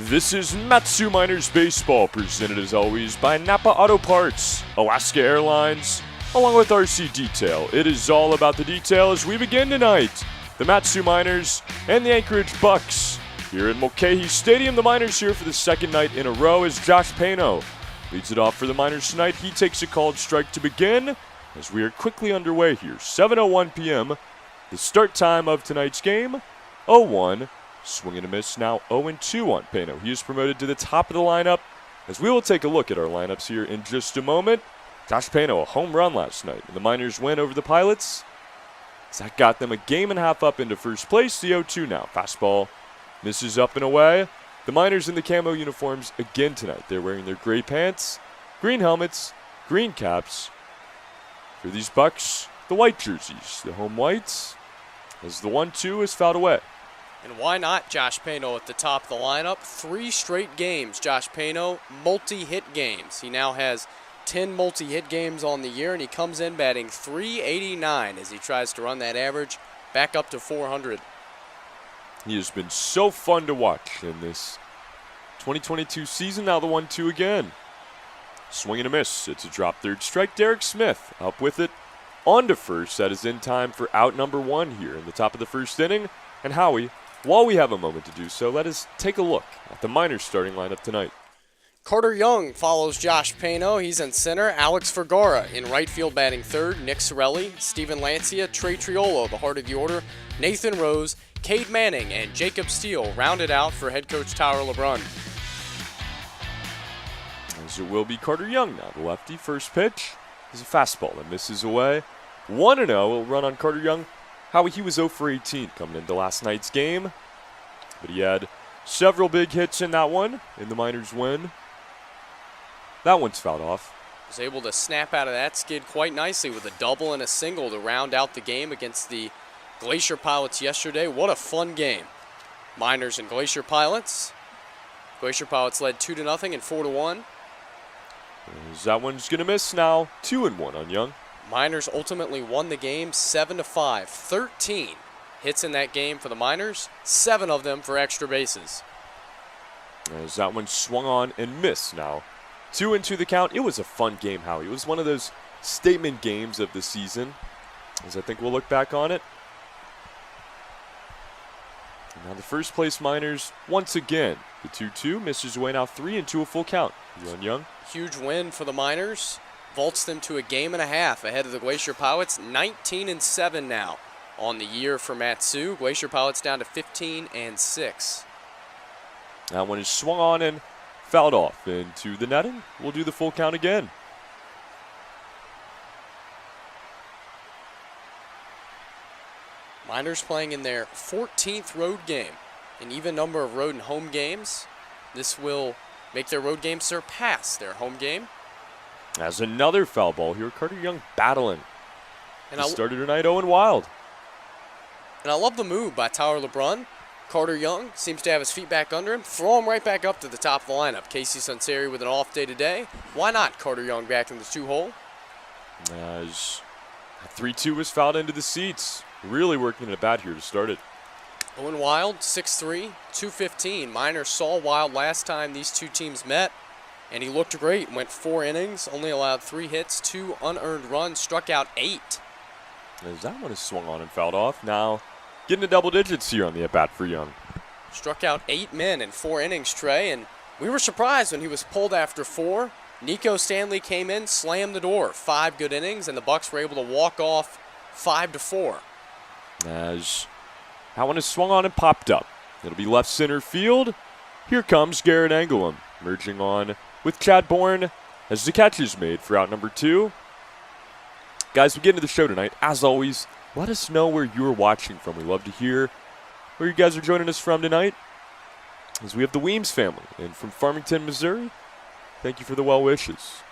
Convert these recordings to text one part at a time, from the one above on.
This is Matsu Miners Baseball, presented as always by Napa Auto Parts, Alaska Airlines, along with RC Detail. It is all about the detail as we begin tonight. The Matsu Miners and the Anchorage Bucs. Here at Mulcahy Stadium, the Miners here for the second night in a row as Josh Pano leads it off for the Miners tonight. He takes a called strike to begin as we are quickly underway here. 7:01 p.m., the start time of tonight's game, 0-1. Swing and a miss, now 0-2 on Pano. He is promoted to the top of the lineup as we will take a look at our lineups here in just a moment. Josh Pano, a home run last night, and the Miners win over the Pilots. That got them a game and a half up into first place. The 0-2 now. Fastball misses up and away. The Miners in the camo uniforms again tonight. They're wearing their gray pants, green helmets, green caps. For these Bucs, the white jerseys, the home whites, as the 1-2 is fouled away. And why not Josh Pano at the top of the lineup? 3 straight games, Josh Pano, multi-hit games. He now has 10 multi-hit games on the year, and he comes in batting .389 as he tries to run that average back up to 400. He has been so fun to watch in this 2022 season. Now the 1-2 again. Swing and a miss. It's a drop third strike. Derek Smith up with it on to first. That is in time for out number 1 here in the top of the first inning. And Howie, while we have a moment to do so, let us take a look at the Miners starting lineup tonight. Carter Young follows Josh Pano. He's in center. Alex Fergara in right field batting third. Nick Sorelli, Steven Lancia, Trey Triolo, the heart of the order. Nathan Rose, Cade Manning, and Jacob Steele rounded out for head coach Tyler LeBrun. As it will be Carter Young now, the lefty. First pitch is a fastball that misses away. 1-0 will run on Carter Young. Howie, he was 0 for 18 coming into last night's game, but he had several big hits in that one, in the Miners win. That one's fouled off. Was able to snap out of that skid quite nicely with a double and a single to round out the game against the Glacier Pilots yesterday. What a fun game. Miners and Glacier Pilots. Glacier Pilots led 2-0 and 4-1. That one's going to miss now. 2-1 on Young. Miners ultimately won the game 7-5. 13 hits in that game for the Miners, 7 of them for extra bases. As that one swung on and missed now. 2-2 the count. It was a fun game, Howie. It was one of those statement games of the season, as I think we'll look back on it. And now the first place Miners, once again, the 2-2 misses away now 3-2 a full count. Young. Huge win for the Miners. Vaults them to a game and a half ahead of the Glacier Pilots. 19-7 now on the year for Matsu. Glacier Pilots down to 15-6. That one is swung on and fouled off into the netting. We'll do the full count again. Miners playing in their 14th road game. An even number of road and home games. This will make their road game surpass their home game. As another foul ball here, Carter Young battling. And he started tonight 0 wild. And I love the move by Tyler LeBrun. Carter Young seems to have his feet back under him. Throw him right back up to the top of the lineup. Casey Sunseri with an off day today. Why not Carter Young back in the 2-hole? As 3-2 was fouled into the seats. Really working at bat here to start it. Owen Wild, 6'3", 215. Miners saw Wild last time these two teams met, and he looked great. Went 4 innings, only allowed 3 hits, 2 unearned runs, struck out 8. As that one is swung on and fouled off. Now getting to double digits here on the at-bat for Young. Struck out 8 men in 4 innings, Trey, and we were surprised when he was pulled after 4. Nico Stanley came in, slammed the door. 5 good innings, and the Bucs were able to walk off 5-4. As that one is swung on and popped up. It'll be left center field. Here comes Garrett Engelum, merging on with Chad Bourne as the catch is made for out number 2. Guys, we get into the show tonight. As always, let us know where you're watching from. We love to hear where you guys are joining us from tonight. As we have the Weems family and from Farmington, Missouri. Thank you for the well wishes.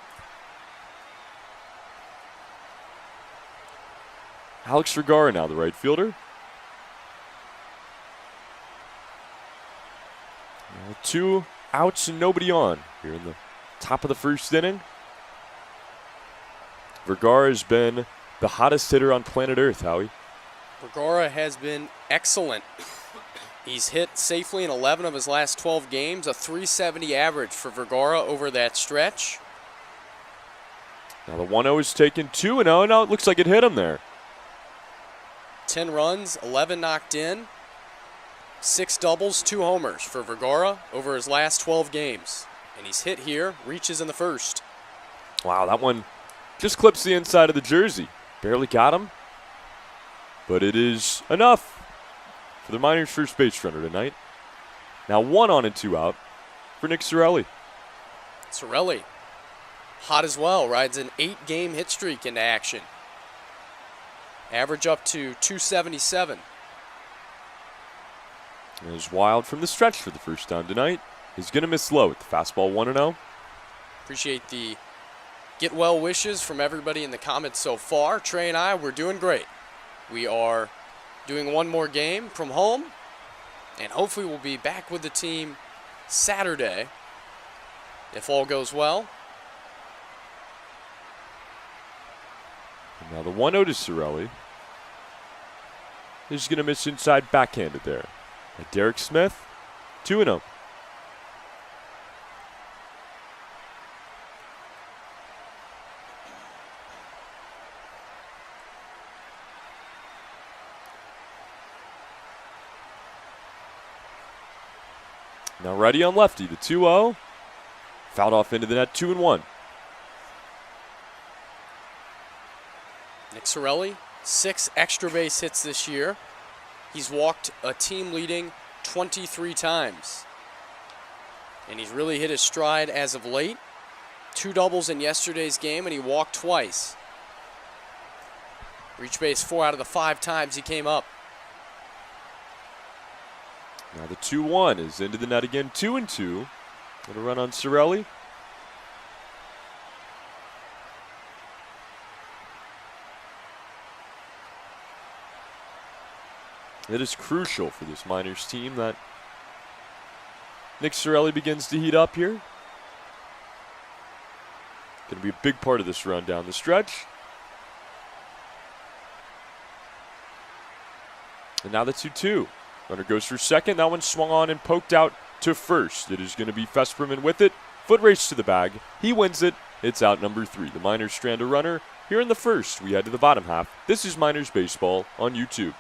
Alex Fergara now, the right fielder. 2 outs and nobody on here in the top of the first inning. Fergara has been the hottest hitter on planet Earth, Howie. Fergara has been excellent He's hit safely in 11 of his last 12 games, a .370 average for Fergara over that stretch. Now the 1-0 is taken 2-0. Now it looks like it hit him there. 10 runs, 11 knocked in, 6 doubles, 2 homers for Fergara over his last 12 games. And he's hit here, reaches in the first. Wow, that one just clips the inside of the jersey. Barely got him, but it is enough for the Miners' first base runner tonight. Now 1 on and 2 out for Nick Sorelli. Sorelli, hot as well, rides an 8-game hit streak into action. Average up to .277. And is wild from the stretch for the first time tonight. He's going to miss low with the fastball 1-0. Appreciate the get well wishes from everybody in the comments so far. Trey and I, we're doing great. We are doing one more game from home, and hopefully we'll be back with the team Saturday if all goes well. And now the 1-0 to Sorelli. He's going to miss inside backhanded there. And Derek Smith, 2-0. Now ready on lefty, the 2-0. Fouled off into the net, 2-1. Nick Sorelli, 6 extra base hits this year. He's walked a team-leading 23 times. And he's really hit his stride as of late. 2 doubles in yesterday's game, and he walked twice. Reached base 4 out of the 5 times he came up. Now the 2-1 is into the net again, 2-2. Gonna run on Sorelli. It is crucial for this Miners team that Nick Sorelli begins to heat up here. Going to be a big part of this run down the stretch. And now the 2-2. Runner goes for second. That one swung on and poked out to first. It is going to be Fesperman with it. Foot race to the bag. He wins it. It's out number 3. The Miners strand a runner. Here in the first, we head to the bottom half. This is Miners Baseball on YouTube.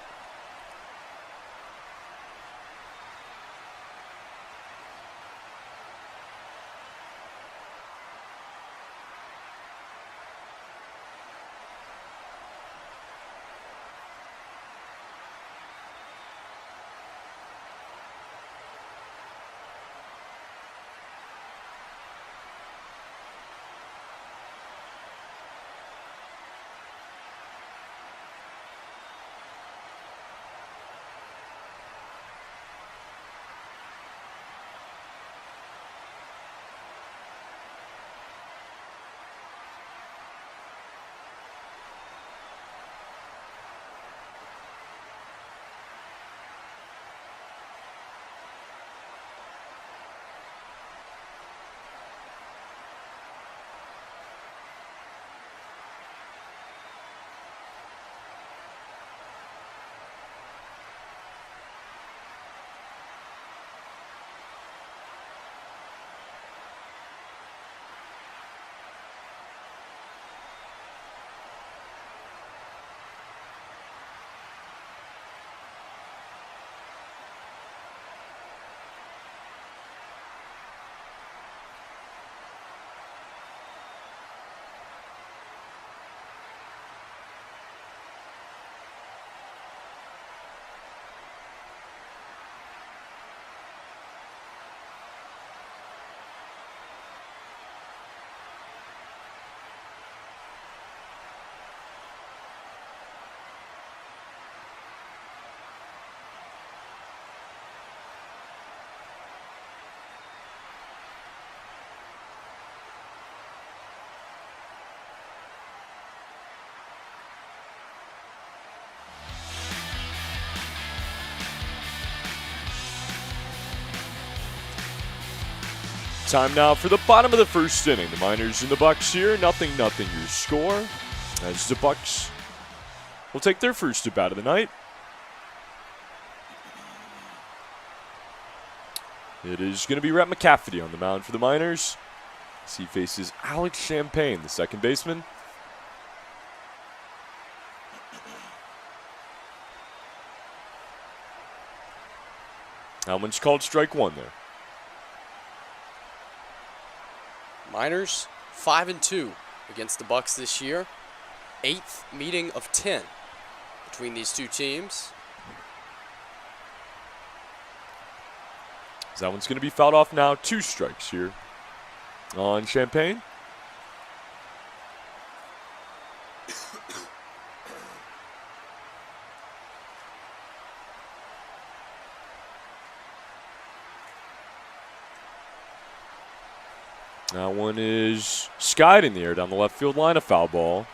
Time now for the bottom of the first inning. The Miners and the Bucs here. 0-0 your score. As the Bucs will take their first at bat of the night. It is going to be Rhett McCafferty on the mound for the Miners as he faces Alex Champagne, the second baseman. Hellman's called strike one there. Miners 5-2 against the Bucs this year. 8th meeting of 10 between these two teams. That one's going to be fouled off now. 2 strikes here on Champagne. That one is skied in the air down the left field line, a foul ball.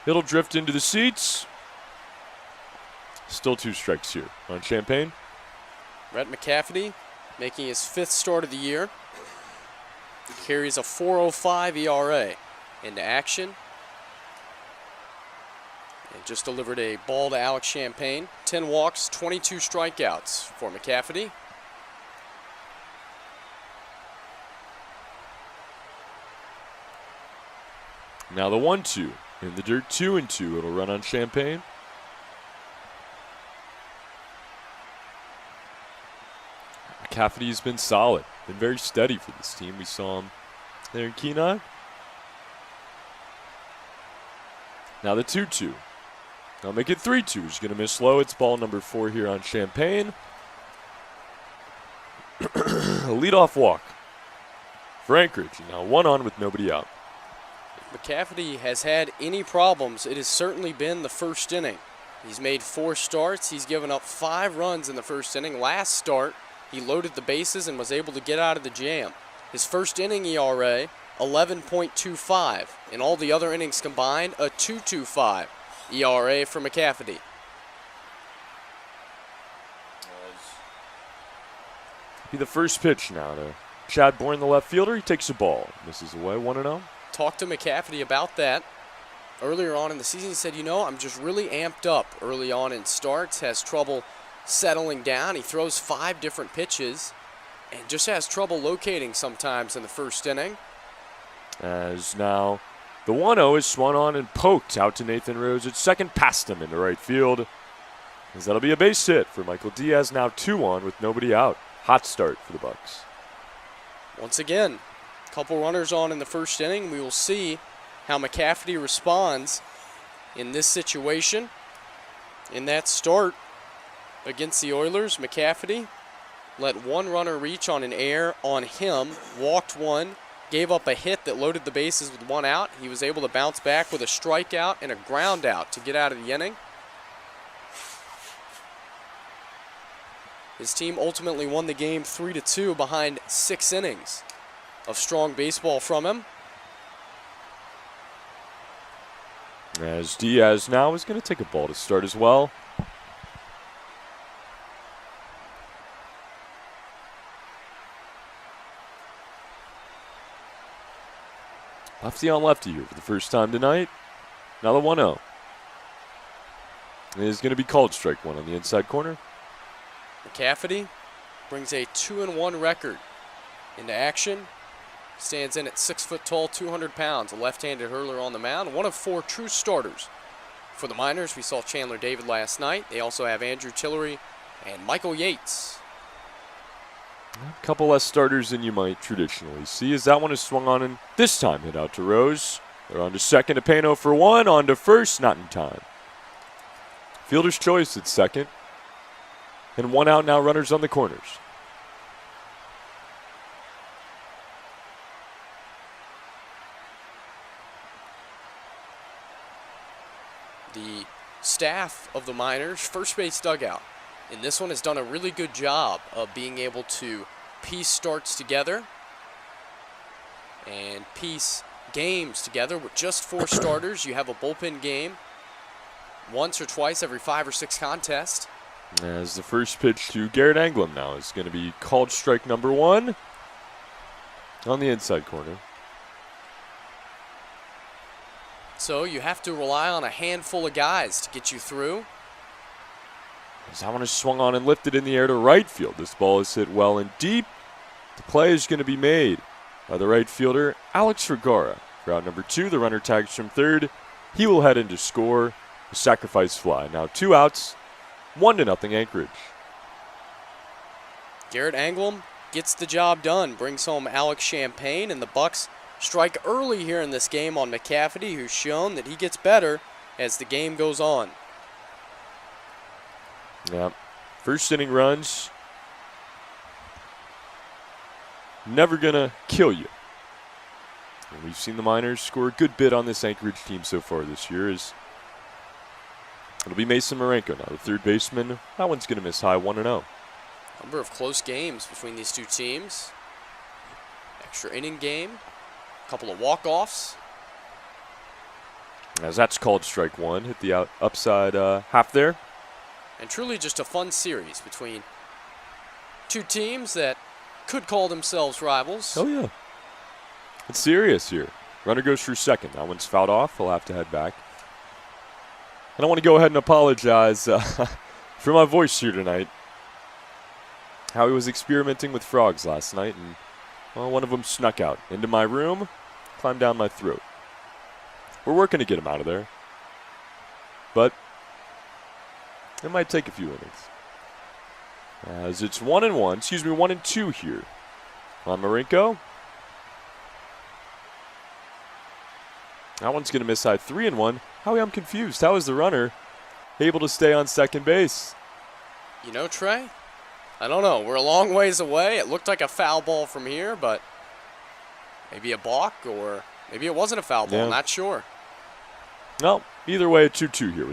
It'll drift into the seats. Still 2 strikes here on Champagne. Rhett McCafferty making his 5th start of the year. He carries a 4.05 ERA into action. And just delivered a ball to Alex Champagne. 10 walks, 22 strikeouts for McCafferty. Now the 1-2 in the dirt, 2-2. It'll run on Champagne. McCafferty's been solid, been very steady for this team. We saw him there in Kenai. Now the 2-2. I'll make it 3-2. He's going to miss low. It's ball number 4 here on Champagne. A leadoff walk for Anchorage. Now 1 on with nobody out. If McCafferty has had any problems, it has certainly been the first inning. He's made 4 starts. He's given up 5 runs in the first inning. Last start, he loaded the bases and was able to get out of the jam. His first inning ERA, 11.25. In all the other innings combined, a 2.25 ERA for McCafferty. Be the first pitch now to Chad Bourne, the left fielder. He takes the ball. Misses away, 1-0. Talked to McCafferty about that earlier on in the season. He said, I'm just really amped up early on in starts, has trouble settling down. He throws 5 different pitches and just has trouble locating sometimes in the first inning. As now the 1-0 is swung on and poked out to Nathan Rose at second, past him into right field. As that'll be a base hit for Michael Diaz, now 2-on with nobody out. Hot start for the Bucs. Once again, a couple runners on in the first inning. We will see how McCafferty responds in this situation. In that start against the Oilers, McCafferty let 1 runner reach on an error on him, walked 1, gave up a hit that loaded the bases with 1 out. He was able to bounce back with a strikeout and a ground out to get out of the inning. His team ultimately won the game 3-2 behind 6 innings of strong baseball from him. As Diaz now is going to take a ball to start as well. Lefty on lefty here for the first time tonight. Now the 1-0. It is going to be called strike 1 on the inside corner. McCafferty brings a 2-1 record into action. Stands in at 6 foot tall, 200 pounds, a left-handed hurler on the mound. 1 of 4 true starters for the Miners. We saw Chandler David last night. They also have Andrew Tillery and Michael Yates. A couple less starters than you might traditionally see, as that one is swung on and this time hit out to Rose. They're on to second to Pano for 1, on to first, not in time. Fielder's choice at second. And 1 out now, runners on the corners. The staff of the Miners, first base dugout, in this one has done a really good job of being able to piece starts together and piece games together. With just 4 starters, you have a bullpen game once or twice every 5 or 6 contests. As the first pitch to Garrett Anglin now is going to be called strike number 1 on the inside corner. So you have to rely on a handful of guys to get you through. As that one is swung on and lifted in the air to right field. This ball is hit well and deep. The play is going to be made by the right fielder, Alex Fergara. For out number 2, the runner tags from third. He will head in to score a sacrifice fly. Now 2 outs, 1-0 Anchorage. Garrett Anglim gets the job done, brings home Alex Champagne, and the Bucs strike early here in this game on McCafferty, who's shown that he gets better as the game goes on. Yeah, first inning runs, never gonna kill you. And we've seen the Miners score a good bit on this Anchorage team so far this year. It'll be Mason Marenko now, the third baseman. That one's gonna miss high, 1-0. Number of close games between these two teams. Extra inning game, a couple of walk-offs. As that's called strike one, hit the upside half there. And truly just a fun series between two teams that could call themselves rivals. Oh, yeah. It's serious here. Runner goes for second. That one's fouled off. He'll have to head back. And I want to go ahead and apologize for my voice here tonight. How he was experimenting with frogs last night, and well, one of them snuck out into my room, climbed down my throat. We're working to get him out of there, but it might take a few innings. As it's 1-2 here on Marenko. That one's going to miss high, 3-1. Howie, I'm confused. How is the runner able to stay on second base? You know, Trey, I don't know. We're a long ways away. It looked like a foul ball from here, but maybe a balk, or maybe it wasn't a foul ball. Yeah. I'm not sure. Well, either way, a 2-2 here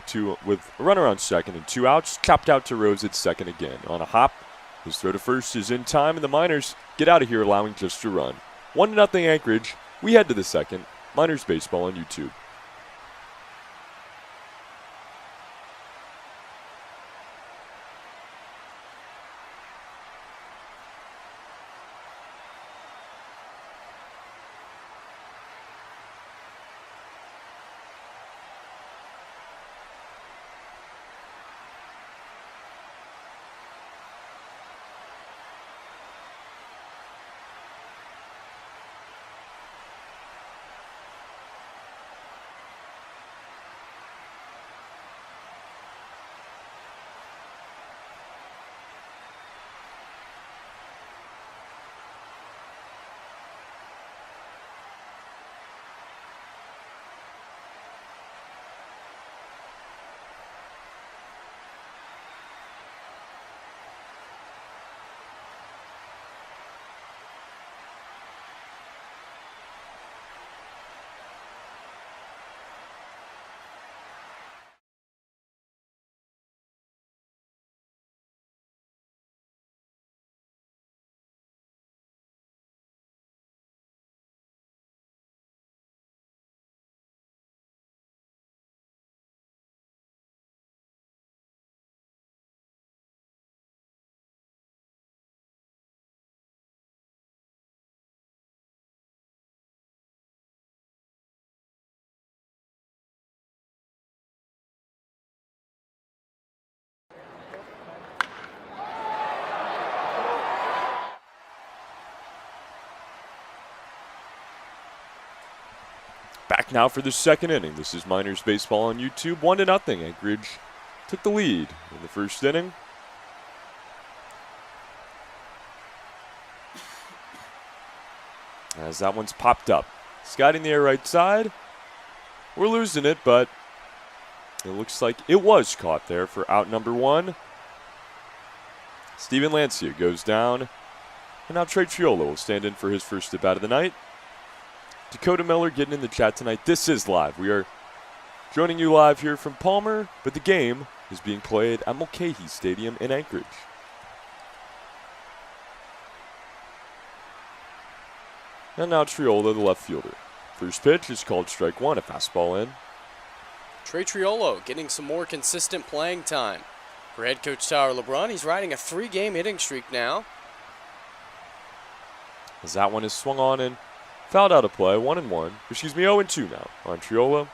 with a runner on second and 2 outs. Chopped out to Rose at second again. On a hop, his throw to first is in time, and the Miners get out of here allowing just a run. 1-0 Anchorage. We head to the second. Miners Baseball on YouTube. Back now for the second inning. This is Miners Baseball on YouTube. 1-0. Anchorage took the lead in the first inning. As that one's popped up. Skied the air right side. We're losing it, but it looks like it was caught there for out number 1. Steven Lancia goes down. And now Trey Triolo will stand in for his first at-bat of the night. Dakota Miller getting in the chat tonight. This is live. We are joining you live here from Palmer, but the game is being played at Mulcahy Stadium in Anchorage. And now Triolo, the left fielder. First pitch is called strike one, a fastball in. Trey Triolo getting some more consistent playing time. For head coach Tyler LeBrun, he's riding a 3-game hitting streak now. As that one is swung on and fouled out of play, 0-2 now on Triolo.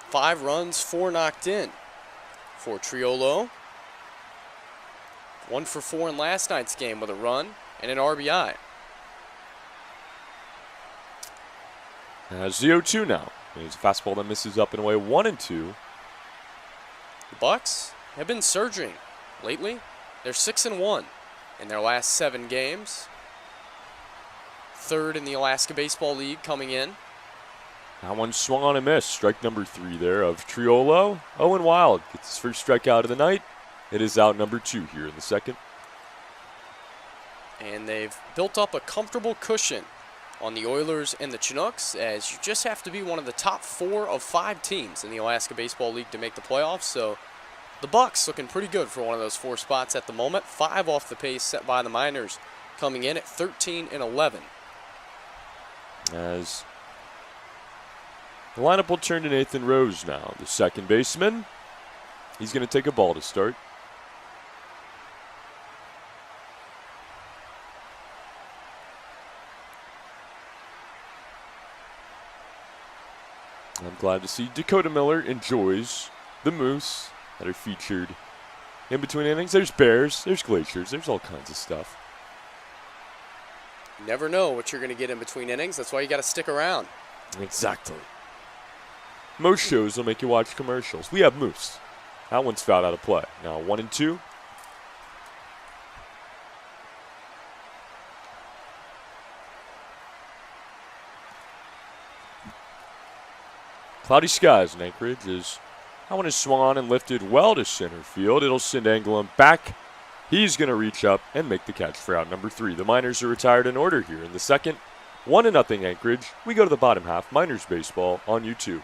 5 runs, 4 knocked in for Triolo. 1 for 4 in last night's game with a run and an RBI. As 0-2 now. There's a fastball that misses up and away, 1-2. The Bucs have been surging lately. They're 6-1 in their last 7 games. Third in the Alaska Baseball League coming in. That one swung on and missed. Strike number 3 there of Triolo. Owen Wild gets his first strikeout of the night. It is out number 2 here in the second. And they've built up a comfortable cushion on the Oilers and the Chinooks, as you just have to be one of the top 4 of 5 teams in the Alaska Baseball League to make the playoffs. So the Bucs looking pretty good for one of those 4 spots at the moment. 5 off the pace set by the Miners, coming in at 13-11. As the lineup will turn to Nathan Rose now, the second baseman. He's going to take a ball to start. I'm glad to see Dakota Miller enjoys the Moose that are featured in between innings. There's bears, there's glaciers, there's all kinds of stuff. You never know what you're going to get in between innings. That's why you got to stick around. Exactly. Most shows will make you watch commercials. We have Moose. That one's fouled out of play. Now 1-2. Cloudy skies in Anchorage as that one is swung on and lifted well to center field. It'll send Anglem back. He's going to reach up and make the catch for out number 3. The Miners are retired in order here in the second. 1-0 Anchorage. We go to the bottom half. Miners baseball on YouTube.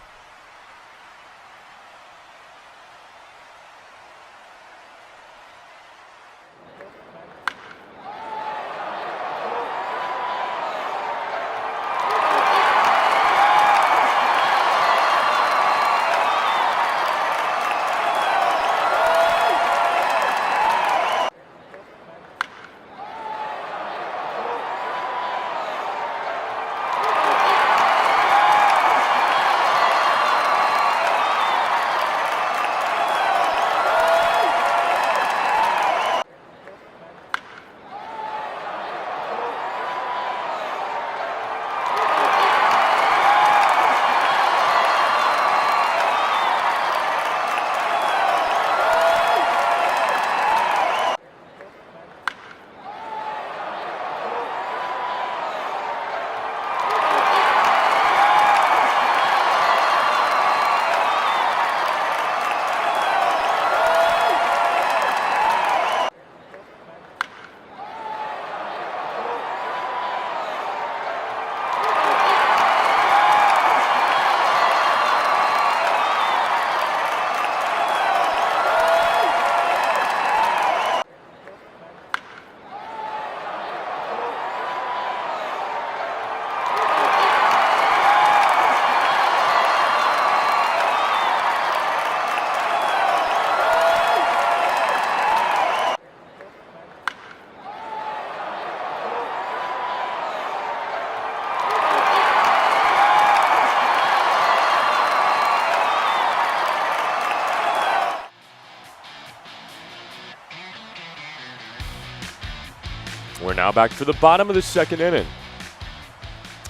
We're now back for the bottom of the second inning.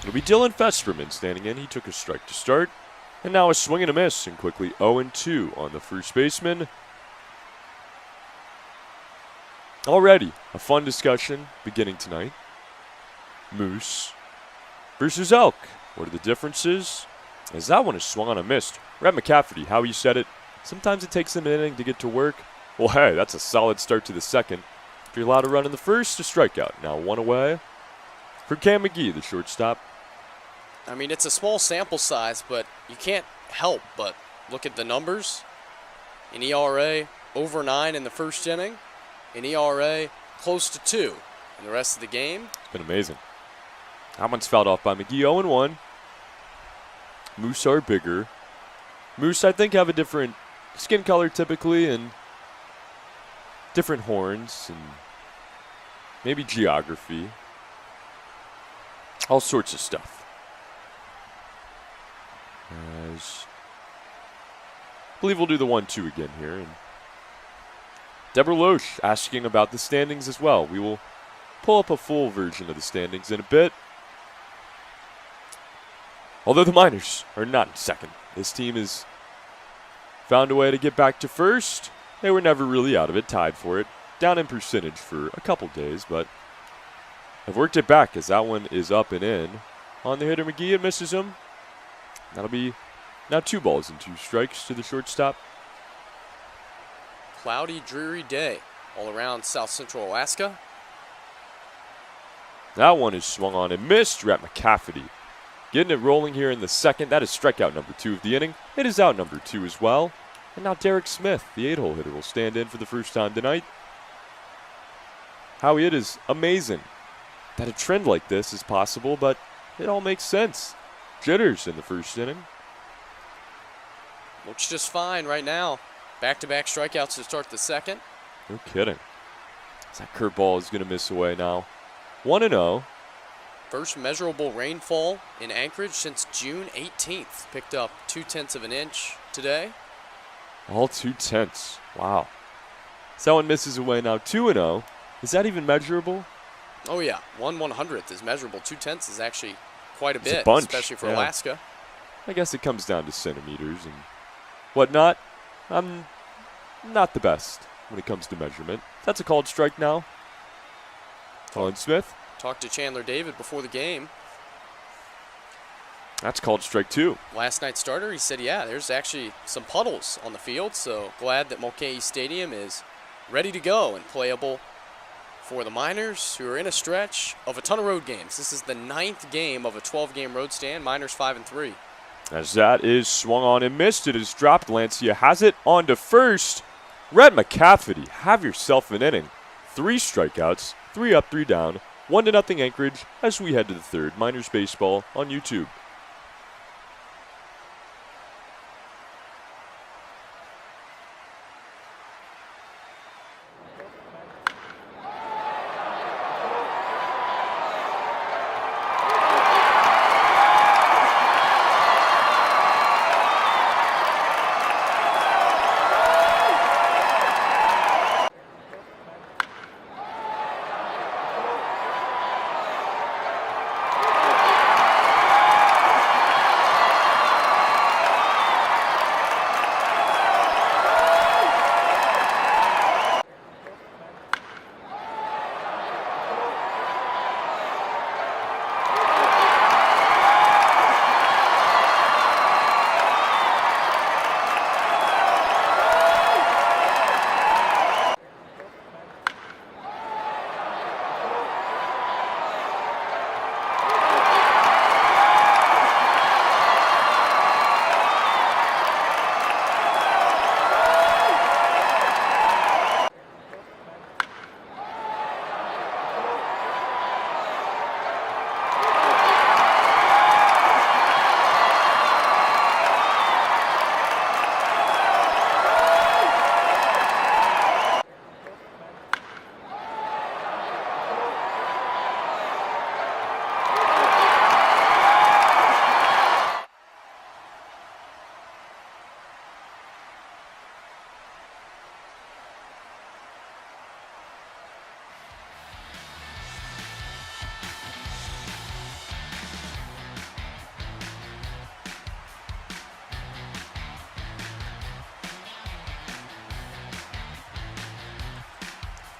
It'll be Dylan Festerman standing in. He took a strike to start. And now a swing and a miss, and quickly 0-2 on the first baseman. Already a fun discussion beginning tonight. Moose versus Elk. What are the differences? As that one is swung on and missed. Rhett McCafferty, how he said it, sometimes it takes them an inning to get to work. Well, hey, that's a solid start to the second. If you're allowed to run in the first, a strikeout. Now 1 away for Cam McGee, the shortstop. I mean, it's a small sample size, but you can't help but look at the numbers. An ERA over 9 in the first inning. An ERA close to 2 in the rest of the game. It's been amazing. That one's fouled off by McGee, 0-1. Moose are bigger. Moose, I think, have a different skin color typically and different horns and maybe geography. All sorts of stuff. As I believe we'll do the 1-2 again here. And Deborah Loesch asking about the standings as well. We will pull up a full version of the standings in a bit. Although the Miners are not in second. This team has found a way to get back to first. They were never really out of it, tied for it. Down in percentage for a couple days, but have worked it back as that one is up and in. On the hitter, McGee, it misses him. That'll be now 2 balls and 2 strikes to the shortstop. Cloudy, dreary day all around South Central Alaska. That one is swung on and missed. Rhett McCafferty getting it rolling here in the second. That is strikeout number 2 of the inning. It is out number 2 as well. And now Derek Smith, the 8-hole hitter, will stand in for the first time tonight. Howie, it is amazing that a trend like this is possible, but it all makes sense. Jitters in the first inning. Looks just fine right now. Back-to-back strikeouts to start the second. No kidding. That curveball is going to miss away now. 1-0. First measurable rainfall in Anchorage since June 18th. Picked up 0.2 of an inch today. All 0.2. Wow. So that one misses away now. 2-0. Is that even measurable? Oh, yeah. 1/100th is measurable. 0.2 is actually quite a It's bit, a bunch, especially for yeah. Alaska. I guess it comes down to centimeters and whatnot. I'm not the best when it comes to measurement. That's a called strike now. Colin Smith. Talked to Chandler David before the game. That's called strike 2. Last night's starter, he said, yeah, there's actually some puddles on the field, so glad that Mulcahy Stadium is ready to go and playable for the Miners, who are in a stretch of a ton of road games. This is the 9th game of a 12-game road stand. Miners 5-3. As that is swung on and missed, it is dropped. Lancia has it on to first. Rhett McCafferty, have yourself an inning. 3 strikeouts, 3 up, 3 down, 1-0 Anchorage as we head to the third. Miners Baseball on YouTube.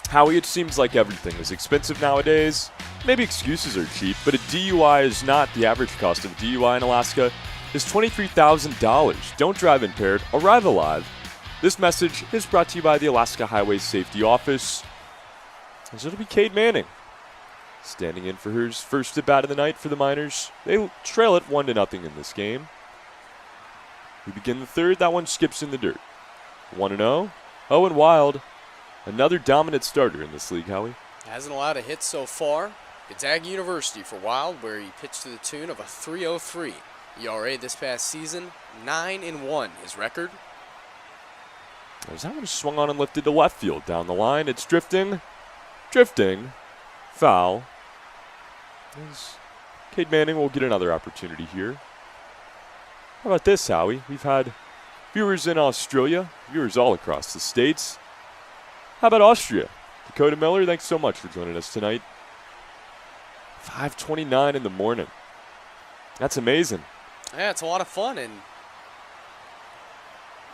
Howie, it seems like everything is expensive nowadays. Maybe excuses are cheap, but a DUI is not. The average cost of a DUI in Alaska is $23,000. Don't drive impaired, arrive alive. This message is brought to you by the Alaska Highway Safety Office. As it'll be Cade Manning standing in for his first at bat of the night for the Miners. They trail it 1-0 in this game. We begin the third. That one skips in the dirt. 1-0. Owen Wild, another dominant starter in this league, Howie. Hasn't allowed a hit so far. Gonzaga University for Wild, where he pitched to the tune of a 3.03 ERA this past season. 9-1 his record. As that one swung on and lifted to left field down the line. It's drifting, foul. As Cade Manning will get another opportunity here. How about this, Howie? We've had viewers in Australia, viewers all across the states. How about Austria? Dakota Miller, thanks so much for joining us tonight. 5:29 in the morning. That's amazing. Yeah, it's a lot of fun, and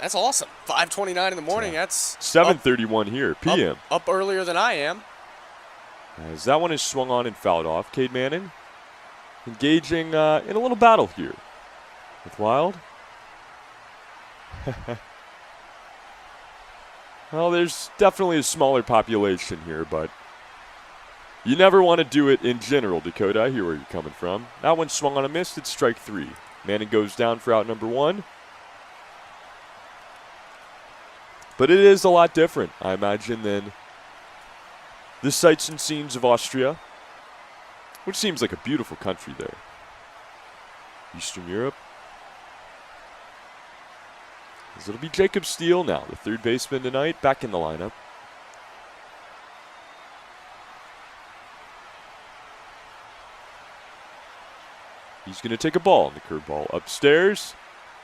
that's awesome. 5:29 in the morning. That's 7:31 here, p.m. Up earlier than I am. As that one is swung on and fouled off. Cade Manning engaging in a little battle here with Wild. Well, there's definitely a smaller population here, but you never want to do it in general, Dakota. I hear where you're coming from. That one swung on a miss. It's strike 3. Manning goes down for out number 1. But it is a lot different, I imagine, than the sights and scenes of Austria, which seems like a beautiful country there. Eastern Europe. As it'll be Jacob Steele now, the third baseman tonight, back in the lineup. He's going to take a ball on the curveball upstairs.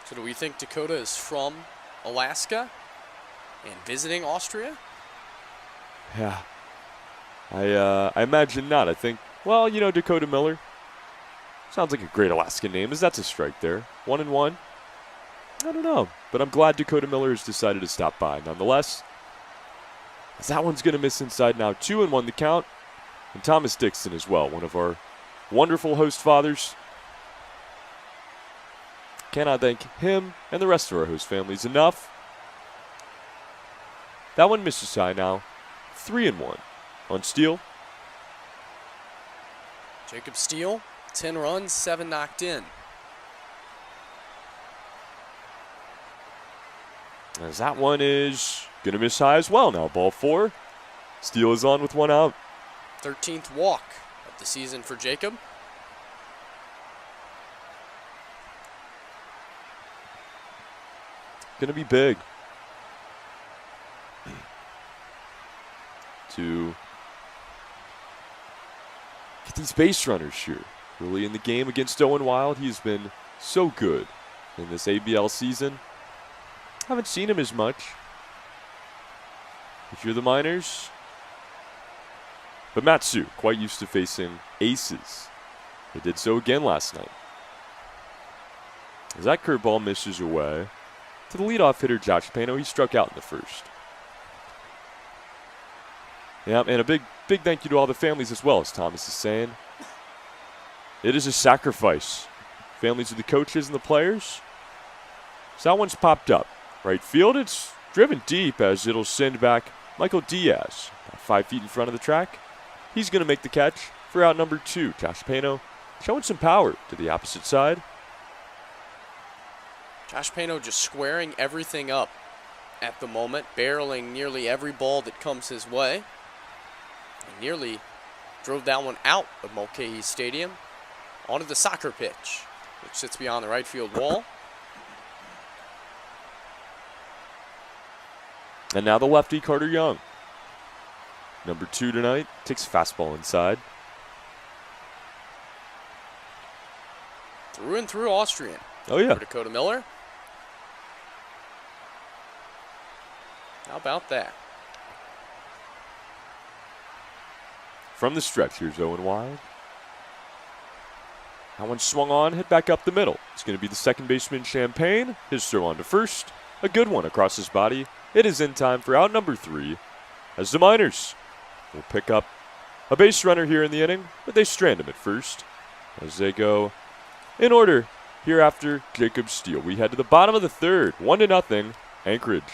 So do we think Dakota is from Alaska and visiting Austria? Yeah. I imagine not. I think, well, you know, Dakota Miller. Sounds like a great Alaskan name. That's a strike there. 1-1. I don't know. But I'm glad Dakota Miller has decided to stop by nonetheless. As that one's going to miss inside now. 2-1 the count. And Thomas Dixon as well, one of our wonderful host fathers. Cannot thank him and the rest of our host families enough. That one misses high now. 3-1 on Steele. Jacob Steele, 10 runs, 7 knocked in. As that one is going to miss high as well now. Ball 4. Steele is on with 1 out. 13th walk of the season for Jacob. Going to be big to get these base runners here. Really in the game against Owen Wild, he's been so good in this ABL season. Haven't seen him as much if you're the Miners. But Matsu, quite used to facing aces. He did so again last night. As that curveball misses away to the leadoff hitter, Josh Pano. He struck out in the first. Yeah, and a big thank you to all the families as well, as Thomas is saying. It is a sacrifice. Families of the coaches and the players. So that one's popped up. Right field, it's driven deep as it'll send back Michael Diaz. About 5 feet in front of the track. He's going to make the catch for out number 2. Josh Pano showing some power to the opposite side. Josh Pano just squaring everything up at the moment, barreling nearly every ball that comes his way. And nearly drove that one out of Mulcahy Stadium onto the soccer pitch, which sits beyond the right field wall. And now the lefty, Carter Young. Number 2 tonight, takes a fastball inside. Through and through Austrian. Oh, yeah. For Dakota Miller. How about that? From the stretch, here's Owen Wild. That one swung on, hit back up the middle. It's going to be the second baseman, Champagne. His throw on to first. A good one across his body. It is in time for out number 3, as the Miners will pick up a base runner here in the inning, but they strand him at first as they go in order here after Jacob Steele. We head to the bottom of the third, 1-0, Anchorage.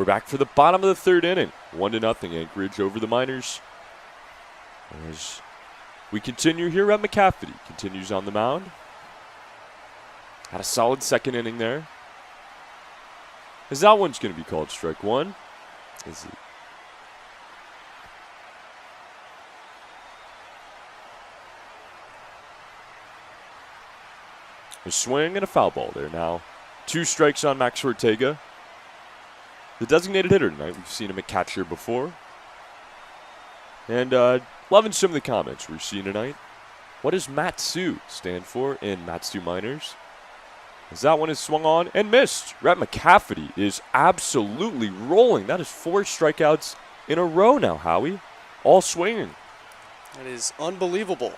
We're back for the bottom of the third inning. 1-0 Anchorage over the Miners. As we continue here at McCafferty. Continues on the mound. Had a solid second inning there. As that one's going to be called strike one. Is it? A swing and a foul ball there now. 2 strikes on Max Ortega. The designated hitter tonight. We've seen him at catcher before. And loving some of the comments we're seeing tonight. What does Matsu stand for in Matsu Miners? As that one is swung on and missed. Rhett McCafferty is absolutely rolling. That is 4 strikeouts in a row now, Howie. All swinging. That is unbelievable.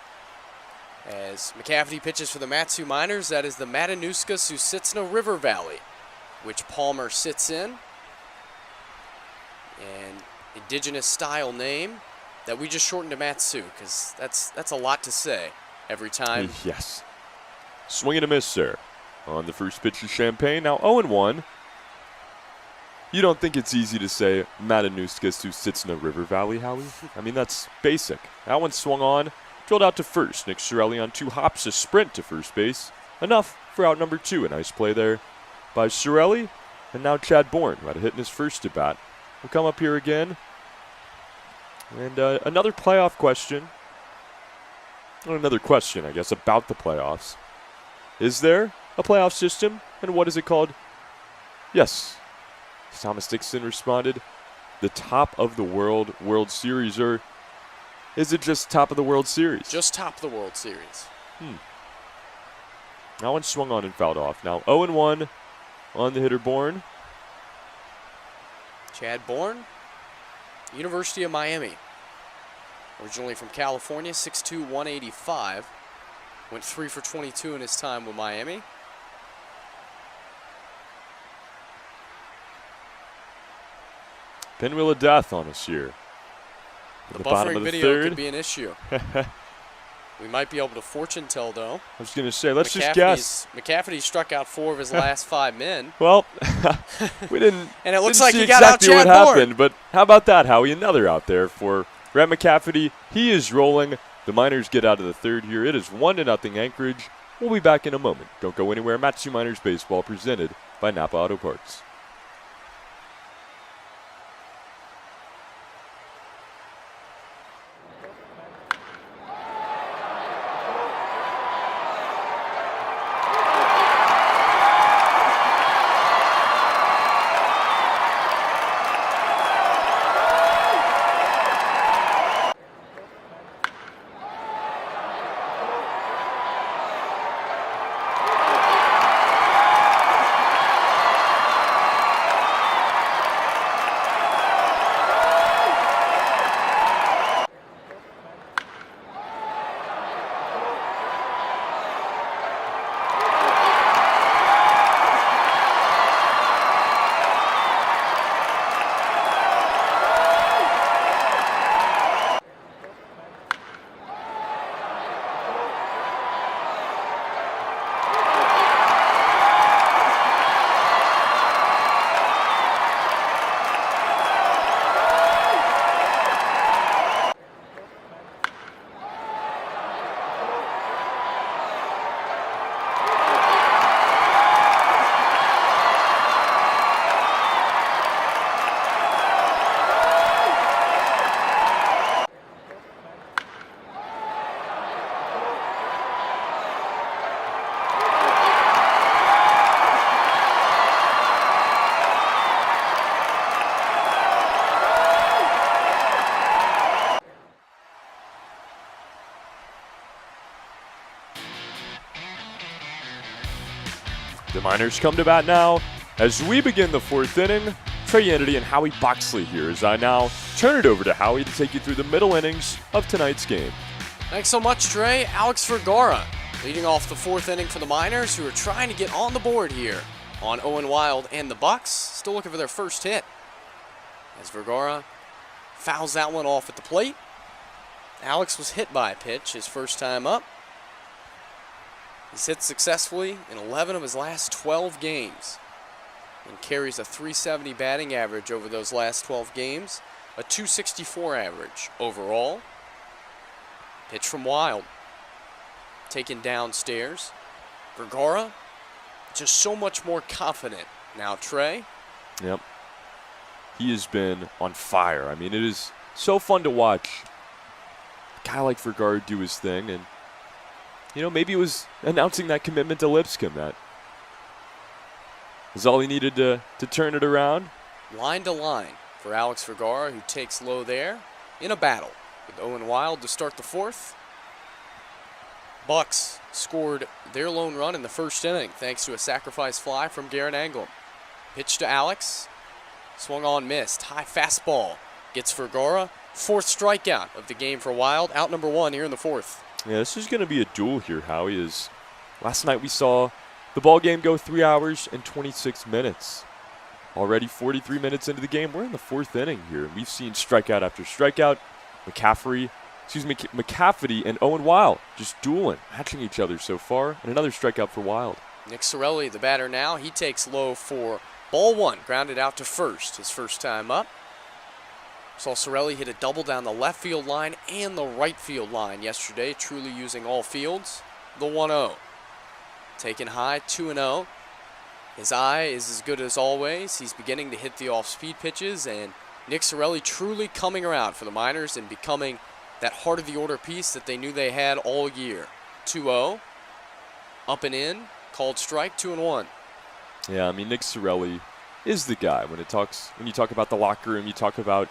As McCafferty pitches for the Matsu Miners, that is the Matanuska-Susitna River Valley, which Palmer sits in. An indigenous style name that we just shortened to Matsu, because that's a lot to say every time. Yes. Swing and a miss, sir. On the first pitch of Champagne. Now 0-1. You don't think it's easy to say Matanuska-Susitna River Valley, Howie? I mean, that's basic. That one swung on. Drilled out to first. Nick Sorelli on 2 hops, a sprint to first base. Enough for out number 2. A nice play there by Sorelli. And now Chad Bourne, who had a hit in his first at bat, will come up here again. And another playoff question. Or another question, I guess, about the playoffs. Is there a playoff system? And what is it called? Yes. Thomas Dixon responded. The top of the World Series, or is it just top of the World Series? Just top of the World Series. That one swung on and fouled off. Now 0-1 on the hitter Bourne. Chad Bourne, University of Miami. Originally from California, 6'2", 185. Went 3 for 22 in his time with Miami. Pinwheel of death on us here. The bottom buffering of the video third could be an issue. We might be able to fortune tell, though. I was going to say, let's just guess. McCafferty struck out 4 of his last 5 men. Well, we didn't. And it looks didn't like see he got exactly out what Chad Bourne. happened. But how about that, Howie? Another out there for Rhett McCafferty. He is rolling. The Miners get out of the third here. It is 1-0 Anchorage. We'll be back in a moment. Don't go anywhere. Matsu Miners Baseball presented by Napa Auto Parts. The Miners come to bat now as we begin the fourth inning. Trey Yanity and Howie Boxley here as I now turn it over to Howie to take you through the middle innings of tonight's game. Thanks so much, Trey. Alex Fergara leading off the fourth inning for the Miners, who are trying to get on the board here on Owen Wild and the Bucs. Still looking for their first hit as Fergara fouls that one off at the plate. Alex was hit by a pitch his first time up. He's hit successfully in 11 of his last 12 games. and carries a .370 batting average over those last 12 games, a .264 average overall. Pitch from Wild. Taken downstairs. Fergara, just so much more confident. Now Trey. Yep. He has been on fire. I mean, it is so fun to watch a guy like Fergara do his thing. And, maybe it was announcing that commitment to Lipscomb. That is all he needed to turn it around. Line to line for Alex Fergara, who takes low there in a battle with Owen Wild to start the fourth. Bucs scored their lone run in the first inning thanks to a sacrifice fly from Garrett Anglem. Pitch to Alex. Swung on, missed. High fastball. Gets Fergara. Fourth strikeout of the game for Wild. Out number one here in the fourth. Yeah, this is going to be a duel here, Howie. Last night we saw the ball game go 3 hours and 26 minutes. Already 43 minutes into the game. We're in the fourth inning here. We've seen strikeout after strikeout. McCaffrey and Owen Wild just dueling, matching each other so far. And another strikeout for Wild. Nick Sorelli, the batter now. He takes low for ball one. Grounded out to first, his first time up. Saw Sorelli hit a double down the left field line and the right field line yesterday, truly using all fields. The 1-0. Taken high, 2-0. His eye is as good as always. He's beginning to hit the off-speed pitches, and Nick Sorelli truly coming around for the Miners and becoming that heart of the order piece that they knew they had all year. 2-0. Up and in. Called strike, 2-1. Yeah, I mean, Nick Sorelli is the guy. When you talk about the locker room, you talk about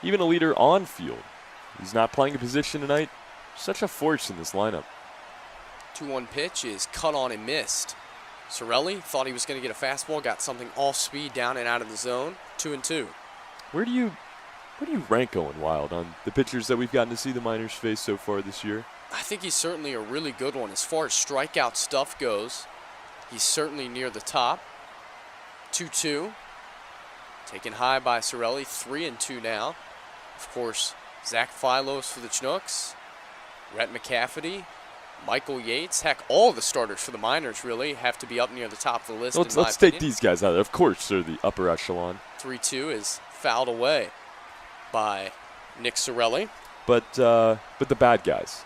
even a leader on field. He's not playing a position tonight. Such a force in this lineup. 2-1 pitch is cut on and missed. Sorelli thought he was going to get a fastball, got something off speed down and out of the zone. 2-2. Where do you rank Owen Wild on the pitchers that we've gotten to see the Miners face so far this year? I think he's certainly a really good one. As far as strikeout stuff goes, he's certainly near the top. 2-2. Taken high by Sorelli. 3-2 now. Of course, Zach Philos for the Chinooks. Rhett McCafferty. Michael Yates. Heck, all the starters for the Miners really have to be up near the top of the list. Let's take these guys out. Of course, they're the upper echelon. 3-2 is fouled away by Nick Sorelli. But the bad guys.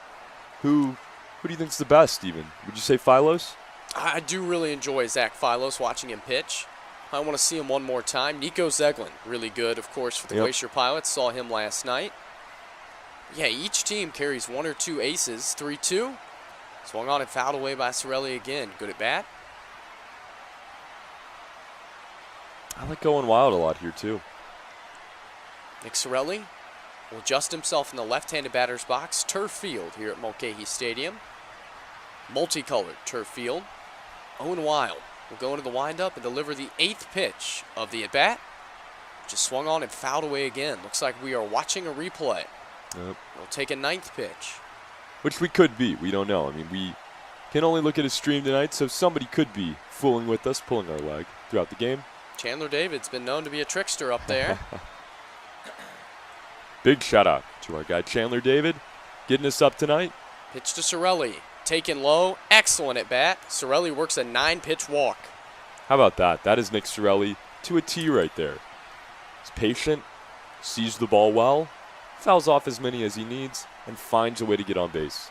Who do you think's the best, even? Would you say Philos? I do really enjoy Zach Philos, watching him pitch. I want to see him one more time. Nico Zeglin, really good, of course, for the Glacier Pilots. Saw him last night. Yeah, each team carries one or two aces. 3-2. Swung on and fouled away by Sorelli again. Good at bat. I like Owen Wild a lot here, too. Nick Sorelli will adjust himself in the left-handed batter's box. Turf field here at Mulcahy Stadium. Multicolored turf field. Owen Wild will go into the windup and deliver the 8th pitch of the at-bat. Just swung on and fouled away again. Looks like we are watching a replay. Yep. We'll take a 9th pitch. Which we could be. We don't know. I mean, we can only look at a stream tonight, so somebody could be fooling with us, pulling our leg throughout the game. Chandler David's been known to be a trickster up there. Big shout out to our guy Chandler David, getting us up tonight. Pitch to Sorelli. Taken low. Excellent at bat. Sorelli works a 9-pitch walk. How about that? That is Nick Sorelli to a T right there. He's patient, sees the ball well, fouls off as many as he needs, and finds a way to get on base.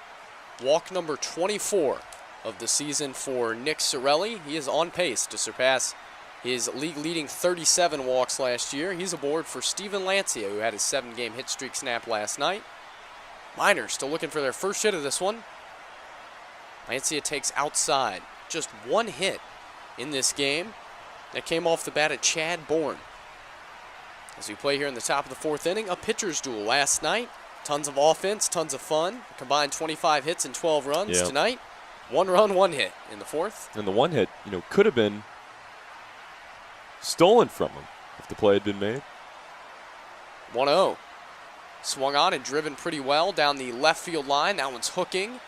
Walk number 24 of the season for Nick Sorelli. He is on pace to surpass his league-leading 37 walks last year. He's aboard for Steven Lancia, who had his 7-game hit streak snap last night. Miners still looking for their first hit of this one. Lancia takes outside. Just one hit in this game. That came off the bat of Chad Bourne. As we play here in the top of the 4th inning, a pitcher's duel last night. Tons of offense, tons of fun. Combined 25 hits and 12 runs tonight. 1 run, 1 hit in the 4th. And the 1 hit, could have been stolen from him if the play had been made. 1-0. Swung on and driven pretty well down the left field line. That one's hooking.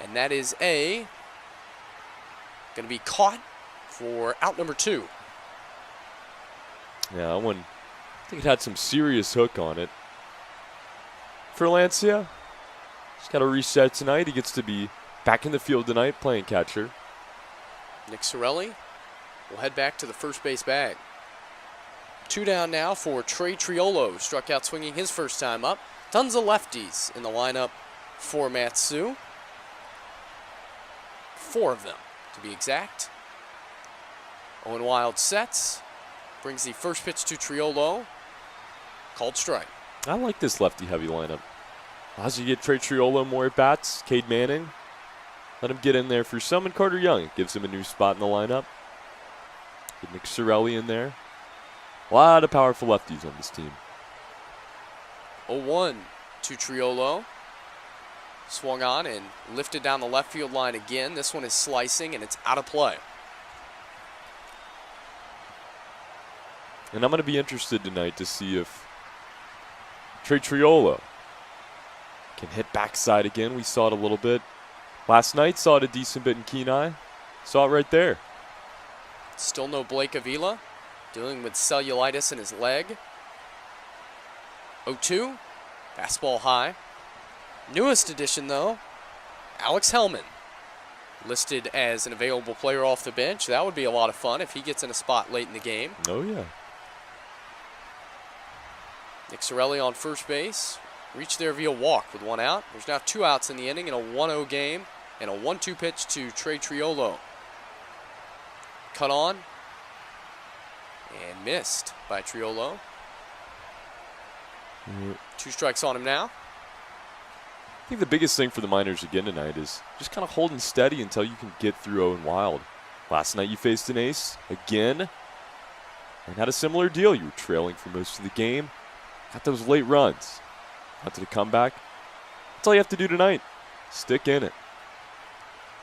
And that is going to be caught for out number 2. Yeah, that one, I think it had some serious hook on it. For Lancia, he's got a reset tonight. He gets to be back in the field tonight playing catcher. Nick Sorelli will head back to the first base bag. 2 down now for Trey Triolo, who struck out swinging his first time up. Tons of lefties in the lineup for Matsu. 4 of them, to be exact. Owen Wild sets, brings the first pitch to Triolo, called strike. I like this lefty-heavy lineup. As you get Trey Triolo more at-bats, Cade Manning, let him get in there for some, and Carter Young. It gives him a new spot in the lineup. Get Nick Sorelli in there. A lot of powerful lefties on this team. 0-1 to Triolo. Swung on and lifted down the left field line again. This one is slicing, and it's out of play. And I'm going to be interested tonight to see if Trey Triolo can hit backside again. We saw it a little bit last night. Saw it a decent bit in Kenai. Saw it right there. Still no Blake Avila, dealing with cellulitis in his leg. 0-2, fastball high. Newest addition, though, Alex Hellman, listed as an available player off the bench. That would be a lot of fun if he gets in a spot late in the game. Oh, yeah. Nick Sorelli on first base. Reached there via walk with 1 out. There's now 2 outs in the inning in a 1-0 game, and a 1-2 pitch to Trey Triolo. Cut on and missed by Triolo. 2 strikes on him now. I think the biggest thing for the Miners again tonight is just kind of holding steady until you can get through Owen Wild. Last night you faced an ace again and had a similar deal. You were trailing for most of the game. Got those late runs. Got to the comeback. That's all you have to do tonight. Stick in it.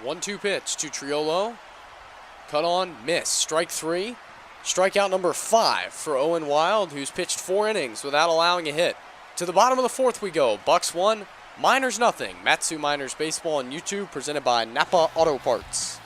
1-2 pitch to Triolo. Cut on, miss. Strike 3. Strikeout number 5 for Owen Wild, who's pitched 4 innings without allowing a hit. To the bottom of the 4th we go. Bucs 1, Miners nothing. Matsu Miners Baseball on YouTube, presented by Napa Auto Parts.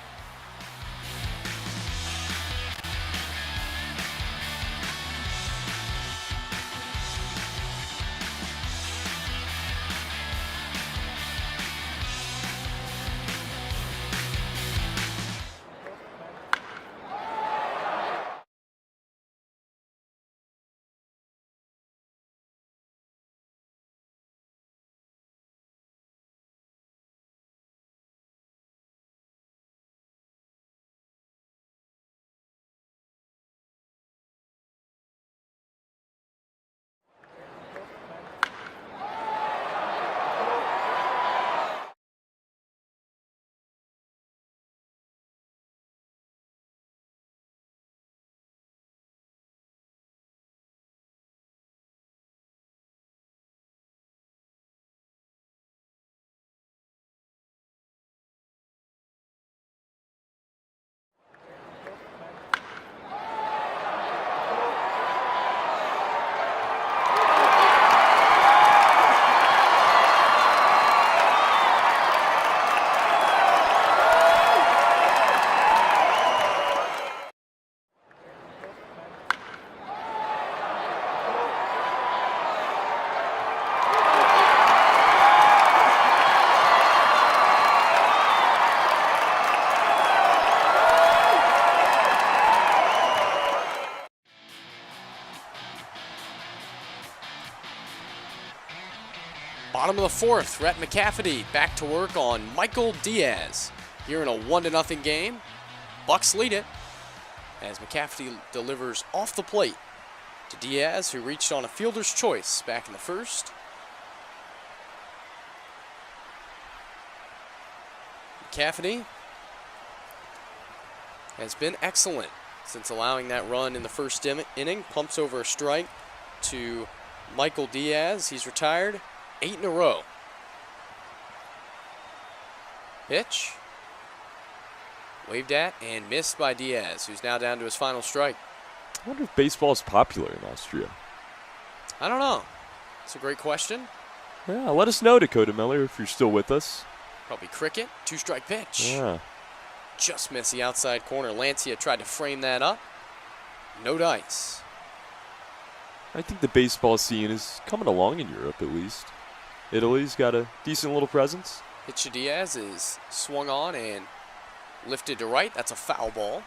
Bottom of the 4th, Rhett McCafferty back to work on Michael Diaz. Here in a 1-0 game, Bucs lead it as McCafferty delivers off the plate to Diaz, who reached on a fielder's choice back in the 1st. McCafferty has been excellent since allowing that run in the 1st inning. Pumps over a strike to Michael Diaz. He's retired 8 in a row. Pitch. Waved at and missed by Diaz, who's now down to his final strike. I wonder if baseball is popular in Austria. I don't know. It's a great question. Yeah, let us know, Dakota Miller, if you're still with us. Probably cricket. 2-strike pitch. Yeah. Just missed the outside corner. Lancia tried to frame that up. No dice. I think the baseball scene is coming along in Europe, at least. Italy's got a decent little presence. Pitch to Diaz is swung on and lifted to right. That's a foul ball.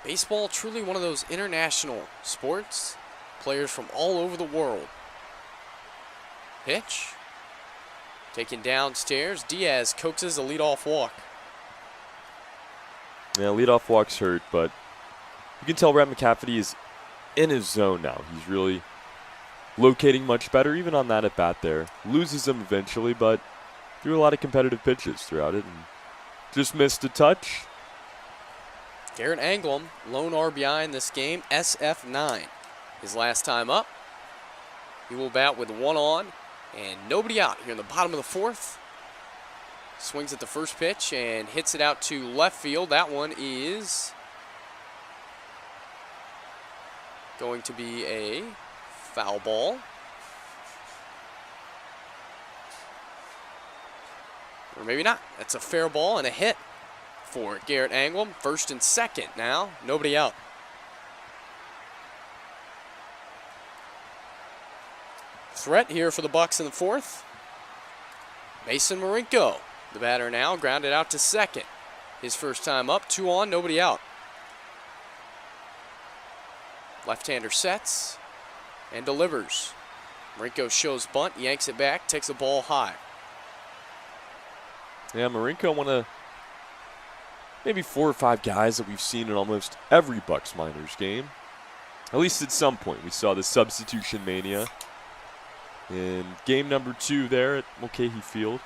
Baseball, truly one of those international sports. Players from all over the world. Pitch. Taken downstairs. Diaz coaxes a leadoff walk. Yeah, leadoff walk's hurt, but you can tell Brett McCafferty is in his zone now. He's really locating much better, even on that at-bat there. Loses him eventually, but threw a lot of competitive pitches throughout it and just missed a touch. Garrett Anglim, lone RBI in this game, SF9. His last time up. He will bat with one on and nobody out here in the bottom of the fourth. Swings at the first pitch and hits it out to left field. That one is going to be a foul ball. Or maybe not. That's a fair ball and a hit for Garrett Anglim. First and second now. Nobody out. Threat here for the Bucs in the fourth. Mason Marinko, the batter now, grounded out to second. His first time up, 2 on, nobody out. Left-hander sets and delivers. Marinko shows bunt, yanks it back, takes a ball high. Yeah, Marinko, one of maybe 4 or 5 guys that we've seen in almost every Bucs minors game. At least at some point, we saw the substitution mania in game number 2 there at Mulcahy Field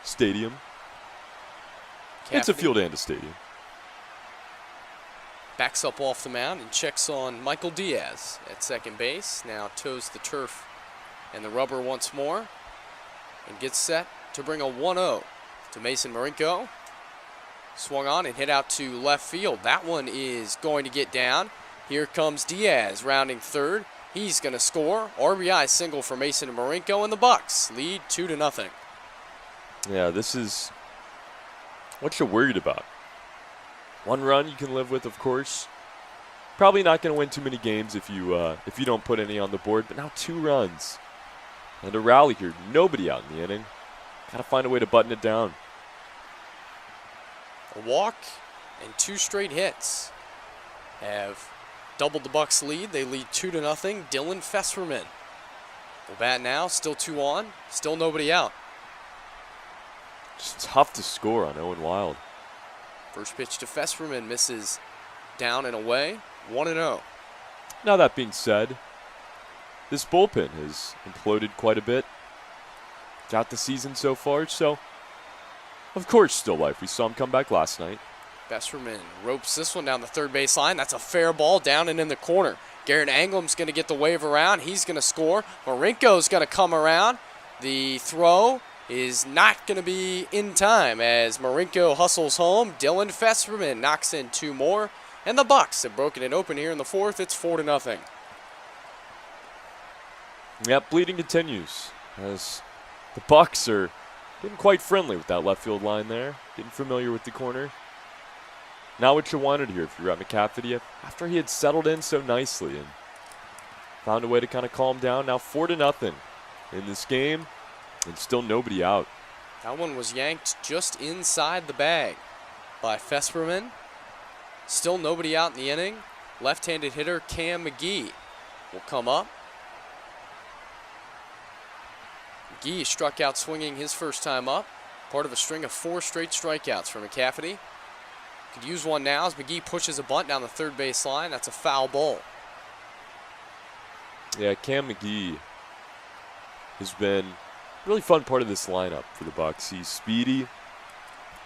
Stadium. It's a field and a stadium. Backs up off the mound and checks on Michael Diaz at second base. Now toes the turf and the rubber once more and gets set to bring a 1-0 to Mason Marinko. Swung on and hit out to left field. That one is going to get down. Here comes Diaz rounding third. He's going to score. RBI single for Mason Marinko, and the Bucs lead 2-0. Yeah, this is what you're worried about. 1 run you can live with, of course. Probably not going to win too many games if you don't put any on the board. But now 2 runs and a rally here. Nobody out in the inning. Got to find a way to button it down. A walk and 2 straight hits have doubled the Bucs lead. They lead 2-0. Dylan Fesserman will bat now. Still 2 on. Still nobody out. Just tough to score on Owen Wild. First pitch to Fesserman misses down and away. 1-0. Now that being said, this bullpen has imploded quite a bit throughout the season so far. So, of course, still life. We saw him come back last night. Fesserman ropes this one down the third base line. That's a fair ball down and in the corner. Garrett Anglim's going to get the wave around. He's going to score. Marinko's going to come around. The throw is not going to be in time as Marinko hustles home. Dylan Fesserman knocks in 2 more. And the Bucs have broken it open here in the fourth. It's 4-0. Yep, bleeding continues as the Bucs are getting quite friendly with that left field line there. Getting familiar with the corner. Not what you wanted here if you're at McCafferty after he had settled in so nicely and found a way to kind of calm down. Now 4-0 in this game and still nobody out. That one was yanked just inside the bag by Fesserman. Still nobody out in the inning. Left-handed hitter Cam McGee will come up. McGee struck out swinging his first time up. Part of a string of 4 straight strikeouts for McCafferty. Could use one now as McGee pushes a bunt down the third base line. That's a foul ball. Yeah, Cam McGee has been a really fun part of this lineup for the Bucs. He's speedy,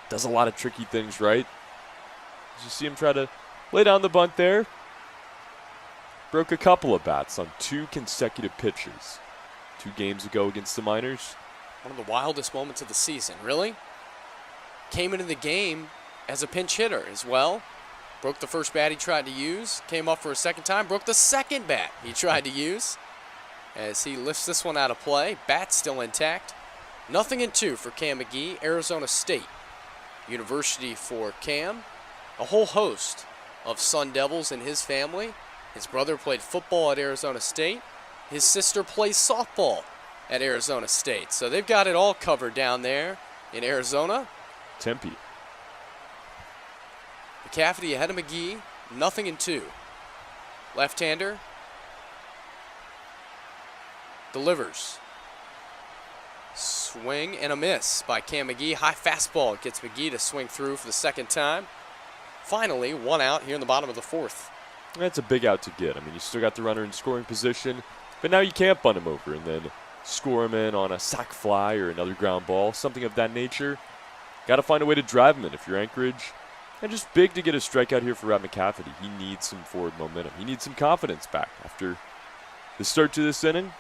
does a lot of tricky things right. You see him try to lay down the bunt there. Broke a couple of bats on 2 consecutive pitches 2 games ago against the Miners. One of the wildest moments of the season, really. Came into the game as a pinch hitter as well. Broke the first bat he tried to use. Came up for a second time. Broke the second bat he tried to use. As he lifts this one out of play. Bat still intact. 0-2 for Cam McGee. Arizona State University for Cam. A whole host of Sun Devils in his family. His brother played football at Arizona State. His sister plays softball at Arizona State. So they've got it all covered down there in Arizona. Tempe. McCafferty ahead of McGee, 0-2. Left-hander delivers. Swing and a miss by Cam McGee. High fastball gets McGee to swing through for the second time. Finally, 1 out here in the bottom of the 4th. That's a big out to get. I mean, you still got the runner in scoring position, but now you can't bunt him over and then score him in on a sac fly or another ground ball, something of that nature. Got to find a way to drive him in if you're Anchorage. And just big to get a strikeout here for Rob McCafferty. He needs some forward momentum. He needs some confidence back after the start to this inning.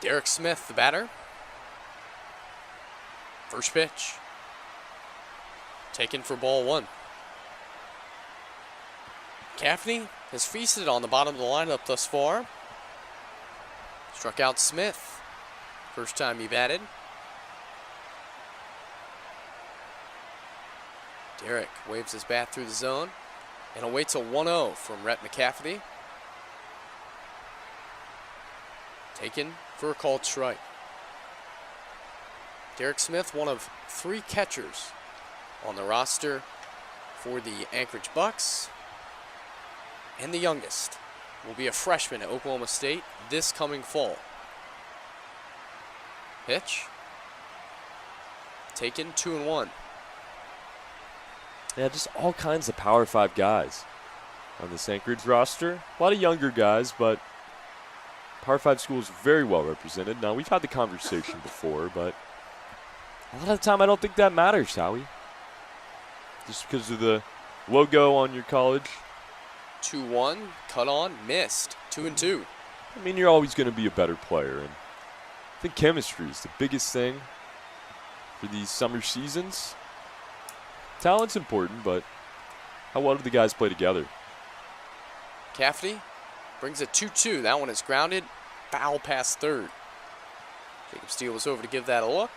Derek Smith, the batter. First pitch. Taken for ball 1. McCafferty has feasted on the bottom of the lineup thus far. Struck out Smith. First time he batted. Derek waves his bat through the zone and awaits a 1-0 from Rhett McCafferty. Taken for a called strike. Derek Smith, one of 3 catchers on the roster for the Anchorage Bucs, and the youngest will be a freshman at Oklahoma State this coming fall. Pitch. Taken 2-1. Yeah, just all kinds of Power 5 guys on this Anchorage roster. A lot of younger guys, but Power 5 schools very well represented. Now, we've had the conversation before, but a lot of the time I don't think that matters, Howie. Just because of the logo on your college. 2-1, cut on, missed. 2-2. I mean, you're always going to be a better player, and I think chemistry is the biggest thing for these summer seasons. Talent's important, but how well do the guys play together? McCafferty brings a 2-2. That one is grounded. Foul past third. Jacob Steele was over to give that a look.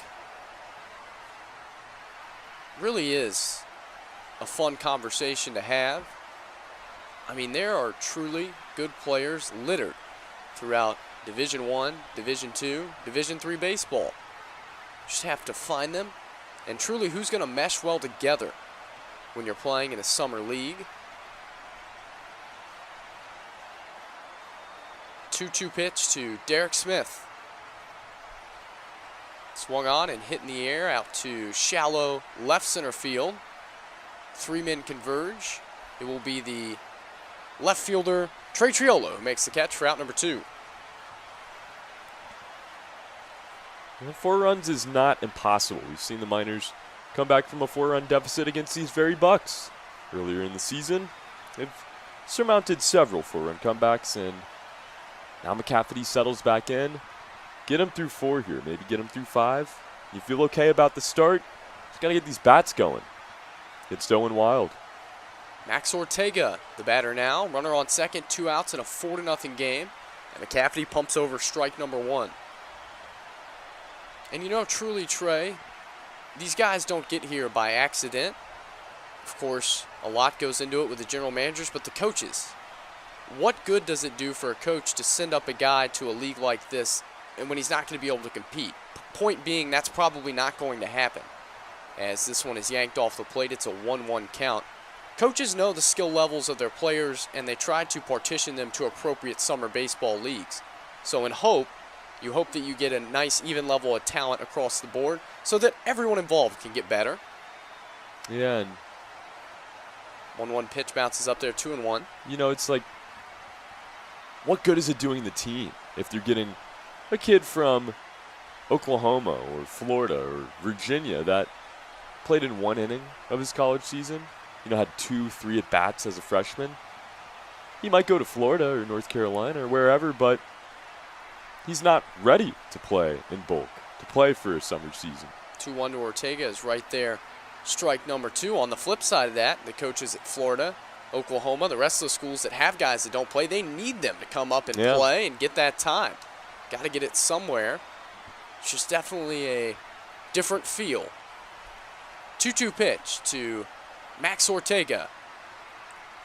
Really is a fun conversation to have. I mean, there are truly good players littered throughout Division I, Division II, Division III baseball. Just have to find them. And truly, who's going to mesh well together when you're playing in a summer league? 2-2 pitch to Derek Smith. Swung on and hit in the air out to shallow left center field. 3 men converge. It will be the left fielder, Trey Triolo, who makes the catch for out number 2. Well, 4 runs is not impossible. We've seen the Miners come back from a 4-run deficit against these very Bucs. Earlier in the season, they've surmounted several 4-run comebacks, and now McCafferty settles back in. Get him through 4 here, maybe get him through 5. You feel okay about the start? Just got to get these bats going. It's going wild. Max Ortega, the batter now. Runner on second, 2 outs in a 4-0 game. And McCafferty pumps over strike number 1. And you know, truly, Trey, these guys don't get here by accident. Of course, a lot goes into it with the general managers, but the coaches. What good does it do for a coach to send up a guy to a league like this and when he's not going to be able to compete? Point being, that's probably not going to happen. As this one is yanked off the plate, it's a 1-1 count. Coaches know the skill levels of their players, and they try to partition them to appropriate summer baseball leagues. So you hope that you get a nice even level of talent across the board so that everyone involved can get better. Yeah, and 1-1 pitch bounces up there, 2-1. you know, it's like, what good is it doing the team if they're getting a kid from Oklahoma or Florida or Virginia that played in 1 inning of his college season, had 2-3 at-bats as a freshman? He might go to Florida or North Carolina or wherever, but he's not ready to play in bulk, to play for a summer season. 2-1 to Ortega is right there. Strike number 2. On the flip side of that, the coaches at Florida, Oklahoma, the rest of the schools that have guys that don't play, they need them to come up and play and get that time. Got to get it somewhere. It's just definitely a different feel. 2-2 pitch to Max Ortega.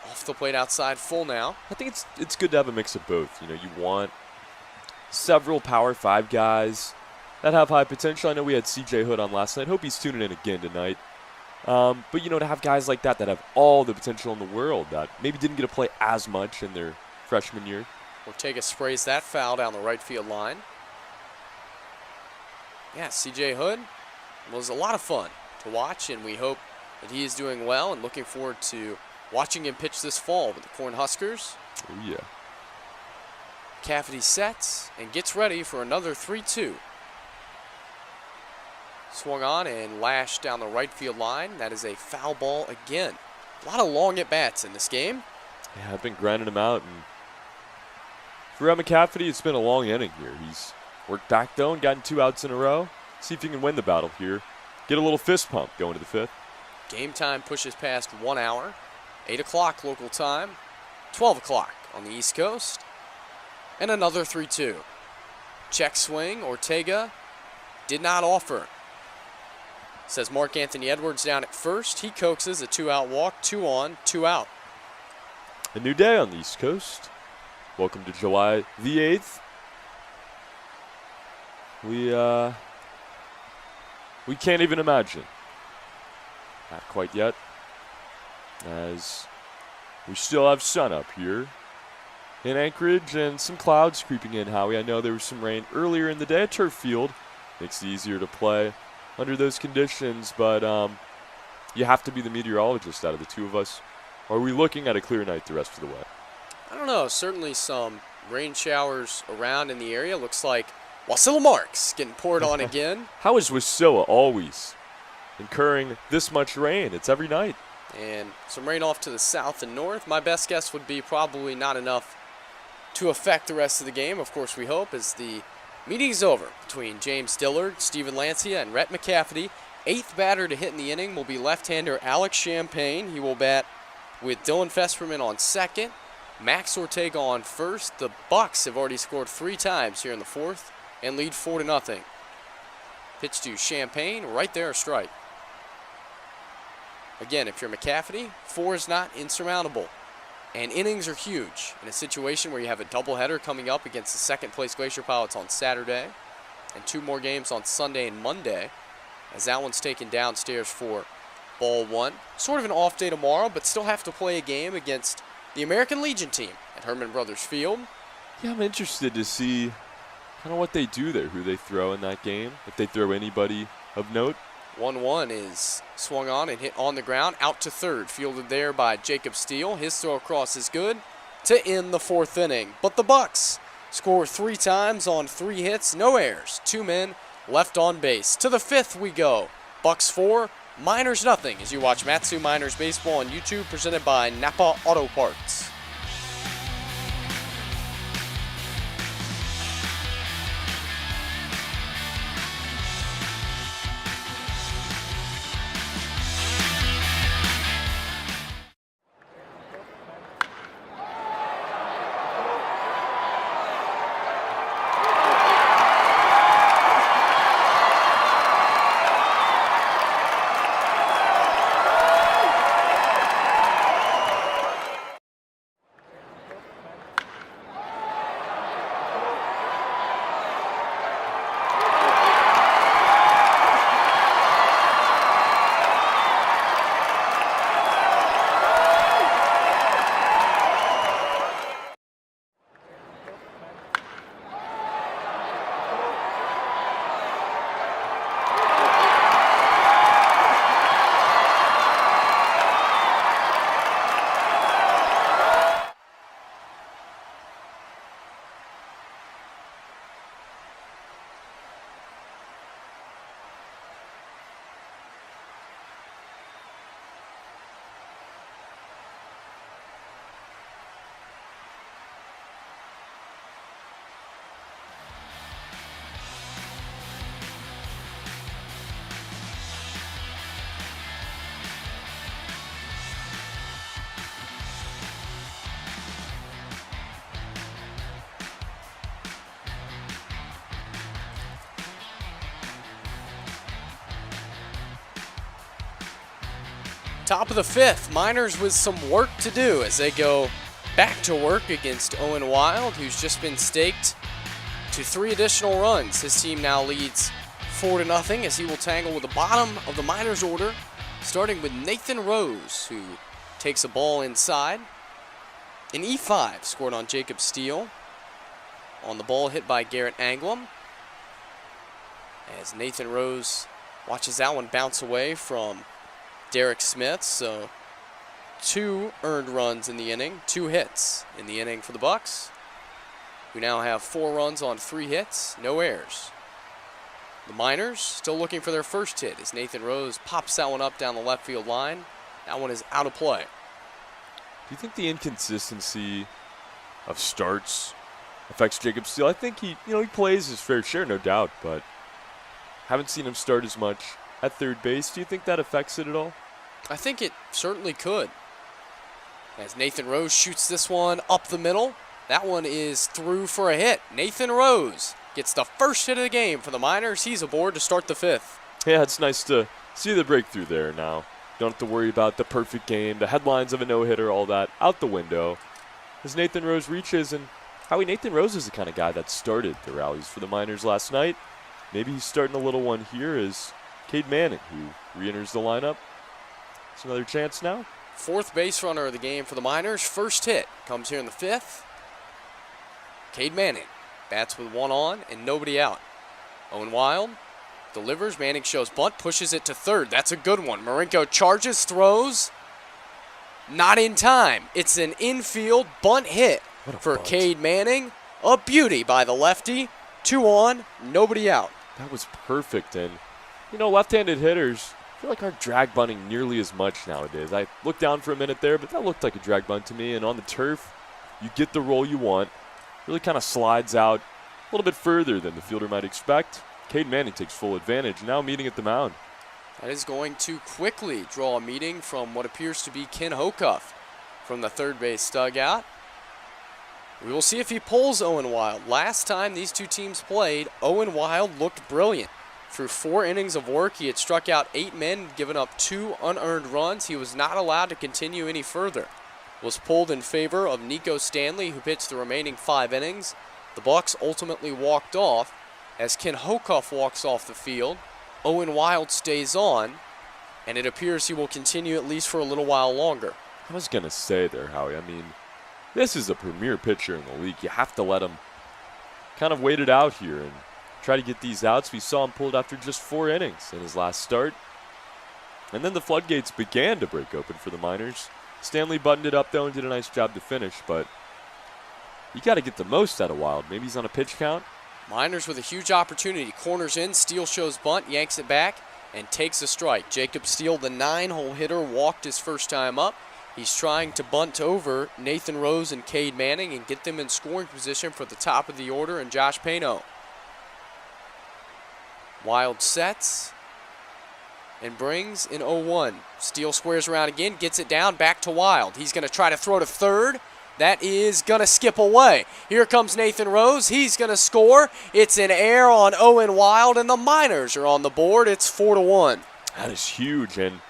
Off the plate outside, full now. I think it's good to have a mix of both. You want several Power 5 guys that have high potential. I know we had CJ Hood on last night. Hope he's tuning in again tonight. But, to have guys like that have all the potential in the world that maybe didn't get to play as much in their freshman year. Ortega sprays that foul down the right field line. Yeah, C.J. Hood was a lot of fun to watch, and we hope that he is doing well and looking forward to watching him pitch this fall with the Cornhuskers. Oh, yeah. Cafferty sets and gets ready for another 3-2. Swung on and lashed down the right field line. That is a foul ball again. A lot of long at-bats in this game. Yeah, I've been grinding him out. And for McCafferty, it's been a long inning here. He's worked back, though, and gotten 2 outs in a row. See if he can win the battle here. Get a little fist pump going to the 5th. Game time pushes past 1 hour. 8 o'clock local time. 12 o'clock on the East Coast. And another 3-2. Check swing. Ortega did not offer. Says Mark Anthony Edwards down at first. He coaxes a 2-out walk. 2 on, 2 out. A new day on the East Coast. Welcome to July the 8th. We can't even imagine. Not quite yet. As we still have sun up here in Anchorage and some clouds creeping in, Howie. I know there was some rain earlier in the day at Turf Field. Makes it easier to play under those conditions, but you have to be the meteorologist out of the two of us. Are we looking at a clear night the rest of the way? I don't know. Certainly some rain showers around in the area. Looks like Wasilla Marks getting poured on again. How is Wasilla always incurring this much rain? It's every night. And some rain off to the south and north. My best guess would be probably not enough to affect the rest of the game. Of course, we hope as the meeting's over between James Dillard, Steven Lancia, and Rhett McCafferty. 8th batter to hit in the inning will be left-hander Alex Champagne. He will bat with Dylan Fesperman on second, Max Ortega on first. The Bucs have already scored 3 times here in the 4th and lead 4-0. Pitch to Champagne, right there, a strike. Again, if you're McCafferty, 4 is not insurmountable. And innings are huge in a situation where you have a doubleheader coming up against the second-place Glacier Pilots on Saturday and 2 more games on Sunday and Monday, as that one's taken downstairs for ball 1. Sort of an off day tomorrow, but still have to play a game against the American Legion team at Herman Brothers Field. Yeah, I'm interested to see kind of what they do there, who they throw in that game, if they throw anybody of note. 1-1 is swung on and hit on the ground, out to third, fielded there by Jacob Steele. His throw across is good to end the 4th inning. But the Bucs score 3 times on 3 hits, no errors, 2 men left on base. To the 5th we go. Bucs 4, Miners nothing, as you watch Matsu Miners Baseball on YouTube, presented by Napa Auto Parts. Top of the 5th, Miners with some work to do as they go back to work against Owen Wild, who's just been staked to 3 additional runs. His team now leads 4-0 as he will tangle with the bottom of the Miners order, Starting with Nathan Rose, who takes a ball inside. An E5 scored on Jacob Steele. On the ball hit by Garrett Anglam. As Nathan Rose watches that one bounce away from Derek Smith. So 2 earned runs in the inning, 2 hits in the inning for the Bucs, who now have 4 runs on 3 hits, no errors. The Miners still looking for their first hit as Nathan Rose pops that one up down the left field line. That one is out of play. Do you think the inconsistency of starts affects Jacob Steele? I think he plays his fair share, no doubt, but haven't seen him start as much at third base. Do you think that affects it at all? I think it certainly could. As Nathan Rose shoots this one up the middle, that one is through for a hit. Nathan Rose gets the first hit of the game for the Miners. He's aboard to start the 5th. Yeah, it's nice to see the breakthrough there now. Don't have to worry about the perfect game, the headlines of a no-hitter, all that out the window. As Nathan Rose reaches, and Nathan Rose is the kind of guy that started the rallies for the Miners last night. Maybe he's starting a little one here as Cade Manning, who re-enters the lineup. It's another chance now. 4th base runner of the game for the Miners. First hit comes here in the 5th. Cade Manning bats with 1 on and nobody out. Owen Wild delivers. Manning shows bunt, pushes it to third. That's a good one. Marinko charges, throws. Not in time. It's an infield bunt hit for Cade Manning. A beauty by the lefty. 2 on, nobody out. That was perfect. And, left-handed hitters feel like aren't drag bunting nearly as much nowadays. I looked down for a minute there, but that looked like a drag bunt to me. And on the turf, you get the roll you want. Really kind of slides out a little bit further than the fielder might expect. Cade Manning takes full advantage, now meeting at the mound. That is going to quickly draw a meeting from what appears to be Ken Hocuff from the third base dugout. We will see if he pulls Owen Wild. Last time these two teams played, Owen Wild looked brilliant. Through 4 innings of work, he had struck out 8 men, given up 2 unearned runs. He was not allowed to continue any further. Was pulled in favor of Nico Stanley, who pitched the remaining 5 innings. The Bucs ultimately walked off. As Ken Hocuff walks off the field, Owen Wild stays on, and it appears he will continue at least for a little while longer. I was going to say there, Howie, this is a premier pitcher in the league. You have to let him kind of wait it out here and try to get these outs. We saw him pulled after just 4 innings in his last start. And then the floodgates began to break open for the Miners. Stanley buttoned it up, though, and did a nice job to finish, but you got to get the most out of Wild. Maybe he's on a pitch count. Miners with a huge opportunity. Corners in, Steele shows bunt, yanks it back, and takes a strike. Jacob Steele, the 9-hole hitter, walked his first time up. He's trying to bunt over Nathan Rose and Cade Manning and get them in scoring position for the top of the order and Josh Pano. Wild sets and brings in 0-1. Steele squares around again, gets it down, back to Wild. He's going to try to throw to third. That is going to skip away. Here comes Nathan Rose. He's going to score. It's an error on Owen Wild, and the Miners are on the board. It's 4-1. That is huge, and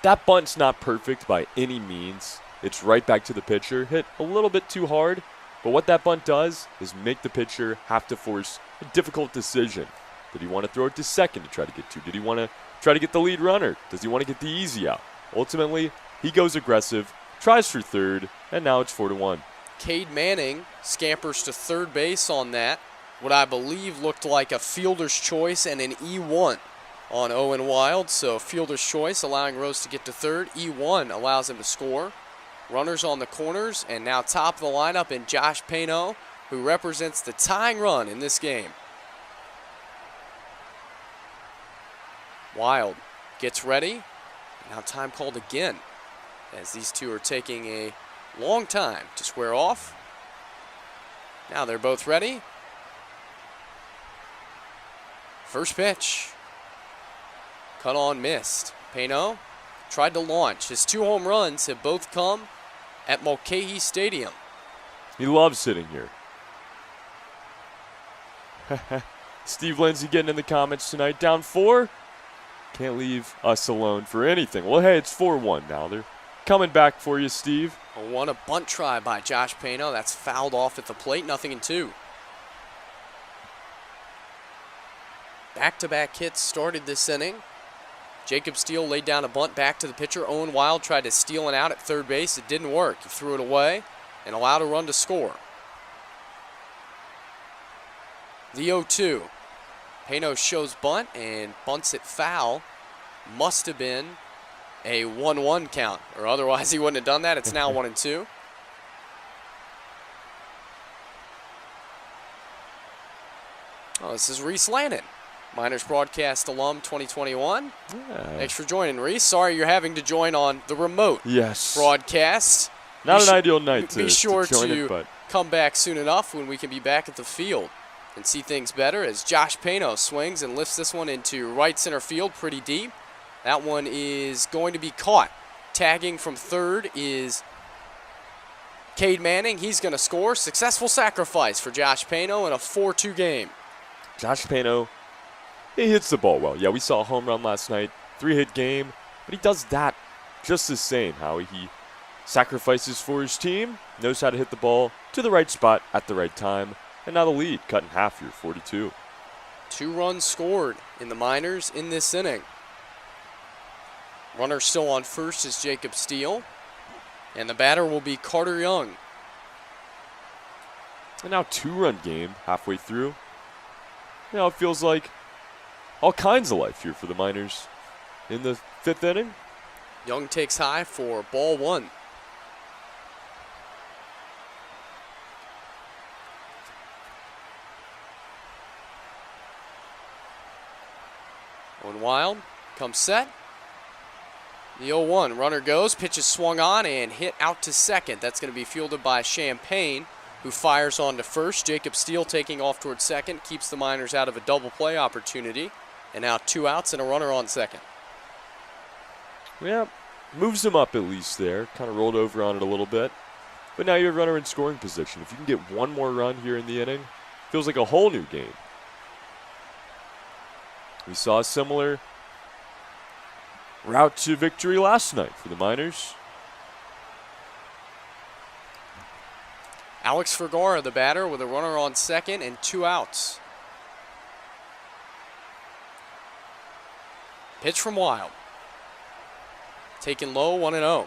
that bunt's not perfect by any means. It's right back to the pitcher. Hit a little bit too hard, but what that bunt does is make the pitcher have to force a difficult decision. Did he want to throw it to second to try to get 2? Did he want to try to get the lead runner? Does he want to get the easy out? Ultimately, he goes aggressive, tries for third, and now it's 4-1. Cade Manning scampers to third base on that. What I believe looked like a fielder's choice and an E1 on Owen Wild. So fielder's choice allowing Rose to get to third. E1 allows him to score. Runners on the corners, and now top of the lineup in Josh Pano, who represents the tying run in this game. Wild gets ready. Now time called again, as these two are taking a long time to square off. Now they're both ready. First pitch. Cut on, missed. Pano tried to launch. His 2 home runs have both come at Mulcahy Stadium. He loves sitting here. Steve Lindsay getting in the comments tonight. Down 4. Can't leave us alone for anything. Well, hey, it's 4-1 now. They're coming back for you, Steve. A bunt try by Josh Pano. That's fouled off at the plate. 0-2. Back-to-back hits started this inning. Jacob Steele laid down a bunt back to the pitcher. Owen Wild tried to steal an out at third base. It didn't work. He threw it away and allowed a run to score. The 0-2. Pano shows bunt and bunts it foul. Must have been a 1-1 count, or otherwise he wouldn't have done that. It's now 1-2. Oh, this is Reese Lannon, Miners Broadcast alum 2021. Yeah. Thanks for joining, Reese. Sorry you're having to join on the remote broadcast. Not an ideal night to be sure join it, but come back soon enough when we can be back at the field and see things better as Josh Pano swings and lifts this one into right center field pretty deep. That one is going to be caught. Tagging from third is Cade Manning. He's going to score. Successful sacrifice for Josh Pano in a 4-2 game. Josh Pano, he hits the ball well. Yeah, we saw a home run last night, 3-hit game, but he does that just the same, Howie. He sacrifices for his team, knows how to hit the ball to the right spot at the right time, and now the lead cut in half here, 42. 2 runs scored in the Miners in this inning. Runner still on first is Jacob Steele, and the batter will be Carter Young. And now 2-run game halfway through. You know, it feels like all kinds of life here for the Miners in the 5th inning. Young takes high for ball 1. Owen Wild comes set. The 0-1, runner goes, pitch is swung on and hit out to second. That's going to be fielded by Champagne, who fires on to first. Jacob Steele taking off towards second, keeps the Miners out of a double play opportunity. And now 2 outs and a runner on second. Yeah, moves him up at least there. Kind of rolled over on it a little bit. But now you have a runner in scoring position. If you can get one more run here in the inning, feels like a whole new game. We saw a similar route to victory last night for the Miners. Alex Fergara, the batter, with a runner on second and 2 outs. Pitch from Wild. Taken low, 1-0.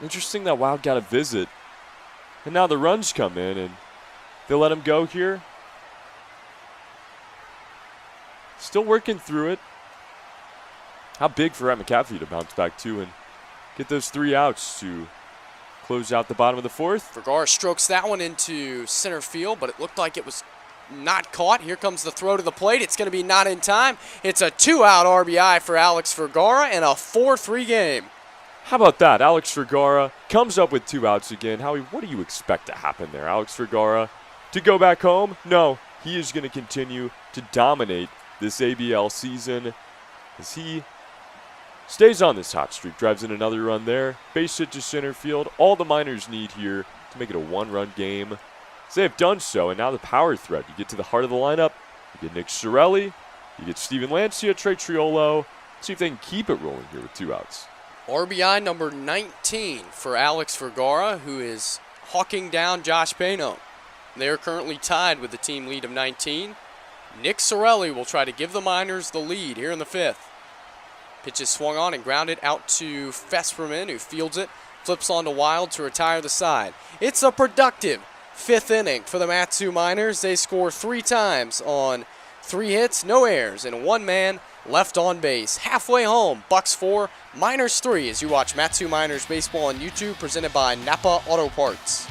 Interesting that Wild got a visit. And now the runs come in and they let him go here. Still working through it. How big for Rhett McCaffrey to bounce back too and get those 3 outs to close out the bottom of the 4th. Fergara strokes that one into center field, but it looked like it was not caught. Here comes the throw to the plate. It's going to be not in time. It's a 2-out RBI for Alex Fergara and a 4-3 game. How about that? Alex Fergara comes up with 2 outs again. Howie, what do you expect to happen there? Alex Fergara to go back home? No, he is going to continue to dominate this ABL season as he stays on this hot streak, drives in another run there, base hit to center field. All the Miners need here to make it a 1-run game. So they have done so, and now the power threat. You get to the heart of the lineup, you get Nick Sorelli, you get Steven Lancia, Trey Triolo. See if they can keep it rolling here with 2 outs. RBI number 19 for Alex Fergara, who is hawking down Josh Pano. They are currently tied with the team lead of 19. Nick Sorelli will try to give the Miners the lead here in the 5th. Pitch is swung on and grounded out to Fesperman, who fields it, flips on to Wild to retire the side. It's a productive 5th inning for the Matsu Miners. They score 3 times on 3 hits, no errors, and 1 man left on base. Halfway home, Bucs 4, Miners 3 as you watch Matsu Miners Baseball on YouTube, presented by Napa Auto Parts.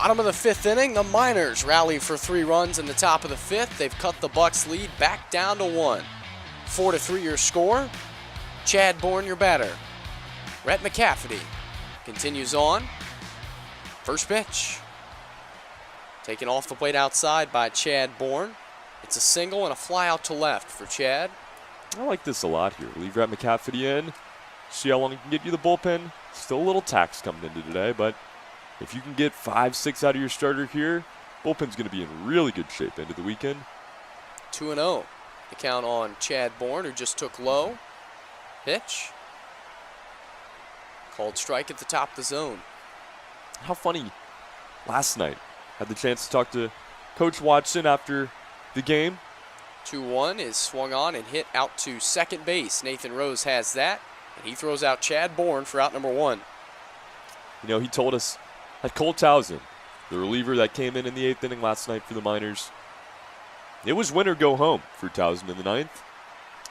Bottom of the fifth inning, the Miners rally for 3 runs in the top of the fifth. They've cut the Bucs lead back down to 1. 4-3 your score. Chad Bourne your batter. Rhett McCafferty continues on. First pitch. Taken off the plate outside by Chad Bourne. It's a single and a fly out to left for Chad. I like this a lot here. Leave Rhett McCafferty in. See how long he can get you the bullpen. Still a little tax coming into today, but if you can get 5-6 out of your starter here, bullpen's going to be in really good shape into the weekend. 2-0. The count on Chad Bourne, who just took low. Pitch. Called strike at the top of the zone. How funny. Last night, had the chance to talk to Coach Watson after the game. 2-1 is swung on and hit out to second base. Nathan Rose has that, and he throws out Chad Bourne for out number 1. You know, he told us that Cole Towson, the reliever that came in the 8th inning last night for the Miners, it was win or go home for Towson in the 9th,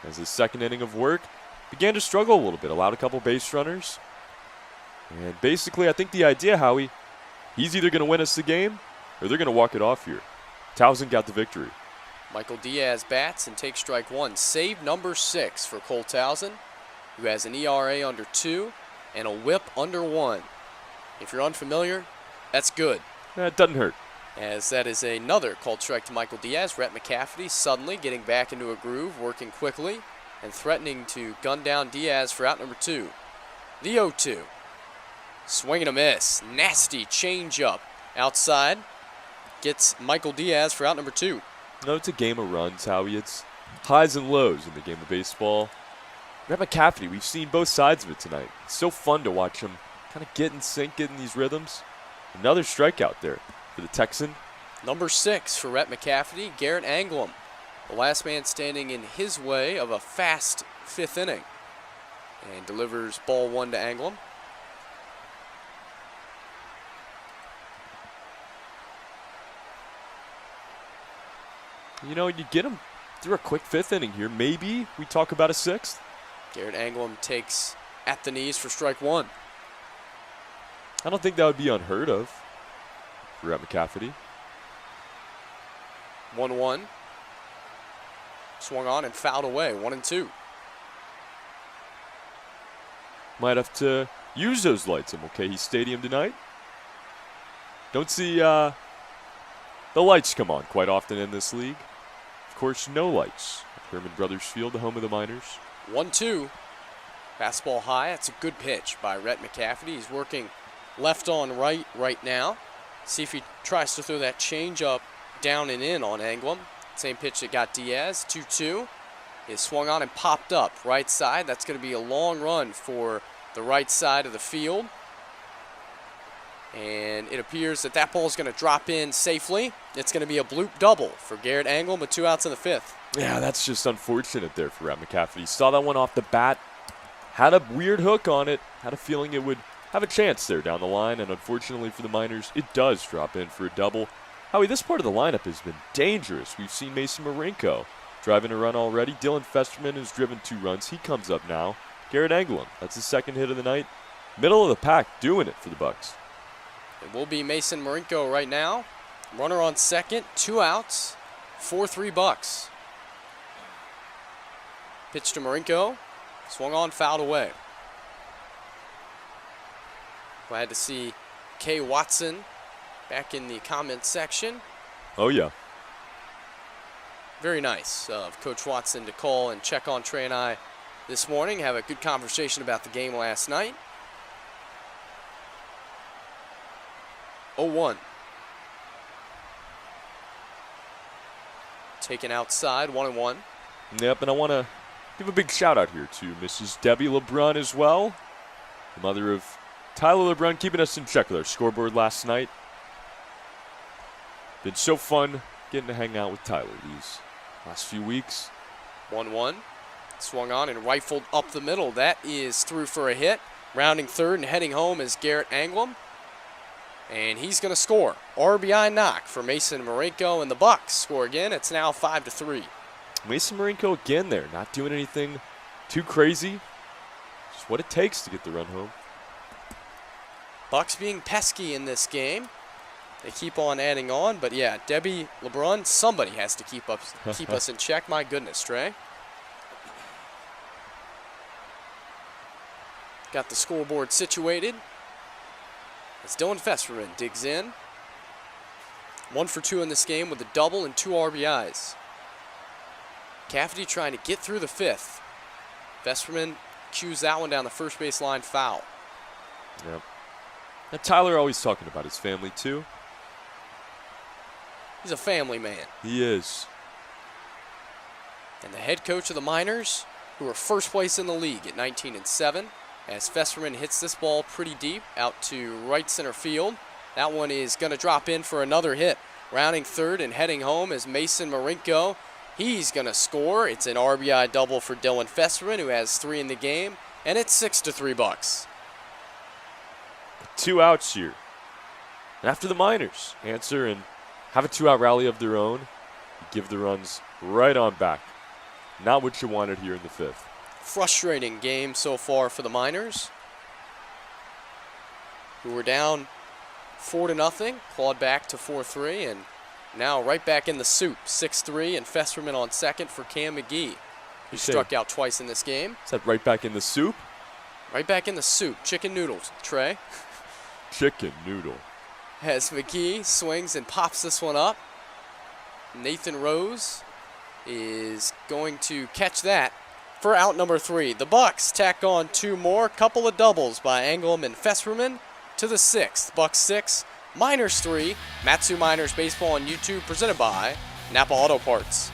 as his second inning of work began to struggle a little bit, allowed a couple base runners. And basically, I think the idea, Howie, he's either going to win us the game or they're going to walk it off here. Towson got the victory. Michael Diaz bats and takes strike 1. Save number 6 for Cole Towson, who has an ERA under 2 and a whip under 1. If you're unfamiliar, that's good. It doesn't hurt. As that is another called strike to Michael Diaz. Rhett McCafferty suddenly getting back into a groove, working quickly, and threatening to gun down Diaz for out number 2. The 0-2. Swing and a miss. Nasty changeup outside. Gets Michael Diaz for out number 2. No, it's a game of runs, Howie. It's highs and lows in the game of baseball. Rhett McCafferty, we've seen both sides of it tonight. It's so fun to watch him kind of get in sync, get in these rhythms. Another strikeout there for the Texan. Number 6 for Rhett McCafferty, Garrett Anglim. The last man standing in his way of a fast 5th inning. And delivers ball 1 to Anglim. You know, you get him through a quick 5th inning here. Maybe we talk about a 6th. Garrett Anglim takes at the knees for strike 1. I don't think that would be unheard of for Rhett McCafferty. 1-1. Swung on and fouled away. 1-2. Might have to use those lights at Mulcahy Stadium tonight. Don't see the lights come on quite often in this league. Of course, no lights at Herman Brothers Field, the home of the Miners. 1-2. Fastball high. That's a good pitch by Rhett McCafferty. He's working left on right now. See if he tries to throw that changeup down and in on Anglim. Same pitch that got Diaz. 2-2 is swung on and popped up right side. That's going to be a long run for the right side of the field. And it appears that that ball is going to drop in safely. It's going to be a bloop double for Garrett Anglim with 2 outs in the 5th. Yeah, that's just unfortunate there for Rhett McCafferty. Saw that one off the bat. Had a weird hook on it. Had a feeling it would have a chance there down the line. And unfortunately for the Miners, it does drop in for a double. Howie, this part of the lineup has been dangerous. We've seen Mason Marinko driving a run already. Dylan Festerman has driven 2 runs. He comes up now. Garrett Anglim, that's his 2nd hit of the night. Middle of the pack, doing it for the Bucs. It will be Mason Marinko right now. Runner on second, 2 outs, 4-3 Bucs. Pitch to Marinko, swung on, fouled away. Glad to see Kay Watson back in the comment section. Oh, yeah. Very nice of Coach Watson to call and check on Trey and I this morning, have a good conversation about the game last night. 0-1. Taken outside, 1-1. Yep, and I want to give a big shout out here to Mrs. Debbie LeBrun as well, the mother of Tyler LeBrun, keeping us in check with our scoreboard last night. Been so fun getting to hang out with Tyler these last few weeks. 1-1. Swung on and rifled up the middle. That is through for a hit. Rounding third and heading home is Garrett Anglim. And he's going to score. RBI knock for Mason Marinko, and the Bucs score again. It's now 5-3. Mason Marinko again there, not doing anything too crazy. Just what it takes to get the run home. Bucs being pesky in this game. They keep on adding on, but yeah, Debbie, LeBron, somebody has to keep us in check. My goodness, Trey. Got the scoreboard situated as Dylan Festerman digs in. 1 for 2 in this game with a double and 2 RBIs. Cafferty trying to get through the 5th. Festerman cues that one down the first base line, foul. Yep. Now Tyler always talking about his family too. He's a family man. He is. And the head coach of the Miners, who are first place in the league at 19-7, as Festerman hits this ball pretty deep out to right center field. That one is going to drop in for another hit. Rounding third and heading home is Mason Marinko. He's going to score. It's an RBI double for Dylan Festerman, who has 3 in the game, and it's 6-3 Bucs. 2 outs here. After the Miners answer and have a 2-out rally of their own, give the runs right on back. Not what you wanted here in the 5th. Frustrating game so far for the Miners, who were down 4-0, clawed back to 4-3, and now right back in the soup. 6-3, and Festerman on second for Cam McGee, who struck out twice in this game. Is that right back in the soup? Right back in the soup. Chicken noodles, Trey. Chicken noodle. As McGee swings and pops this one up. Nathan Rose is going to catch that for out number 3. The Bucs tack on 2 more. Couple of doubles by Engelman and Festerman to the 6th. Bucs 6, Miners 3. Matsu Miners Baseball on YouTube, presented by Napa Auto Parts.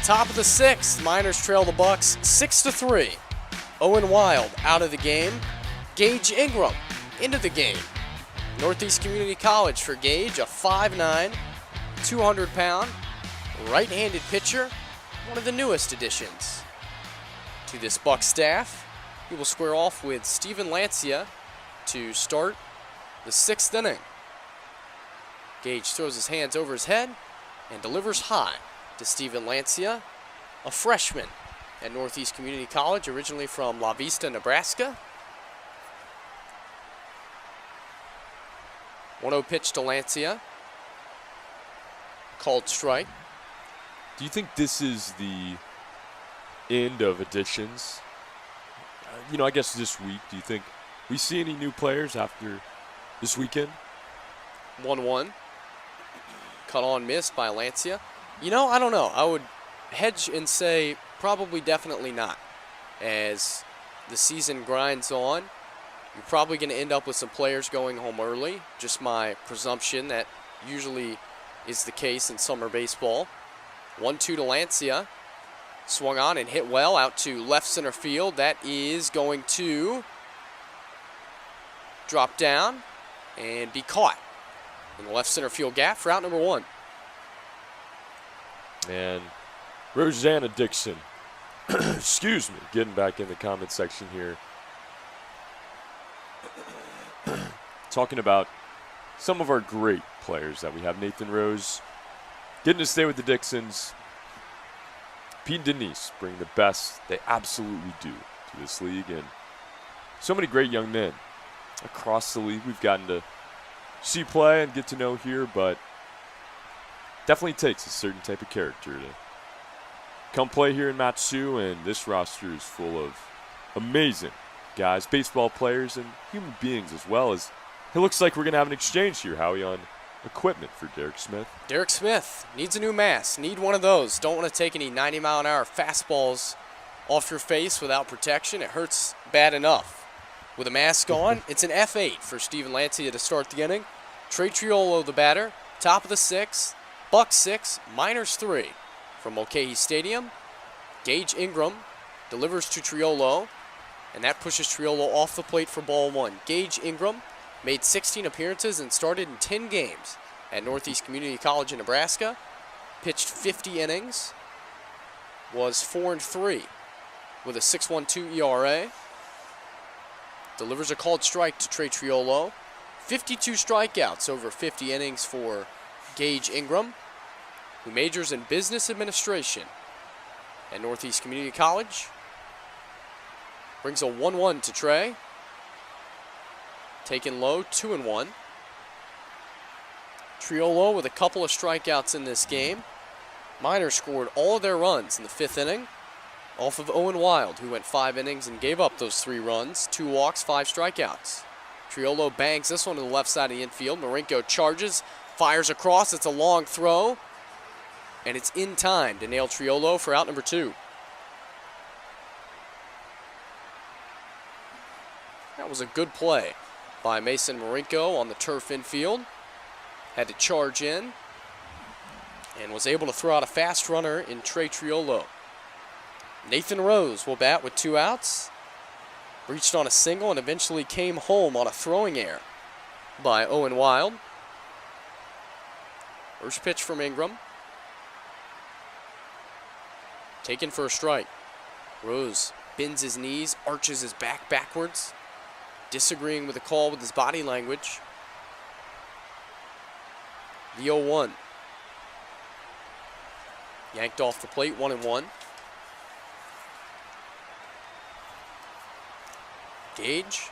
Top of the 6th, Miners trail the Bucs 6-3. Owen Wild out of the game. Gage Ingram into the game. Northeast Community College for Gage, a 5'9", 200-pound, right-handed pitcher, one of the newest additions to this Bucs staff. He will square off with Steven Lancia to start the 6th inning. Gage throws his hands over his head and delivers high to Steven Lancia, a freshman at Northeast Community College, originally from La Vista, Nebraska. 1-0 pitch to Lancia. Called strike. Do you think this is the end of additions? I guess this week, do you think we see any new players after this weekend? 1-1. Cut on miss by Lancia. I don't know. I would hedge and say probably definitely not. As the season grinds on, you're probably going to end up with some players going home early. Just my presumption that usually is the case in summer baseball. 1-2 to Lancia. Swung on and hit well out to left center field. That is going to drop down and be caught in the left center field gap for out number 1. And Rosanna Dixon, excuse me, getting back in the comment section here. Talking about some of our great players that we have. Nathan Rose getting to stay with the Dixons. Pete and Denise bring the best they absolutely do to this league. And so many great young men across the league we've gotten to see play and get to know here, but definitely takes a certain type of character to come play here in Matsu, and this roster is full of amazing guys, baseball players, and human beings as well. As it looks like we're going to have an exchange here, Howie, on equipment for Derek Smith. Derek Smith needs a new mask. Need one of those. Don't want to take any 90-mile-an-hour fastballs off your face without protection. It hurts bad enough. With a mask on, it's an F8 for Steven Lancia to start the inning. Trey Triolo, the batter, top of the 6th. Bucs 6, Miners 3. From Mulcahy Stadium, Gage Ingram delivers to Triolo, and that pushes Triolo off the plate for ball 1. Gage Ingram made 16 appearances and started in 10 games at Northeast Community College in Nebraska. Pitched 50 innings, was 4-3 with a 6.12 ERA. Delivers a called strike to Trey Triolo. 52 strikeouts over 50 innings for Gage Ingram, who majors in business administration at Northeast Community College. Brings a 1-1 to Trey. Taken low, 2-1. Triolo with a couple of strikeouts in this game. Miners scored all of their runs in the 5th inning off of Owen Wild, who went 5 innings and gave up those 3 runs, 2 walks, 5 strikeouts. Triolo bangs this one to the left side of the infield. Marinko charges, fires across. It's a long throw, and it's in time to nail Triolo for out number 2. That was a good play by Mason Marinko on the turf infield. Had to charge in and was able to throw out a fast runner in Trey Triolo. Nathan Rose will bat with 2 outs. Reached on a single and eventually came home on a throwing error by Owen Wild. First pitch from Ingram. Taken for a strike. Rose bends his knees, arches his back backwards, disagreeing with the call with his body language. The 0-1. Yanked off the plate, 1-1. Gage,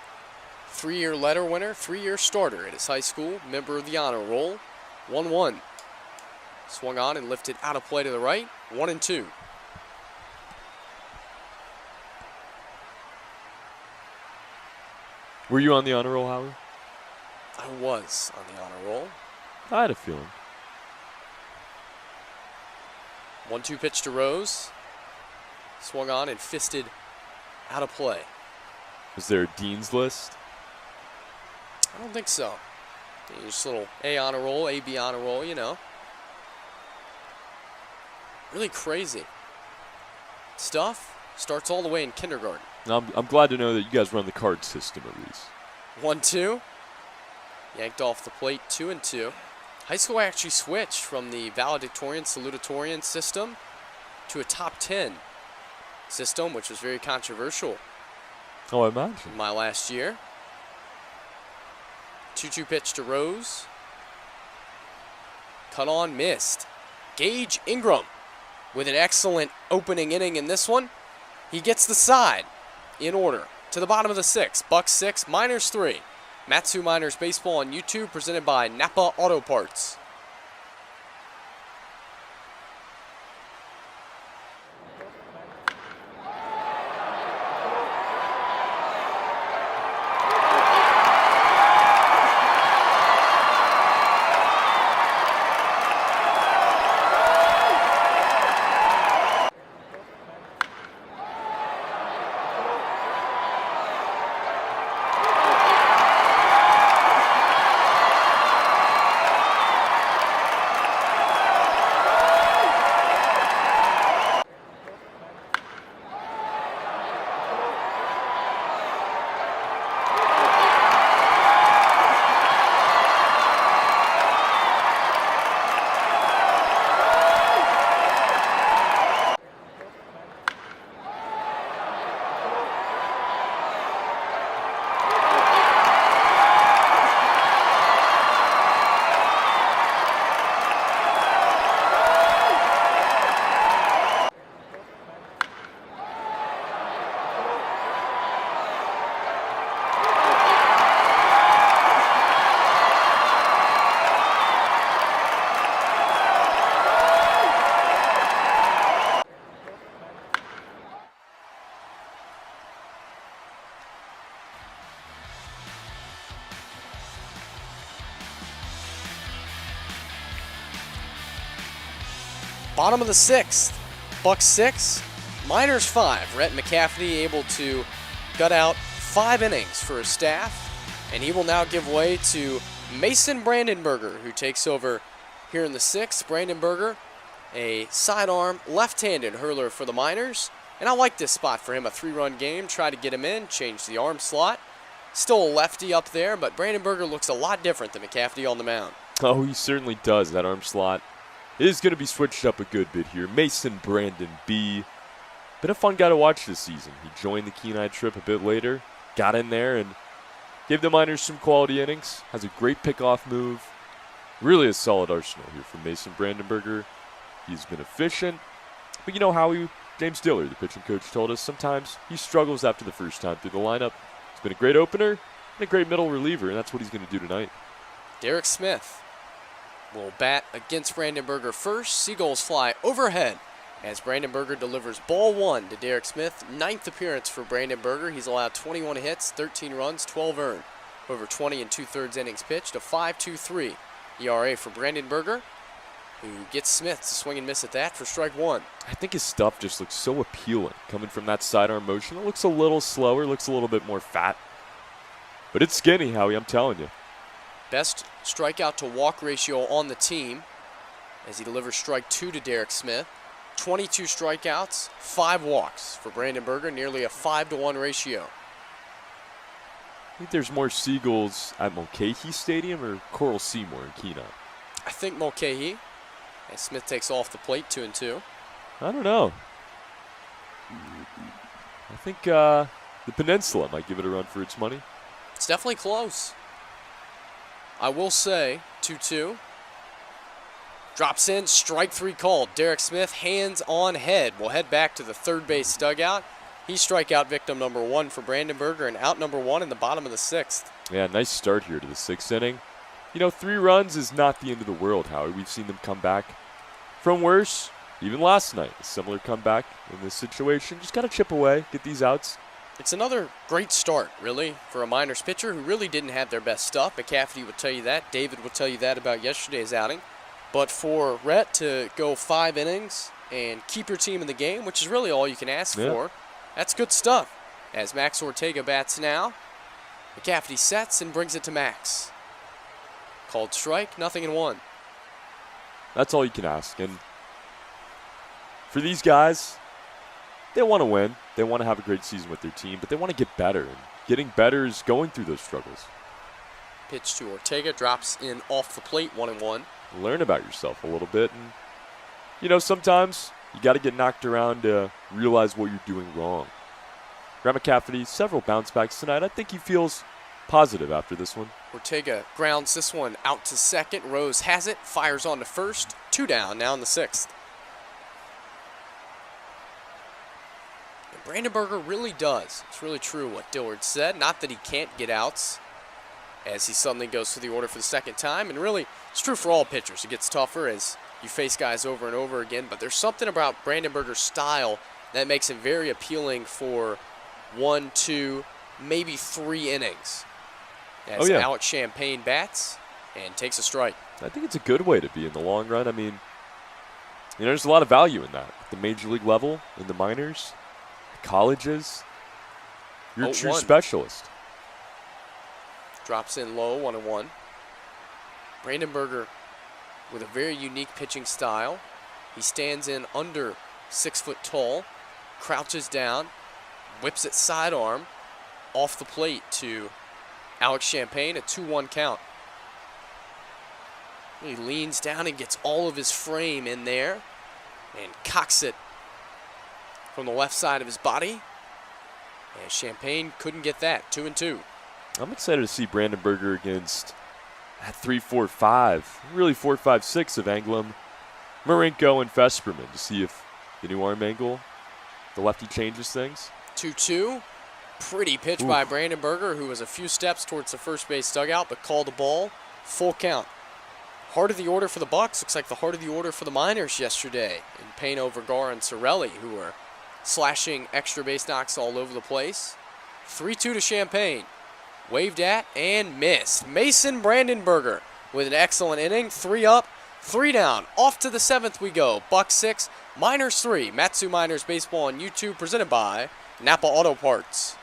3-year letter winner, 3-year starter at his high school, member of the honor roll. 1-1. Swung on and lifted out of play to the right, 1-2. Were you on the honor roll, Howie? I was on the honor roll. I had a feeling. 1-2 pitch to Rose. Swung on and fisted out of play. Was there a dean's list? I don't think so. Just a little A honor roll, A B honor roll, you know. Really crazy stuff. Starts all the way in kindergarten. I'm glad to know that you guys run the card system at least. 1-2. Yanked off the plate, 2-2. High school actually switched from the valedictorian, salutatorian system to a top 10 system, which was very controversial. Oh, I imagine. In my last year. 2-2 pitch to Rose. Cut on, missed. Gage Ingram with an excellent opening inning in this one. He gets the side in order to the bottom of the 6th. Bucs 6, Miners 3. Matsu Miners Baseball on YouTube, presented by Napa Auto Parts. Bottom of the 6th, Bucs 6, Miners 5. Rhett McCafferty able to gut out 5 innings for his staff, and he will now give way to Mason Brandenburger, who takes over here in the 6th. Brandenburger, a sidearm, left-handed hurler for the Miners, and I like this spot for him, a 3-run game. Try to get him in, change the arm slot. Still a lefty up there, but Brandenburger looks a lot different than McCafferty on the mound. Oh, he certainly does. That arm slot is going to be switched up a good bit here. Mason Brandon B. Been a fun guy to watch this season. He joined the Kenai trip a bit later, got in there and gave the Miners some quality innings. Has a great pickoff move. Really a solid arsenal here from Mason Brandenburger. He's been efficient. But you know how James Diller, the pitching coach, told us sometimes he struggles after the first time through the lineup. He's been a great opener and a great middle reliever, and that's what he's going to do tonight. Derek Smith will bat against Brandenburger first. Seagulls fly overhead as Brandenburger delivers ball 1 to Derek Smith. 9th appearance for Brandenburger. He's allowed 21 hits, 13 runs, 12 earned. Over 20 2/3 innings pitched. A 5.23 ERA for Brandenburger, who gets Smith to swing and miss at that for strike 1. I think his stuff just looks so appealing coming from that sidearm motion. It looks a little slower, looks a little bit more fat. But it's skinny, Howie, I'm telling you. Best strikeout to walk ratio on the team as he delivers strike 2 to Derek Smith. 22 strikeouts, 5 walks for Brandenburger, nearly a 5-to-1 ratio. I think there's more Seagulls at Mulcahy Stadium or Coral Seymour in Kenai. I think Mulcahy, as Smith takes off the plate, 2-2. I don't know. I think the Peninsula might give it a run for its money. It's definitely close. I will say 2-2. Drops in, strike 3 called. Derek Smith, hands on head. Will head back to the third base dugout. He's strikeout victim number 1 for Brandenburger and out number 1 in the bottom of the 6th. Yeah, nice start here to the 6th inning. You know, 3 runs is not the end of the world, Howie. We've seen them come back from worse. Even last night, a similar comeback in this situation. Just got to chip away, get these outs. It's another great start, really, for a Miners pitcher who really didn't have their best stuff. McCafferty would tell you that. David would tell you that about yesterday's outing. But for Rhett to go 5 innings and keep your team in the game, which is really all you can ask for, that's good stuff. As Max Ortega bats now, McCafferty sets and brings it to Max. Called strike, 0-1. That's all you can ask. And for these guys, they want to win. They want to have a great season with their team, but they want to get better. And getting better is going through those struggles. Pitch to Ortega, drops in off the plate, 1-1. Learn about yourself a little bit. And, you know, sometimes you got to get knocked around to realize what you're doing wrong. Grant McCafferty, several bounce backs tonight. I think he feels positive after this one. Ortega grounds this one out to second. Rose has it, fires on to first. 2 down, now in the 6th. And Brandenburger really does. It's really true what Dillard said. Not that he can't get outs, as he suddenly goes through the order for the second time. And really, it's true for all pitchers. It gets tougher as you face guys over and over again. But there's something about Brandenburger's style that makes him very appealing for 1, 2, maybe 3 innings. As Alex Champagne bats and takes a strike. I think it's a good way to be in the long run. I mean, you know, there's a lot of value in that. At the major league level, in the minors, colleges, you're a true specialist. Drops in low, 1-1. Brandenburger with a very unique pitching style. He stands in under 6 foot tall, crouches down, whips it sidearm off the plate to Alex Champagne, a 2-1 count. He leans down and gets all of his frame in there and cocks it from the left side of his body. And Champagne couldn't get that, 2-2. I'm excited to see Brandenburger against that 3-4-5, really 4-5-6 of Anglem, Marinko, and Fesperman to see if the new arm angle, the lefty, changes things. 2-2. Pretty pitch by Brandenburger, who was a few steps towards the first base dugout, but called the ball. Full count. Heart of the order for the Bucs. Looks like the heart of the order for the Miners yesterday. In Payno, Vergara, and Sorelli, who were slashing extra base knocks all over the place. 3-2 to Champagne. Waved at and missed. Mason Brandenburger with an excellent inning. 3 up, 3 down. Off to the 7th we go. Bucs 6, Miners 3. Matsu Miners Baseball on YouTube, presented by Napa Auto Parts.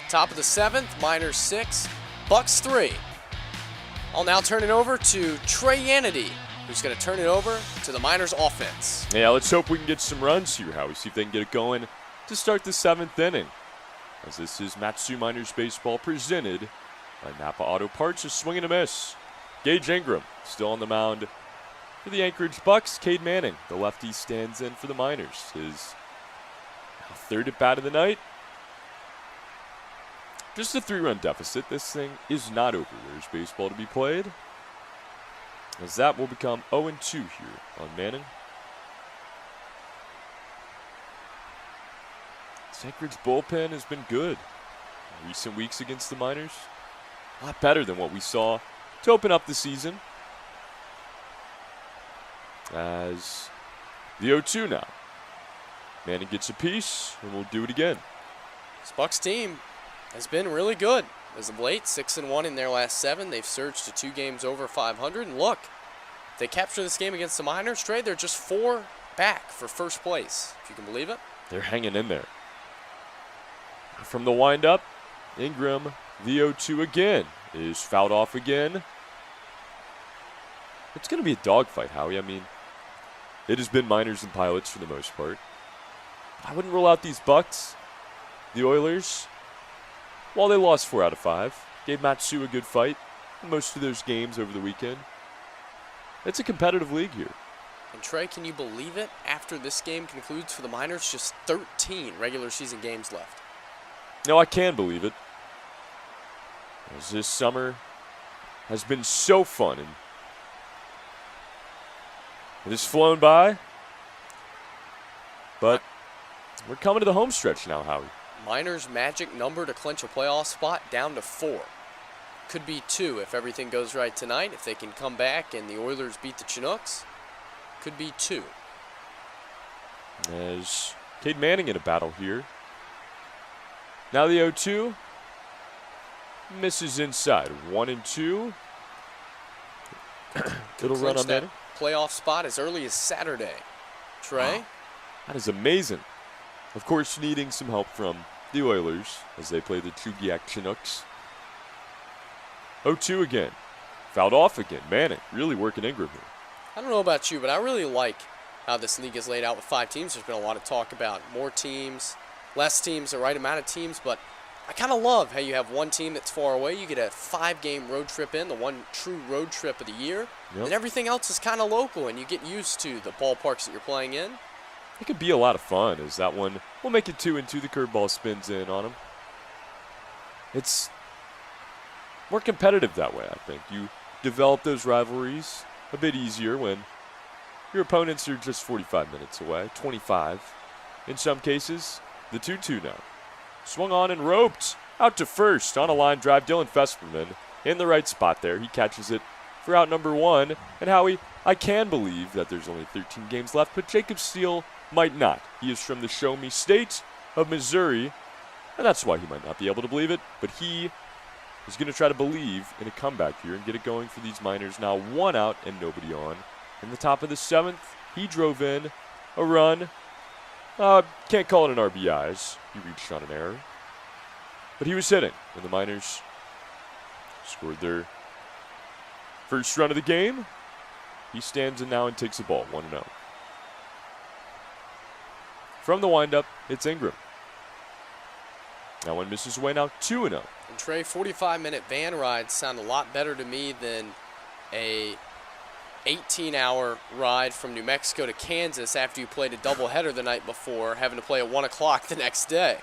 Top of the 7th, Miners 6, Bucs 3. I'll now turn it over to Trey Yanity, who's going to turn it over to the Miners offense. Yeah, let's hope we can get some runs here, Howie. See if they can get it going to start the 7th inning. As this is Matsu Miners Baseball presented by Napa Auto Parts. A swing and a miss. Gage Ingram still on the mound for the Anchorage Bucs. Cade Manning, the lefty, stands in for the Miners. His 3rd at bat of the night. Just a 3-run deficit. This thing is not over. There's baseball to be played, as that will become 0-2 here on Manning. This Anchorage bullpen has been good in recent weeks against the Miners. A lot better than what we saw to open up the season. As the 0-2 now. Manning gets a piece, and we'll do it again. This Bucs team has been really good as of late. 6-1 in their last 7. They've surged to 2 games over 500. And look, if they capture this game against the Miners, Trey, they're just 4 back for first place, if you can believe it. They're hanging in there. From the windup, Ingram, the 0-2 again, is fouled off again. It's going to be a dogfight, Howie. I mean, it has been Miners and Pilots for the most part. I wouldn't rule out these Bucs. The Oilers, while they lost 4 out of 5, gave Matsu a good fight in most of those games over the weekend. It's a competitive league here. And Trey, can you believe it? After this game concludes for the Miners, just 13 regular season games left. No, I can believe it. As this summer has been so fun, and it has flown by. But we're coming to the home stretch now, Howie. Miners' magic number to clinch a playoff spot down to 4. Could be 2 if everything goes right tonight. If they can come back and the Oilers beat the Chinooks, could be 2. As Cade Manning in a battle here. Now the 0-2 misses inside. 1-2. It'll run on Manning. Playoff spot as early as Saturday. Trey? Wow. That is amazing. Of course, needing some help from the Oilers as they play the Chugiak Chinooks. 0-2 again. Fouled off again. Manning really working Ingram here. I don't know about you, but I really like how this league is laid out with 5 teams. There's been a lot of talk about more teams, less teams, the right amount of teams, but I kind of love how you have one team that's far away. You get a 5-game road trip in, the one true road trip of the year, and everything else is kind of local, and you get used to the ballparks that you're playing in. It could be a lot of fun as that one will make it 2-2. The curveball spins in on him. It's more competitive that way, I think. You develop those rivalries a bit easier when your opponents are just 45 minutes away, 25 in some cases. The 2-2 now. Swung on and roped out to first on a line drive. Dylan Fesperman in the right spot there. He catches it for out number 1. And Howie, I can believe that there's only 13 games left, but Jacob Steele might not. He is from the Show Me State of Missouri, and that's why he might not be able to believe it, but he is going to try to believe in a comeback here and get it going for these Miners. Now 1 out and nobody on. In the top of the 7th, he drove in a run. Can't call it an RBI as he reached on an error. But he was hitting when the Miners scored their first run of the game. He stands in now and takes the ball, 1-0. From the windup, it's Ingram. That one misses away now, 2-0. And Trey, 45-minute van rides sound a lot better to me than a 18-hour ride from New Mexico to Kansas after you played a doubleheader the night before, having to play at 1 o'clock the next day.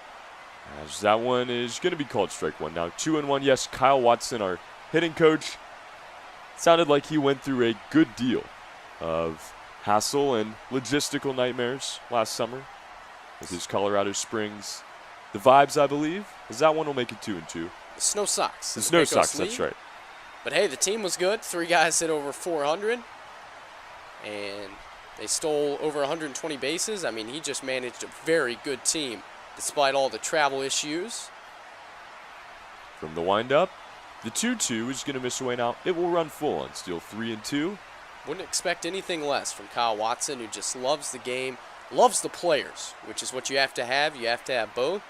As that one is going to be called strike 1 now. 2-1. Yes, Kyle Watson, our hitting coach, sounded like he went through a good deal of hassle and logistical nightmares last summer with his Colorado Springs. The Vibes, I believe, as that one will make it 2-2. The Snow Sox. The Snow Sox, that's right. But hey, the team was good. 3 guys hit over 400, and they stole over 120 bases. I mean, he just managed a very good team despite all the travel issues. From the windup, the 2-2 is going to miss away now. It will run full on Steele, 3-2. Wouldn't expect anything less from Kyle Watson, who just loves the game, loves the players, which is what you have to have. You have to have both,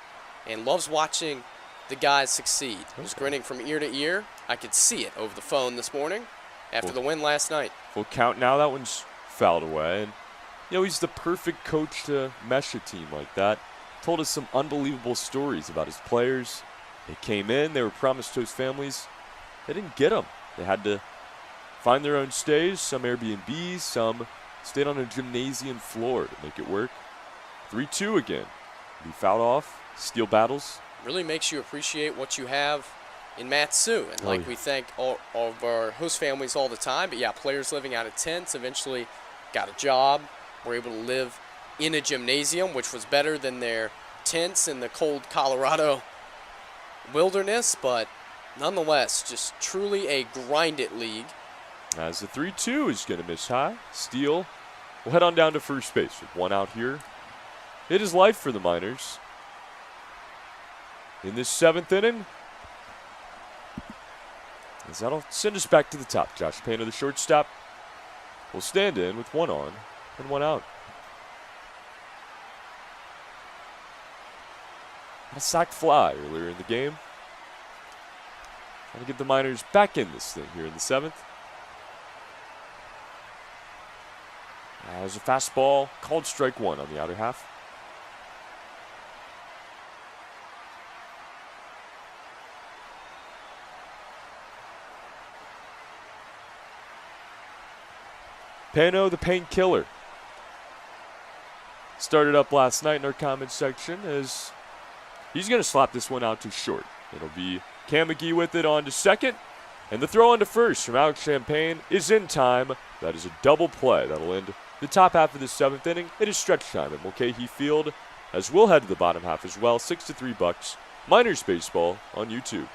and loves watching the guys succeed. He was grinning from ear to ear. I could see it over the phone this morning after the win last night. Full count now. That one's fouled away. And, he's the perfect coach to mesh a team like that. Told us some unbelievable stories about his players. They came in. They were promised to his families. They didn't get them. They had to find their own stays, some Airbnbs, some stayed on a gymnasium floor to make it work. 3-2 again. He fouled off. Steele battles. Really makes you appreciate what you have in Matt Sue. And we thank all of our host families all the time. But, yeah, players living out of tents eventually got a job, were able to live in a gymnasium, which was better than their tents in the cold Colorado wilderness. But nonetheless, just truly a grind-it league. As the 3-2 is going to miss high. Steele will head on down to first base with 1 out here. It is life for the Miners. In this 7th inning, as that'll send us back to the top. Josh Payne, the shortstop, will stand in with 1 on and 1 out. Had a sac fly earlier in the game. Trying to get the Miners back in this thing here in the 7th. As a fastball called strike 1 on the outer half. Pano, the painkiller, started up last night in our comments section as he's going to slap this one out to short. It'll be Cam McGee with it on to second, and the throw on to first from Alex Champagne is in time. That is a double play. That'll end the top half of the 7th inning. It is stretch time at Mulcahy Field as we'll head to the bottom half as well. 6-3 Bucs. Miners Baseball on YouTube.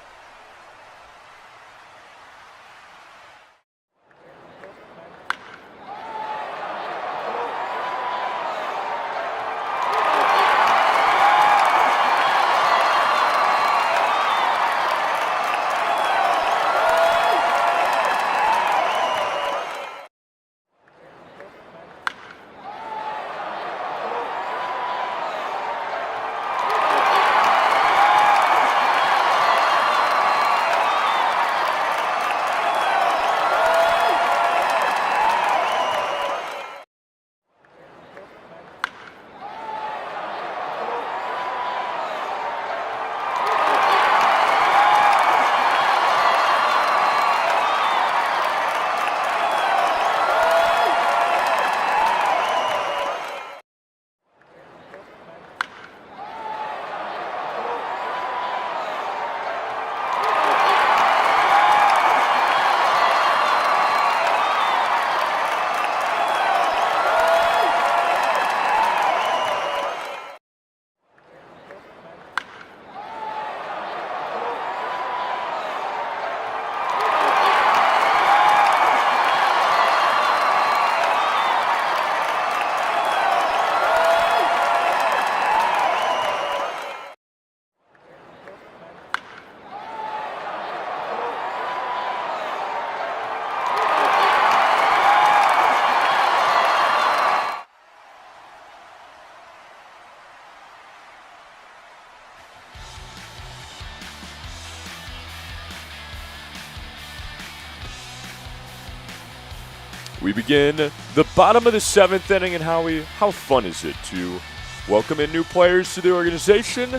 we begin the bottom of the 7th inning, and how fun is it to welcome in new players to the organization?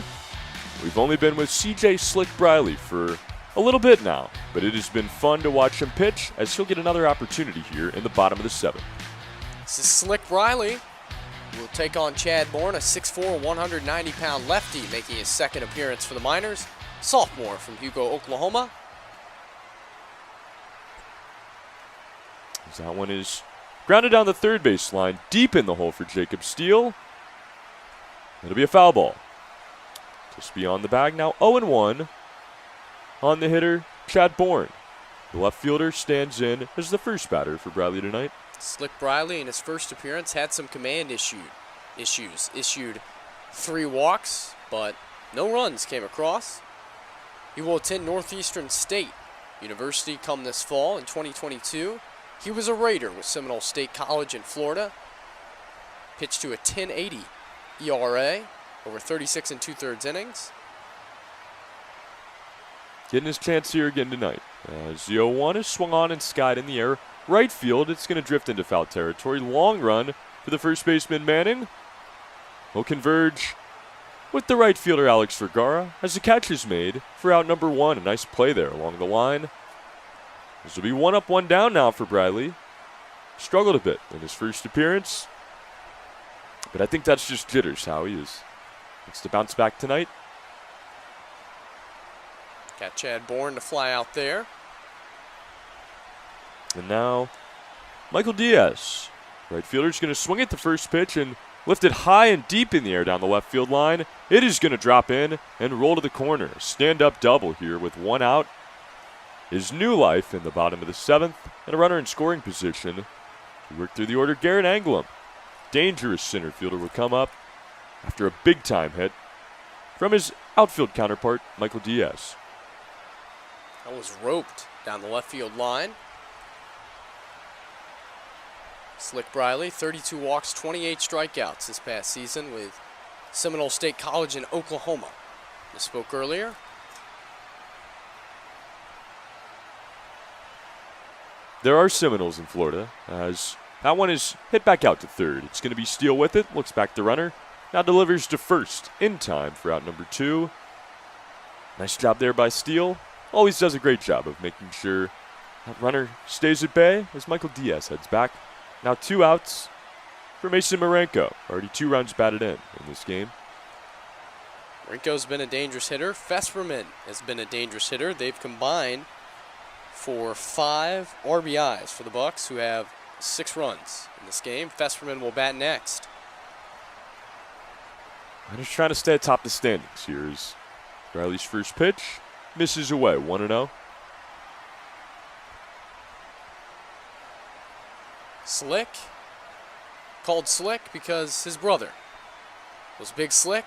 We've only been with C.J. Slick Briley for a little bit now, but it has been fun to watch him pitch as he'll get another opportunity here in the bottom of the 7th. This is Slick Briley. Will take on Chad Bourne, a 6'4", 190-pound lefty, making his second appearance for the Miners. Sophomore from Hugo, Oklahoma. That one is grounded down the third base line, deep in the hole for Jacob Steele. It'll be a foul ball. Just beyond the bag now, 0-1 on the hitter, Chad Bourne. The left fielder stands in as the first batter for Briley tonight. Slick Briley in his first appearance had some command issues. Issued 3 walks, but no runs came across. He will attend Northeastern State University come this fall in 2022. He was a Raider with Seminole State College in Florida. Pitched to a 10.80 ERA over 36 2/3 innings. Getting his chance here again tonight. As the 0-1 is swung on and skied in the air. Right field, it's going to drift into foul territory. Long run for the first baseman Manning. Will converge with the right fielder Alex Fergara as the catch is made for out number 1. A nice play there along the line. This will be 1 up, 1 down now for Briley. Struggled a bit in his first appearance, but I think that's just jitters, how he is. It's to bounce back tonight. Got Chad Bourne to fly out there. And now, Michael Diaz. Right fielder's going to swing at the first pitch and lift it high and deep in the air down the left field line. It is going to drop in and roll to the corner. Stand-up double here with 1 out. His new life in the bottom of the 7th, and a runner in scoring position. To work through the order, Garrett Anglum. Dangerous center fielder will come up after a big-time hit from his outfield counterpart, Michael Diaz. That was roped down the left field line. Slick Briley, 32 walks, 28 strikeouts this past season with Seminole State College in Oklahoma. I spoke earlier. There are Seminoles in Florida, as that one is hit back out to third. It's going to be Steele with it, looks back the runner, now delivers to first in time for out number 2. Nice job there by Steele. Always does a great job of making sure that runner stays at bay as Michael Diaz heads back. Now 2 outs for Mason Marenko. Already 2 runs batted in this game. Marenko's been a dangerous hitter. Fesperman has been a dangerous hitter. They've combined for 5 RBIs for the Bucs, who have 6 runs in this game. Fesperman will bat next. I'm just trying to stay atop the standings. Here's Riley's first pitch. Misses away, 1-0. Slick, called Slick because his brother was Big Slick,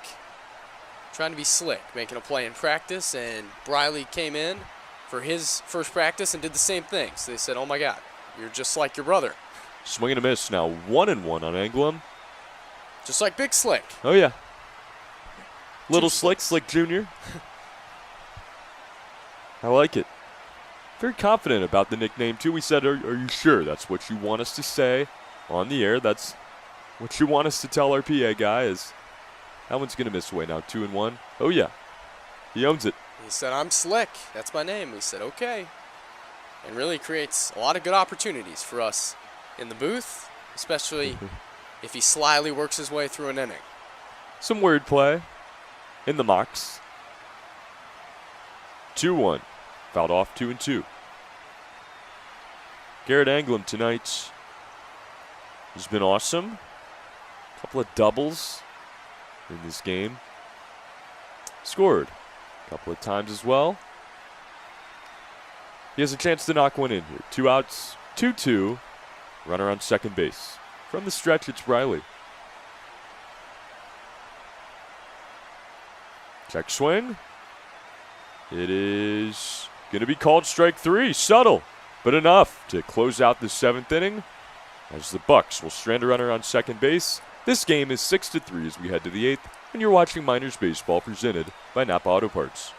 trying to be slick, making a play in practice, and Briley came in for his first practice and did the same thing. So they said, oh my God, you're just like your brother. Swing and a miss now, 1-1 on Anglum. Just like Big Slick. Oh yeah. Little Slick, Slick Jr. I like it. Very confident about the nickname, too. We said, are you sure that's what you want us to say on the air? That's what you want us to tell our PA guy is that one's going to miss away now, 2-1. Oh, yeah. He owns it. He said, I'm Slick. That's my name. We said, okay. And really creates a lot of good opportunities for us in the booth, especially if he slyly works his way through an inning. Some wordplay in the mocks. 2-1. Fouled off 2-2. Garrett Anglum tonight has been awesome. A couple of doubles in this game. Scored a couple of times as well. He has a chance to knock one in here. 2 outs, 2-2. Runner on second base. From the stretch, it's Riley. Check swing. It is going to be called strike 3. Subtle, but enough to close out the 7th inning as the Bucs will strand a runner on second base. This game is 6-3 as we head to the 8th, and you're watching Miners Baseball presented by Napa Auto Parts.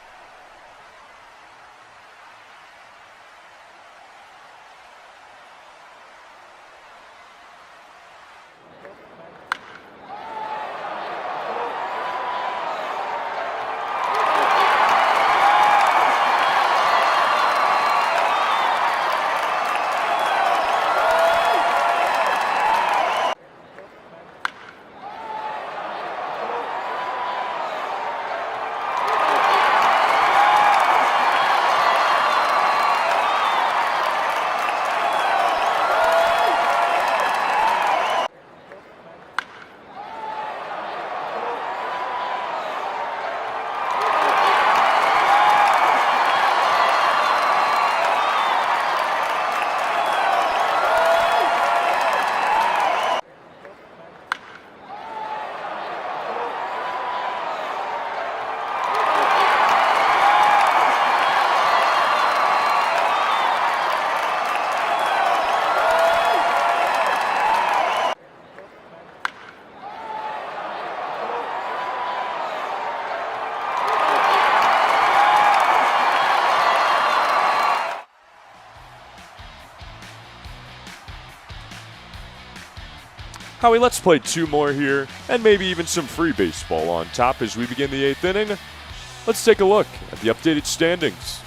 Howie, let's play 2 more here, and maybe even some free baseball on top as we begin the 8th inning. Let's take a look at the updated standings.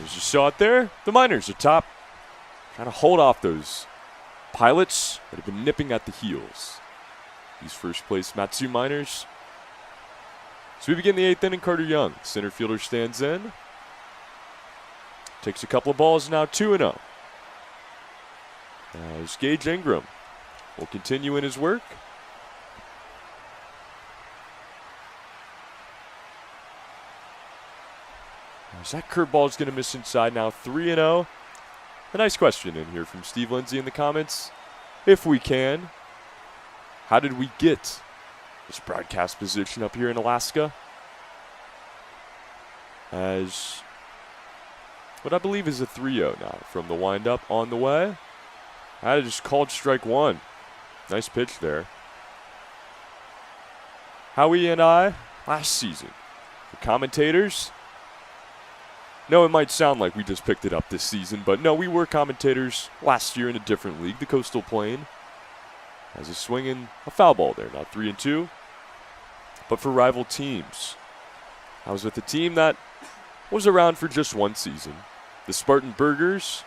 As you saw it there, the Miners are top, trying to hold off those Pilots that have been nipping at the heels. These first place Matsu Miners. So we begin the 8th inning. Carter Young, center fielder, stands in. Takes a couple of balls, now 2-0. As Gage Ingram will continue in his work. As that curveball is going to miss inside, now 3-0. A nice question in here from Steve Lindsay in the comments. If we can, how did we get this broadcast position up here in Alaska? As what I believe is a 3-0 now from the windup on the way. I just called strike 1. Nice pitch there. Howie and I, last season, the commentators. No, it might sound like we just picked it up this season, but no, we were commentators last year in a different league, the Coastal Plain. As a swinging a foul ball there, now 3-2. But for rival teams, I was with a team that was around for just one season. The Spartan Burgers,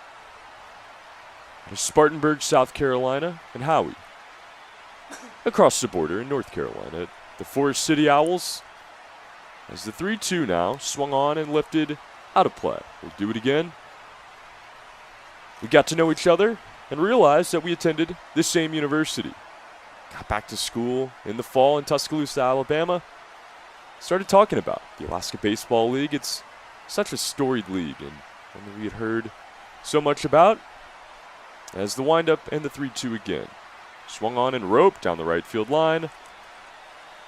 out of Spartanburg, South Carolina, and Howie, across the border in North Carolina. The Forest City Owls, as the 3-2 now, swung on and lifted out of play. We'll do it again. We got to know each other and realized that we attended the same university. Got back to school in the fall in Tuscaloosa, Alabama. Started talking about the Alaska Baseball League. It's such a storied league and one that we had heard so much about. As the windup and the 3-2 again. Swung on and roped down the right field line.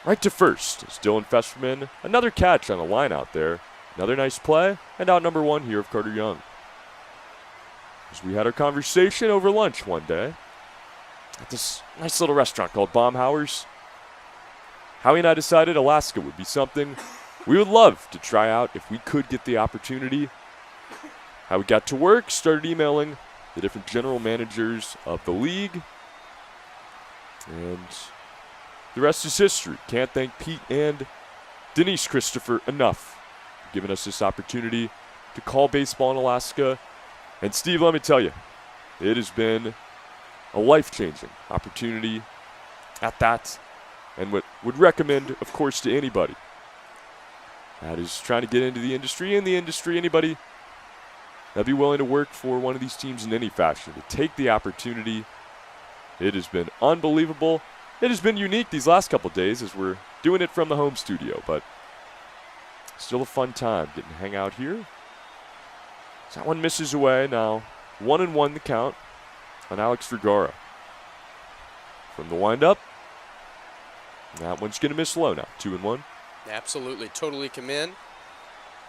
Right to first as Dylan Festerman, another catch on a line out there. Another nice play, and out number 1 here of Carter Young. As we had our conversation over lunch one day at this nice little restaurant called Baumhauer's, Howie and I decided Alaska would be something we would love to try out if we could get the opportunity. Howie got to work, started emailing the different general managers of the league, and the rest is history. Can't thank Pete and Denise Christopher enough giving us this opportunity to call baseball in Alaska. And Steve, let me tell you, it has been a life-changing opportunity at that, and what would recommend, of course, to anybody that is trying to get into the industry, anybody that'd be willing to work for one of these teams in any fashion, to take the opportunity. It has been unbelievable. It has been unique these last couple days as we're doing it from the home studio, but still a fun time getting to hang out here. So that one misses away now. 1-1 the count on Alex Fergara. From the windup, that one's going to miss low now. 2-1. Absolutely. Totally commend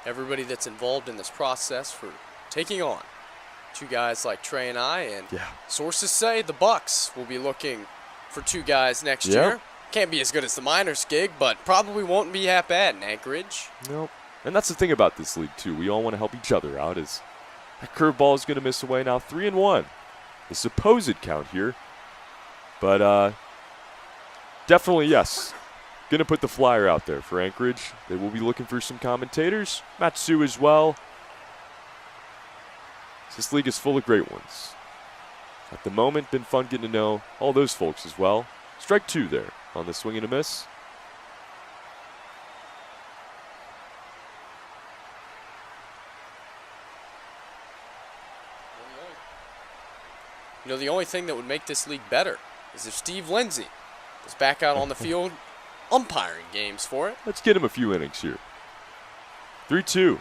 everybody that's involved in this process for taking on 2 guys like Trey and I. And sources say the Bucs will be looking for 2 guys next year. Can't be as good as the Miners gig, but probably won't be half bad in Anchorage. Nope. And that's the thing about this league, too. We all want to help each other out. As that curveball is going to miss away now. 3-1. The supposed count here. But definitely, yes. Going to put the flyer out there for Anchorage. They will be looking for some commentators. Matsu as well. This league is full of great ones. At the moment, been fun getting to know all those folks as well. Strike 2 there on the swing and a miss. You know, the only thing that would make this league better is if Steve Lindsay was back out on the field umpiring games for it. Let's get him a few innings here. 3-2.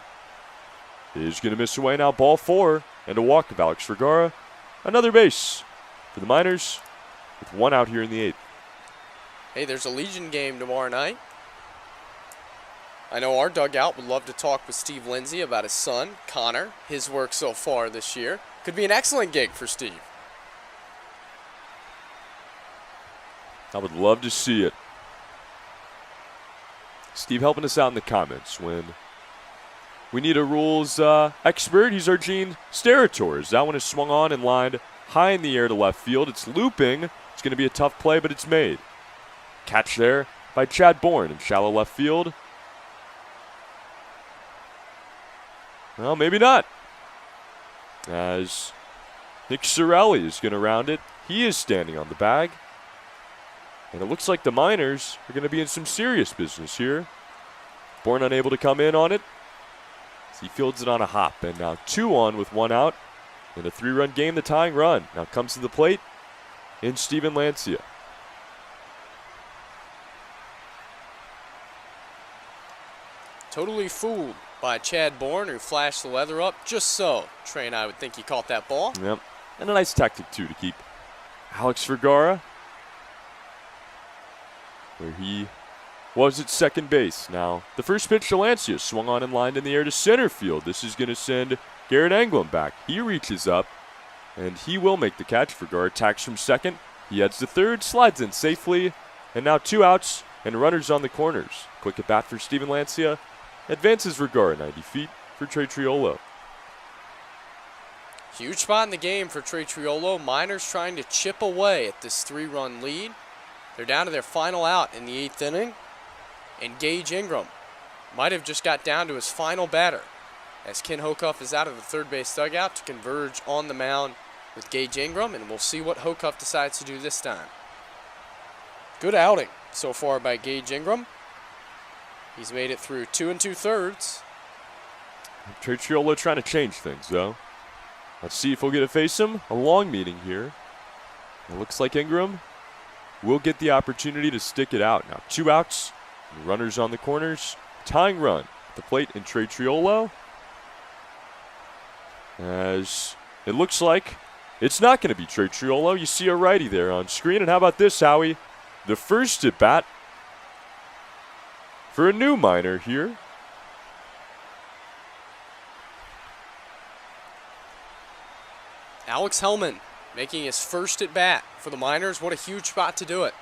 Is going to miss away now. Ball 4 and a walk of Alex Fergara. Another base for the Miners with 1 out here in the 8th. Hey, there's a Legion game tomorrow night. I know our dugout would love to talk with Steve Lindsay about his son, Connor, his work so far this year. Could be an excellent gig for Steve. I would love to see it. Steve helping us out in the comments when we need a rules expert. He's our Gene Sterators. That one is swung on and lined high in the air to left field. It's looping. It's going to be a tough play, but it's made. Catch there by Chad Bourne in shallow left field. Well, maybe not. As Nick Sorelli is going to round it. He is standing on the bag. And it looks like the Miners are going to be in some serious business here. Bourne unable to come in on it. He fields it on a hop. And now 2 on with 1 out. In a 3-run game, the tying run. Now comes to the plate in Steven Lancia. Totally fooled by Chad Bourne, who flashed the leather up just so. Trey and I would think he caught that ball. Yep. And a nice tactic, too, to keep Alex Fergara where he was at second base. Now, the first pitch to Lancia swung on and lined in the air to center field. This is going to send Garrett Anglin back. He reaches up, and he will make the catch. Fergara attacks from second. He heads to third, slides in safely, and now 2 outs and runners on the corners. Quick at bat for Steven Lancia. Advances Fergara 90 feet for Trey Triolo. Huge spot in the game for Trey Triolo. Miners trying to chip away at this 3-run lead. They're down to their final out in the 8th inning. And Gage Ingram might have just got down to his final batter as Ken Hocuff is out of the third base dugout to converge on the mound with Gage Ingram, and we'll see what Hocuff decides to do this time. Good outing so far by Gage Ingram. He's made it through 2 2/3. Trey Triolo trying to change things, though. Let's see if we'll get to face him. A long meeting here. It looks like Ingram will get the opportunity to stick it out. Now 2 outs, and runners on the corners. Tying run at the plate in Trey Triolo. As it looks like it's not going to be Trey Triolo. You see a righty there on screen. And how about this, Howie? The first at bat for a new Miner here. Alex Hellman making his first at bat for the Miners. What a huge spot to do it.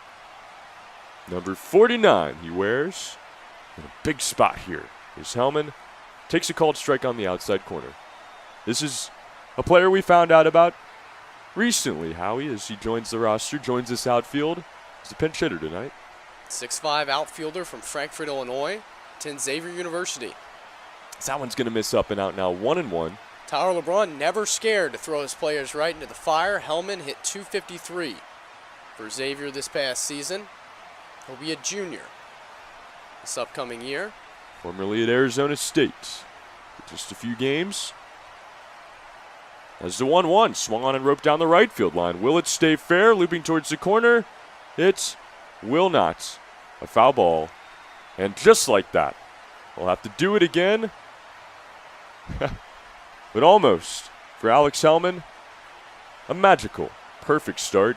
Number 49 he wears. In a big spot here is Hellman. Takes a called strike on the outside corner. This is a player we found out about recently, Howie, as he joins the roster, joins this outfield. He's a pinch hitter tonight. 6'5" outfielder from Frankfort, Illinois, attends Xavier University. So that one's going to miss up and out now, 1-1. Tyler LeBrun never scared to throw his players right into the fire. Hellman hit .253 for Xavier this past season. He'll be a junior this upcoming year. Formerly at Arizona State. For just a few games. As the 1-1 swung on and roped down the right field line. Will it stay fair? Looping towards the corner. It will not. A foul ball. And just like that, we'll have to do it again. But almost for Alex Hellman. A magical, perfect start.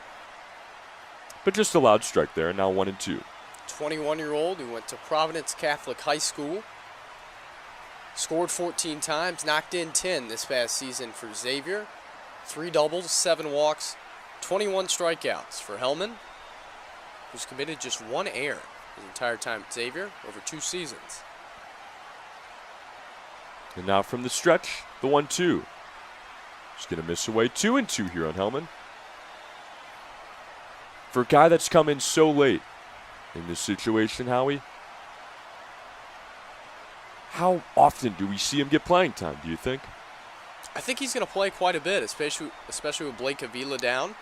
But just a loud strike there, and now 1-2. 21-year-old who went to Providence Catholic High School. Scored 14 times, knocked in 10 this past season for Xavier. 3 doubles, 7 walks, 21 strikeouts for Hellman, who's committed just 1 error his entire time at Xavier over 2 seasons. And now from the stretch, the 1-2. Just going to miss away. 2-2 here on Hellman. For a guy that's come in so late in this situation, Howie, how often do we see him get playing time, do you think? I think he's going to play quite a bit, especially with Blake Avila down.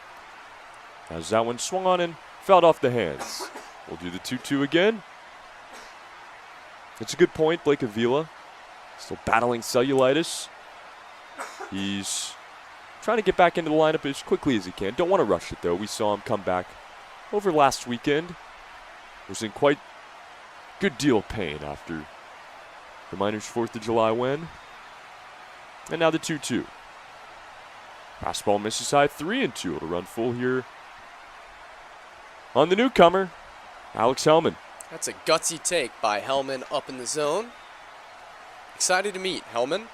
As that one swung on and fouled off the hands. We'll do the 2-2 again. It's a good point, Blake Avila. Still battling cellulitis. He's trying to get back into the lineup as quickly as he can. Don't want to rush it, though. We saw him come back over last weekend. Was in quite good deal of pain after the Miners' 4th of July win. And now the 2-2. Fastball misses high, 3-2. It'll run full here on the newcomer, Alex Hellman. That's a gutsy take by Hellman up in the zone. Excited to meet Hellman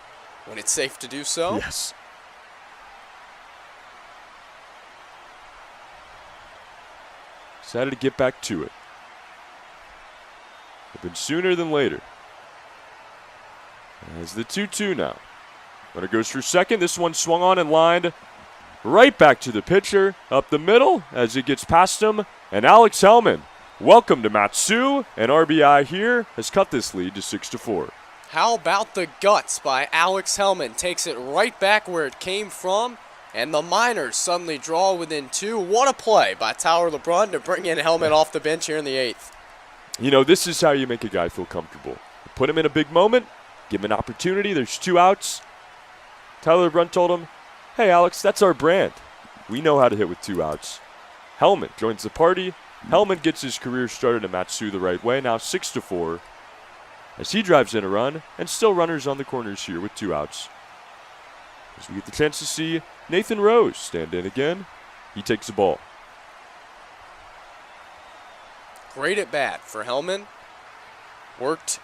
when it's safe to do so. Yes. Excited to get back to it. Hoping sooner than later. As the 2-2 now. Runner goes for second. This one swung on and lined right back to the pitcher. Up the middle as it gets past him. And Alex Hellman, welcome to Matsu. And RBI here has cut this lead to 6-4. How about the guts by Alex Hellman? Takes it right back where it came from. And the Miners suddenly draw within 2. What a play by Tyler LeBrun to bring in Hellman off the bench here in the 8th. You know, this is how you make a guy feel comfortable. Put him in a big moment, give him an opportunity. There's 2 outs. Tyler LeBrun told him, hey, Alex, that's our brand. We know how to hit with 2 outs. Hellman joins the party. Hellman gets his career started at Matsu the right way, now 6-4. As he drives in a run, and still runners on the corners here with 2 outs. As we get the chance to see Nathan Rose stand in again, he takes the ball. Great at bat for Hellman. Worked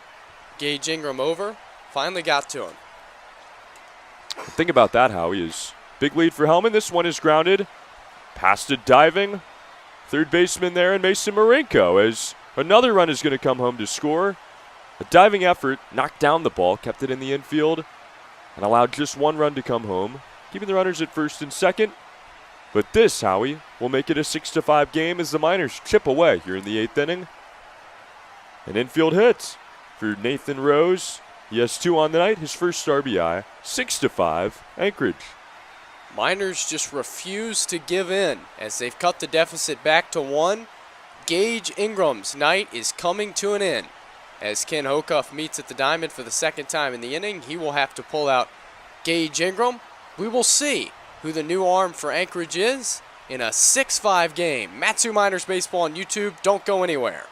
Gage Ingram over. Finally got to him. The thing about that, Howie, is big lead for Hellman. This one is grounded. Past it diving. Third baseman there, and Mason Marinko, as another run is going to come home to score. A diving effort knocked down the ball, kept it in the infield, and allowed just 1 run to come home, keeping the runners at first and second. But this, Howie, will make it a 6-5 game as the Miners chip away here in the 8th inning. An infield hit for Nathan Rose. He has 2 on the night, his first RBI, 6-5, Anchorage. Miners just refuse to give in as they've cut the deficit back to 1. Gage Ingram's night is coming to an end. As Ken Hocuff meets at the diamond for the 2nd time in the inning, he will have to pull out Gage Ingram. We will see who the new arm for Anchorage is in a 6-5 game. Matsu Miners Baseball on YouTube. Don't go anywhere.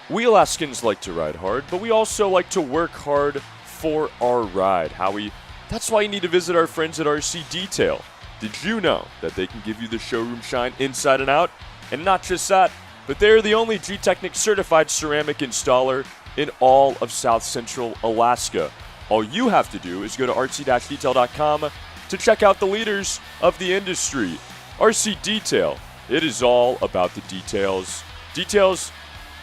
We Alaskans like to ride hard, but we also like to work hard for our ride. Howie, that's why you need to visit our friends at RC Detail. Did you know that they can give you the showroom shine inside and out? And not just that, but they are the only G-Technic certified ceramic installer in all of South Central Alaska. All you have to do is go to rc-detail.com, to check out the leaders of the industry. RC Detail. It is all about the details. Details,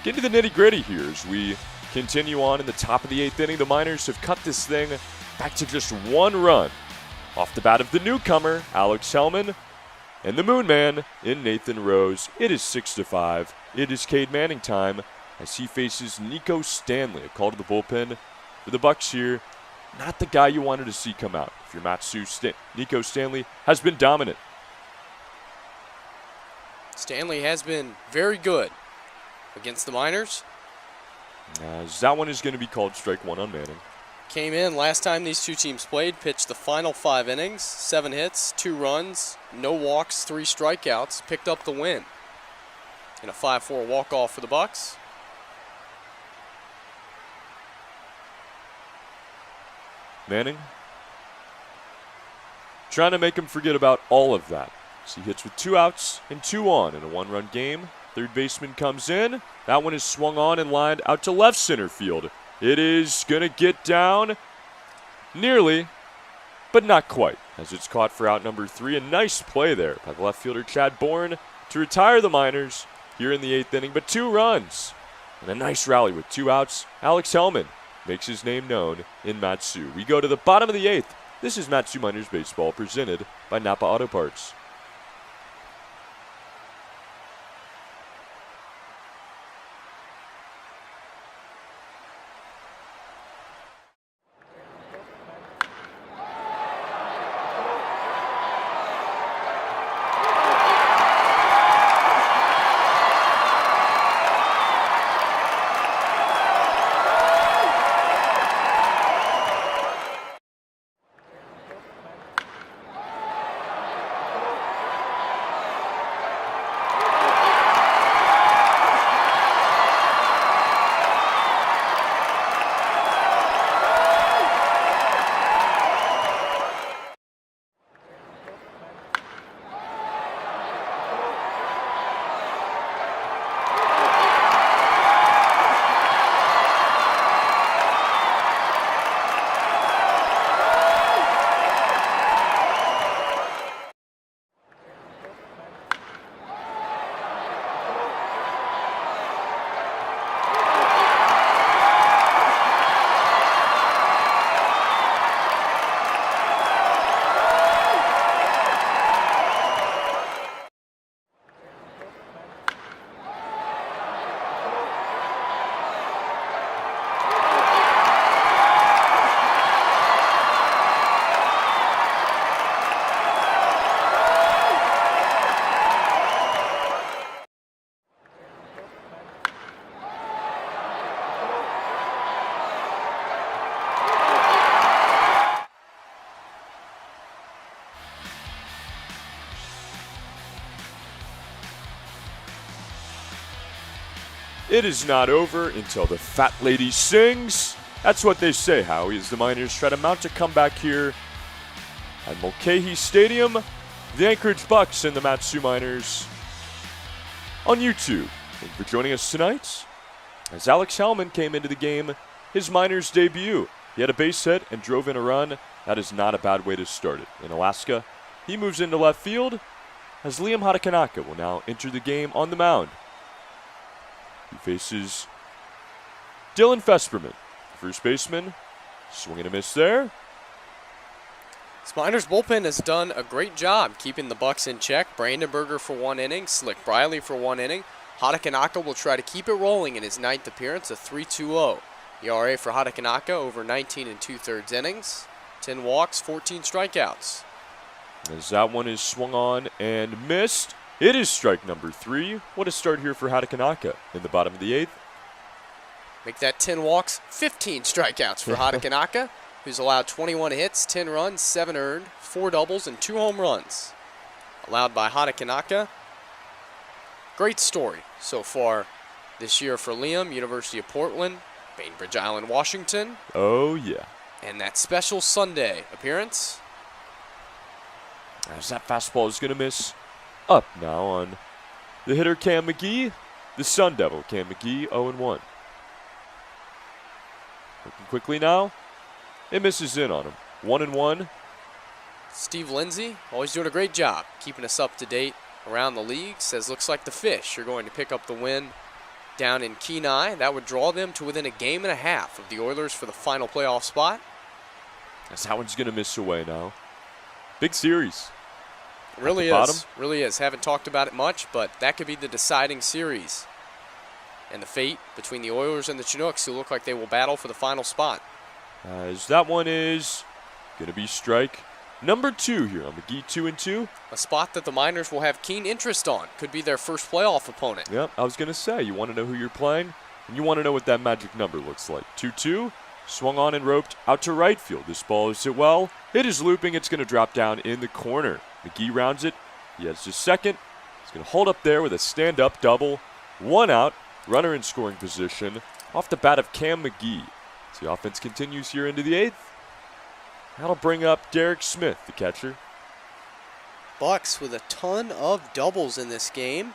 get into the nitty-gritty here as we continue on in the top of the 8th inning. The Miners have cut this thing back to just 1 run. Off the bat of the newcomer, Alex Hellman, and the Moon Man in Nathan Rose. It is 6-5. It is Cade Manning time as he faces Nico Stanley. A call to the bullpen for the Bucs here. Not the guy you wanted to see come out. If you're Matsu, Nico Stanley has been dominant. Stanley has been very good against the Miners. As that one is going to be called strike 1 on Manning. Came in last time these two teams played, pitched the final 5 innings, 7 hits, 2 runs, no walks, 3 strikeouts, picked up the win in a 5-4 walk-off for the Bucs. Manning trying to make him forget about all of that. So he hits with 2 outs and 2 on in a 1-run game. Third baseman comes in. That one is swung on and lined out to left center field. It is going to get down nearly, but not quite, as it's caught for out number 3. A nice play there by the left fielder, Chad Bourne, to retire the Miners here in the 8th inning. But 2 runs and a nice rally with 2 outs. Alex Hellman makes his name known in Matsu. We go to the bottom of the 8th. This is Matsu Miners Baseball presented by Napa Auto Parts. It is not over until the fat lady sings. That's what they say, Howie, as the Miners try to mount a comeback here at Mulcahy Stadium. The Anchorage Bucs and the Matsu Miners on YouTube. Thank you for joining us tonight. As Alex Hellman came into the game, his Miners debut. He had a base hit and drove in a run. That is not a bad way to start it. In Alaska, he moves into left field as Liam Hadakanaka will now enter the game on the mound. He faces Dylan Fesperman, first baseman. Swing and a miss there. This Miners bullpen has done a great job keeping the Bucs in check. Brandenburger for 1 inning, Slick Briley for 1 inning. Hadakanaka will try to keep it rolling in his 9th appearance, a 3.20. ERA for Hadakanaka over 19 2/3 innings. 10 walks, 14 strikeouts. As that one is swung on and missed. It is strike number 3. What a start here for Hadakanaka in the bottom of the 8th. Make that 10 walks, 15 strikeouts for Hadakanaka, who's allowed 21 hits, 10 runs, 7 earned, 4 doubles, and 2 home runs. Allowed by Hadakanaka. Great story so far this year for Liam, University of Portland, Bainbridge Island, Washington. Oh, yeah. And that special Sunday appearance. As that fastball is going to miss. Up now on the hitter Cam McGee, the Sun Devil Cam McGee, 0-1. Looking quickly now, it misses in on him. 1-1. Steve Lindsay, always doing a great job keeping us up to date around the league. Says looks like the Fish are going to pick up the win down in Kenai. That would draw them to within a game and a half of the Oilers for the final playoff spot. As that one's going to miss away now. Big series. Really is. Really is. Haven't talked about it much, but that could be the deciding series. And the fate between the Oilers and the Chinooks, who look like they will battle for the final spot. As that one is going to be strike number 2 here on McGee 2-2. A spot that the Miners will have keen interest on. Could be their first playoff opponent. Yep, I was going to say, you want to know who you're playing, and you want to know what that magic number looks like. 2-2, swung on and roped out to right field. This ball is hit well. It is looping. It's going to drop down in the corner. McGee rounds it. He has just second. He's going to hold up there with a stand-up double. 1 out, runner in scoring position off the bat of Cam McGee. As the offense continues here into the 8th. That'll bring up Derek Smith, the catcher. Bucs with a ton of doubles in this game.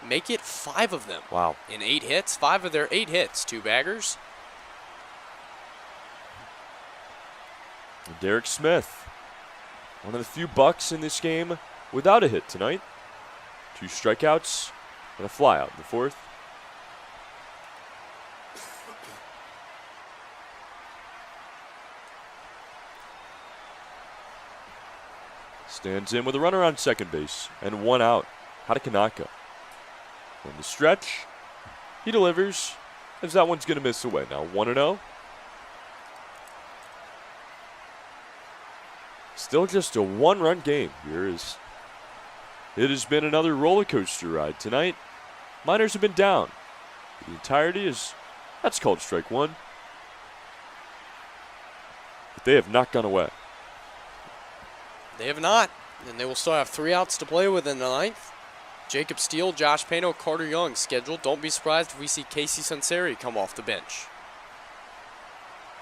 Make it 5 of them. Wow. In 8 hits, 5 of their 8 hits, 2 baggers. And Derek Smith, one of the few Bucs in this game without a hit tonight. 2 strikeouts and a flyout in the 4th. Stands in with a runner on second base and 1 out. Hatakanaka. On the stretch, he delivers as that one's going to miss away. Now 1-0. Still just a 1-run game here. It has been another roller coaster ride tonight. Miners have been down. The entirety that's called strike 1. But they have not gone away. They have not, and they will still have 3 outs to play with in the 9th. Jacob Steele, Josh Pano, Carter Young scheduled. Don't be surprised if we see Casey Sunseri come off the bench.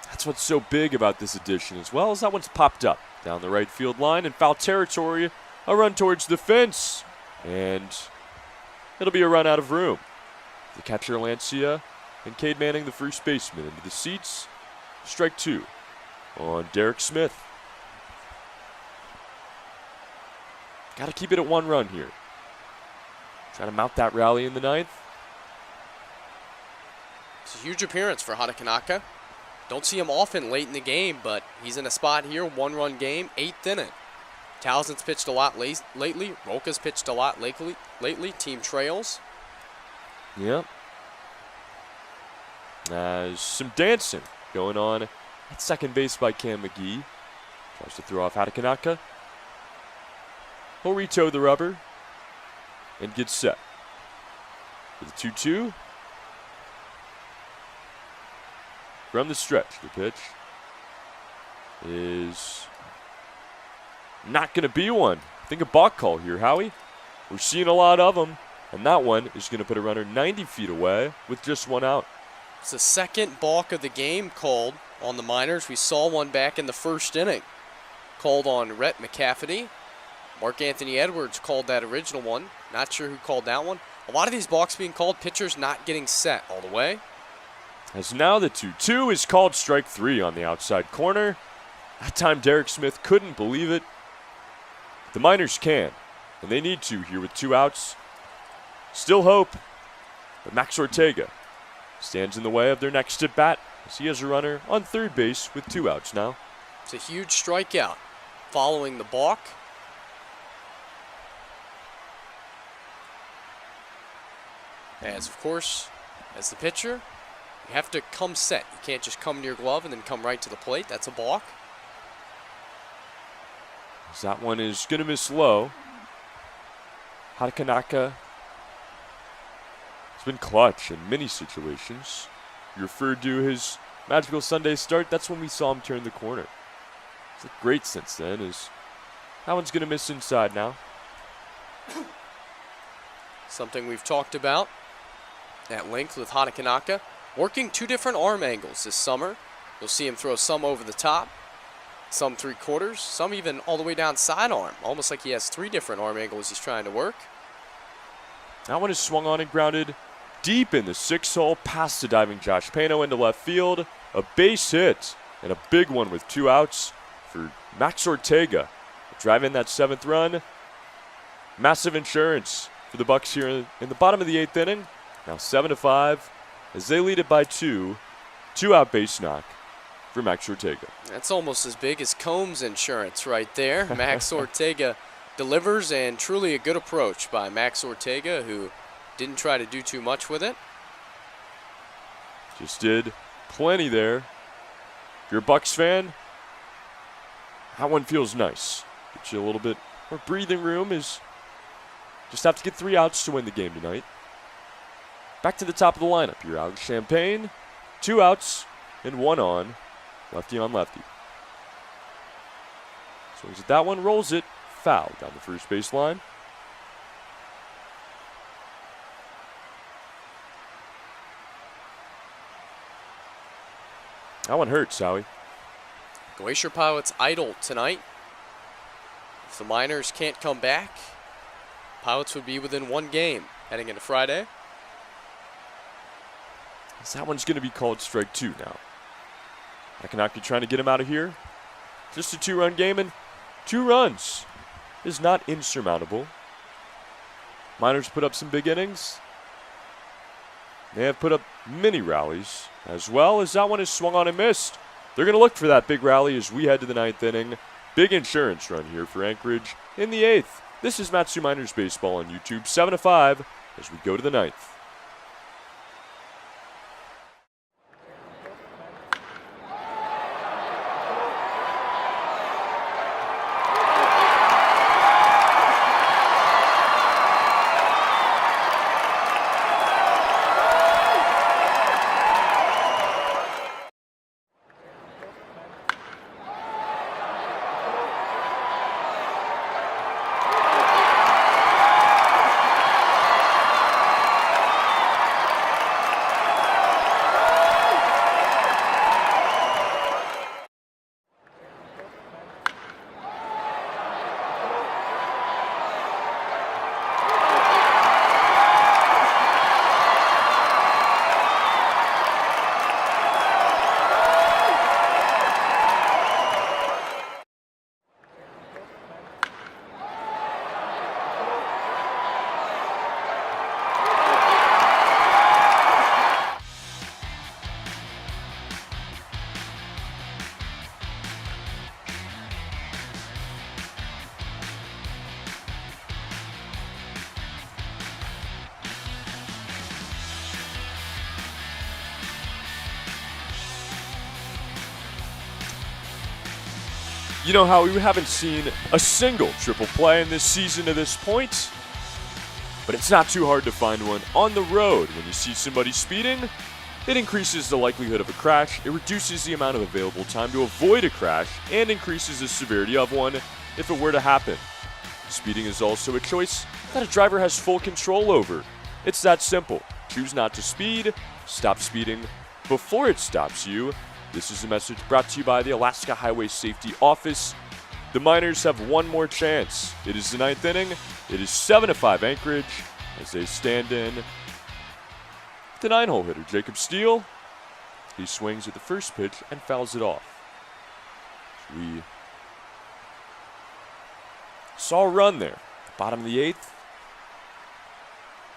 That's what's so big about this edition, as well as that one's popped up down the right field line in foul territory. A run towards the fence, and it'll be a run out of room. The catcher Lancia and Cade Manning, the first baseman, into the seats. Strike 2 on Derek Smith. Got to keep it at 1 run here. Trying to mount that rally in the 9th. It's a huge appearance for Hatakanaka. Don't see him often late in the game, but he's in a spot here, 1-run game, 8th inning. Townsend's pitched a lot lately. Roca's pitched a lot lately. Team trails. Yep. Some dancing going on at second base by Cam McGee. Tries to throw off Hatakanaka. He'll re-toe the rubber and get set. For the 2-2. From the stretch, the pitch is not going to be one. I think a balk call here, Howie. We're seeing a lot of them, and that one is going to put a runner 90 feet away with just 1 out. It's the second balk of the game called on the Miners. We saw one back in the 1st inning. Called on Rhett McCafferty. Mark Anthony Edwards called that original one. Not sure who called that one. A lot of these balks being called, pitchers not getting set all the way. As now the 2-2 is called strike 3 on the outside corner. That time Derek Smith couldn't believe it. The Miners can, and they need to here with 2 outs. Still hope, but Max Ortega stands in the way of their next at bat as he has a runner on third base with 2 outs now. It's a huge strikeout following the balk. As, of course, as the pitcher, you have to come set. You can't just come to your glove and then come right to the plate. That's a balk. As that one is going to miss low. Hatakanaka has been clutch in many situations. You referred to his magical Sunday start. That's when we saw him turn the corner. It's looked great since then. That one's going to miss inside now. Something we've talked about at length with Hatakanaka. Working 2 different arm angles this summer. You'll see him throw some over the top, some 3/4, some even all the way down sidearm. Almost like he has 3 different arm angles he's trying to work. That one is swung on and grounded deep in the 6th hole past the diving Josh Pano into left field. A base hit and a big one with 2 outs for Max Ortega. drive in that 7th run. Massive insurance for the Bucs here in the bottom of the 8th inning. Now 7-5 as they lead it by 2. 2-out base knock for Max Ortega. That's almost as big as Combs insurance right there. Max Ortega delivers, and truly a good approach by Max Ortega, who didn't try to do too much with it. Just did plenty there. If you're a Bucs fan, that one feels nice. Get you a little bit more breathing room. Is just have to get 3 outs to win the game tonight. Back to the top of the lineup. You're Alex Champagne. 2 outs and 1 on. Lefty on lefty. Swings at that one, rolls it. Foul down the first base line. That one hurts, Howie. Glacier Pilots idle tonight. If the Miners can't come back, Pilots would be within 1 game heading into Friday. That one's going to be called strike 2 now. Akinaki trying to get him out of here. Just a 2-run game, and 2 runs is not insurmountable. Miners put up some big innings. They have put up many rallies, as well as that one is swung on and missed. They're going to look for that big rally as we head to the 9th inning. Big insurance run here for Anchorage in the 8th. This is Matsu Miners Baseball on YouTube, 7-5 as we go to the 9th. You know how we haven't seen a single triple play in this season to this point, but it's not too hard to find one on the road. When you see somebody speeding, it increases the likelihood of a crash, it reduces the amount of available time to avoid a crash, and increases the severity of one if it were to happen. Speeding is also a choice that a driver has full control over. It's that simple. Choose not to speed, stop speeding before it stops you. This is a message brought to you by the Alaska Highway Safety Office. The Miners have one more chance. It is the 9th inning. It is 7-5 Anchorage as they stand in. The 9-hole hitter, Jacob Steele. He swings at the first pitch and fouls it off. We saw a run there, bottom of the 8th,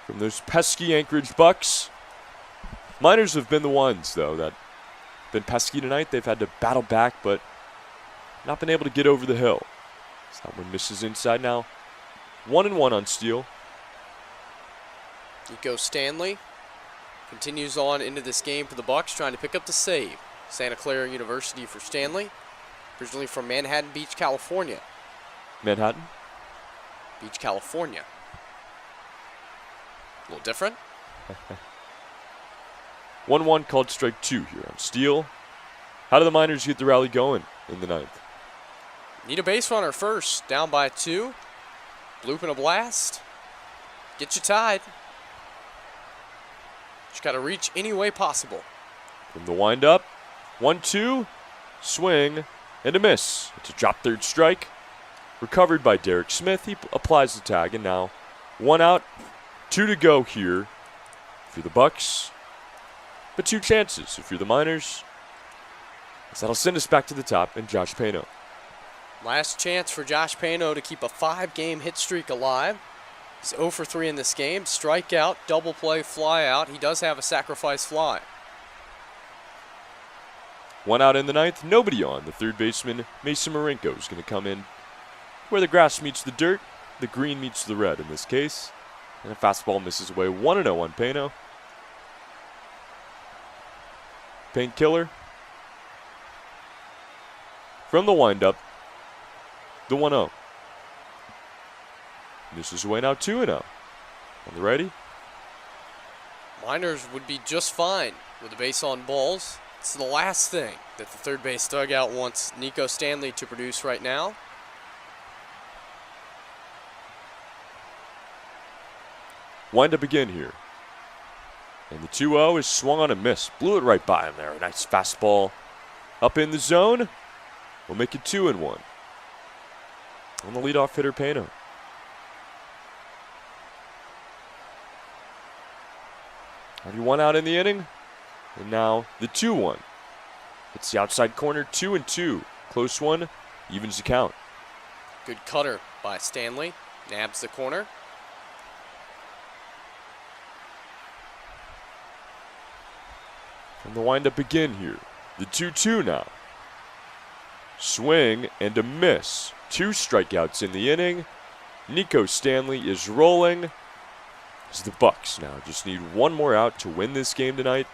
from those pesky Anchorage Bucs. Miners have been the ones, though, that been pesky tonight. They've had to battle back, but not been able to get over the hill. So that one misses inside now. 1-1 on Steele. Nico Stanley continues on into this game for the Bucs, trying to pick up the save. Santa Clara University for Stanley, originally from Manhattan Beach, California. Manhattan? Beach, California. A little different. 1-1 called strike 2 here on Steele. How do the Miners get the rally going in the 9th? Need a base runner first, down by 2. Bloop and a blast. Get you tied. Just got to reach any way possible. From the windup, 1-2, swing, and a miss. It's a drop third strike. Recovered by Derek Smith. He applies the tag, and now 1 out, 2 to go here for the Bucs. But 2 chances if you're the Miners. So that'll send us back to the top and Josh Pano. Last chance for Josh Pano to keep a 5-game hit streak alive. He's 0 for 3 in this game. Strikeout, double play, fly out. He does have a sacrifice fly. 1 out in the ninth, nobody on. The third baseman, Mason Marinko, is going to come in where the grass meets the dirt, the green meets the red in this case. And a fastball misses away. 1-0 on Pano. Painkiller. From the windup, the 1-0. Misses away now. 2-0. On the righty. Miners would be just fine with a base on balls. It's the last thing that the third base dugout wants Nico Stanley to produce right now. Wind up again here. And the 2-0 is swung on a miss. Blew it right by him there. A nice fastball up in the zone. We'll make it 2-1. On the leadoff hitter, Pano. Already 1 out in the inning. And now the 2-1. It's the outside corner, 2-2. Close one, evens the count. Good cutter by Stanley. Nabs the corner. And the windup again here. The 2-2 now. Swing and a miss. 2 strikeouts in the inning. Nico Stanley is rolling. As the Bucs now just need 1 more out to win this game tonight.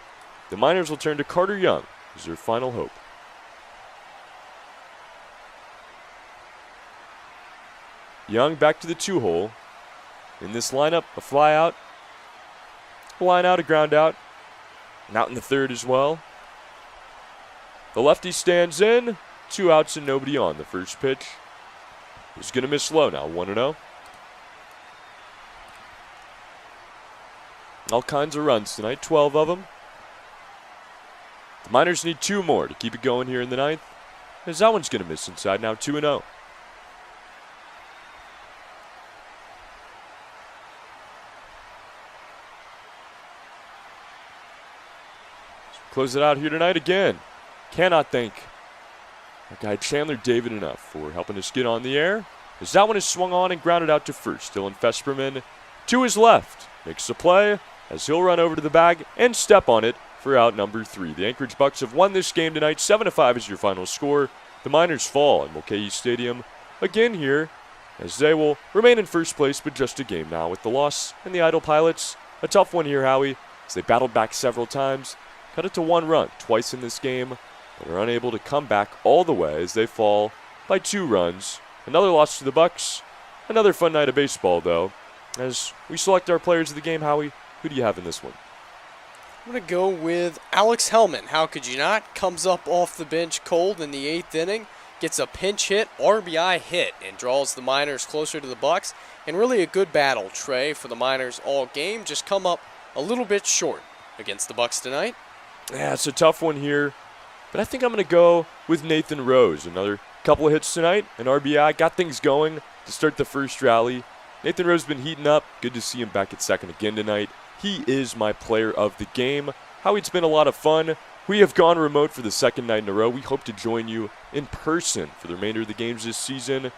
The Miners will turn to Carter Young as their final hope. Young back to the 2-hole. In this lineup, a fly out, a line out, a ground out, and out in the third as well. The lefty stands in, 2 outs and nobody on. The first pitch is going to miss low now, 1-0. All kinds of runs tonight, 12 of them. The Miners need 2 more to keep it going here in the ninth. As that one's going to miss inside now, 2-0. Close it out here tonight again. Cannot thank our guy Chandler David enough for helping us get on the air. As that one is swung on and grounded out to first. Dylan Fesperman to his left. Makes a play as he'll run over to the bag and step on it for out number 3. The Anchorage Bucs have won this game tonight. 7-5 is your final score. The Miners fall in Mulcahy Stadium again here as they will remain in first place, but just a game now with the loss. And the Idle Pilots, a tough one here, Howie, as they battled back several times. Cut it to 1 run twice in this game, but are unable to come back all the way as they fall by 2 runs. Another loss to the Bucs. Another fun night of baseball, though. As we select our players of the game, Howie, who do you have in this one? I'm going to go with Alex Hellman. How could you not? Comes up off the bench cold in the 8th inning. Gets a pinch hit, RBI hit, and draws the Miners closer to the Bucs. And really a good battle, Trey, for the Miners all game. Just come up a little bit short against the Bucs tonight. Yeah, it's a tough one here, but I think I'm going to go with Nathan Rose. Another couple of hits tonight, an RBI, got things going to start the first rally. Nathan Rose has been heating up. Good to see him back at second again tonight. He is my player of the game. Howie, it's been a lot of fun. We have gone remote for the second night in a row. We hope to join you in person for the remainder of the games this season.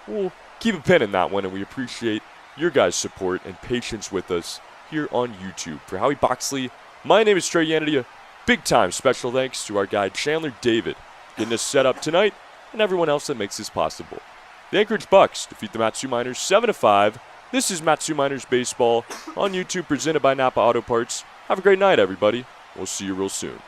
We'll keep a pin in that one, and we appreciate your guys' support and patience with us here on YouTube. For Howie Boxley, my name is Trey Yanity. Big time special thanks to our guy Chandler David getting us set up tonight and everyone else that makes this possible. The Anchorage Bucs defeat the Matsu Miners 7-5. This is Matsu Miners Baseball on YouTube presented by Napa Auto Parts. Have a great night, everybody. We'll see you real soon.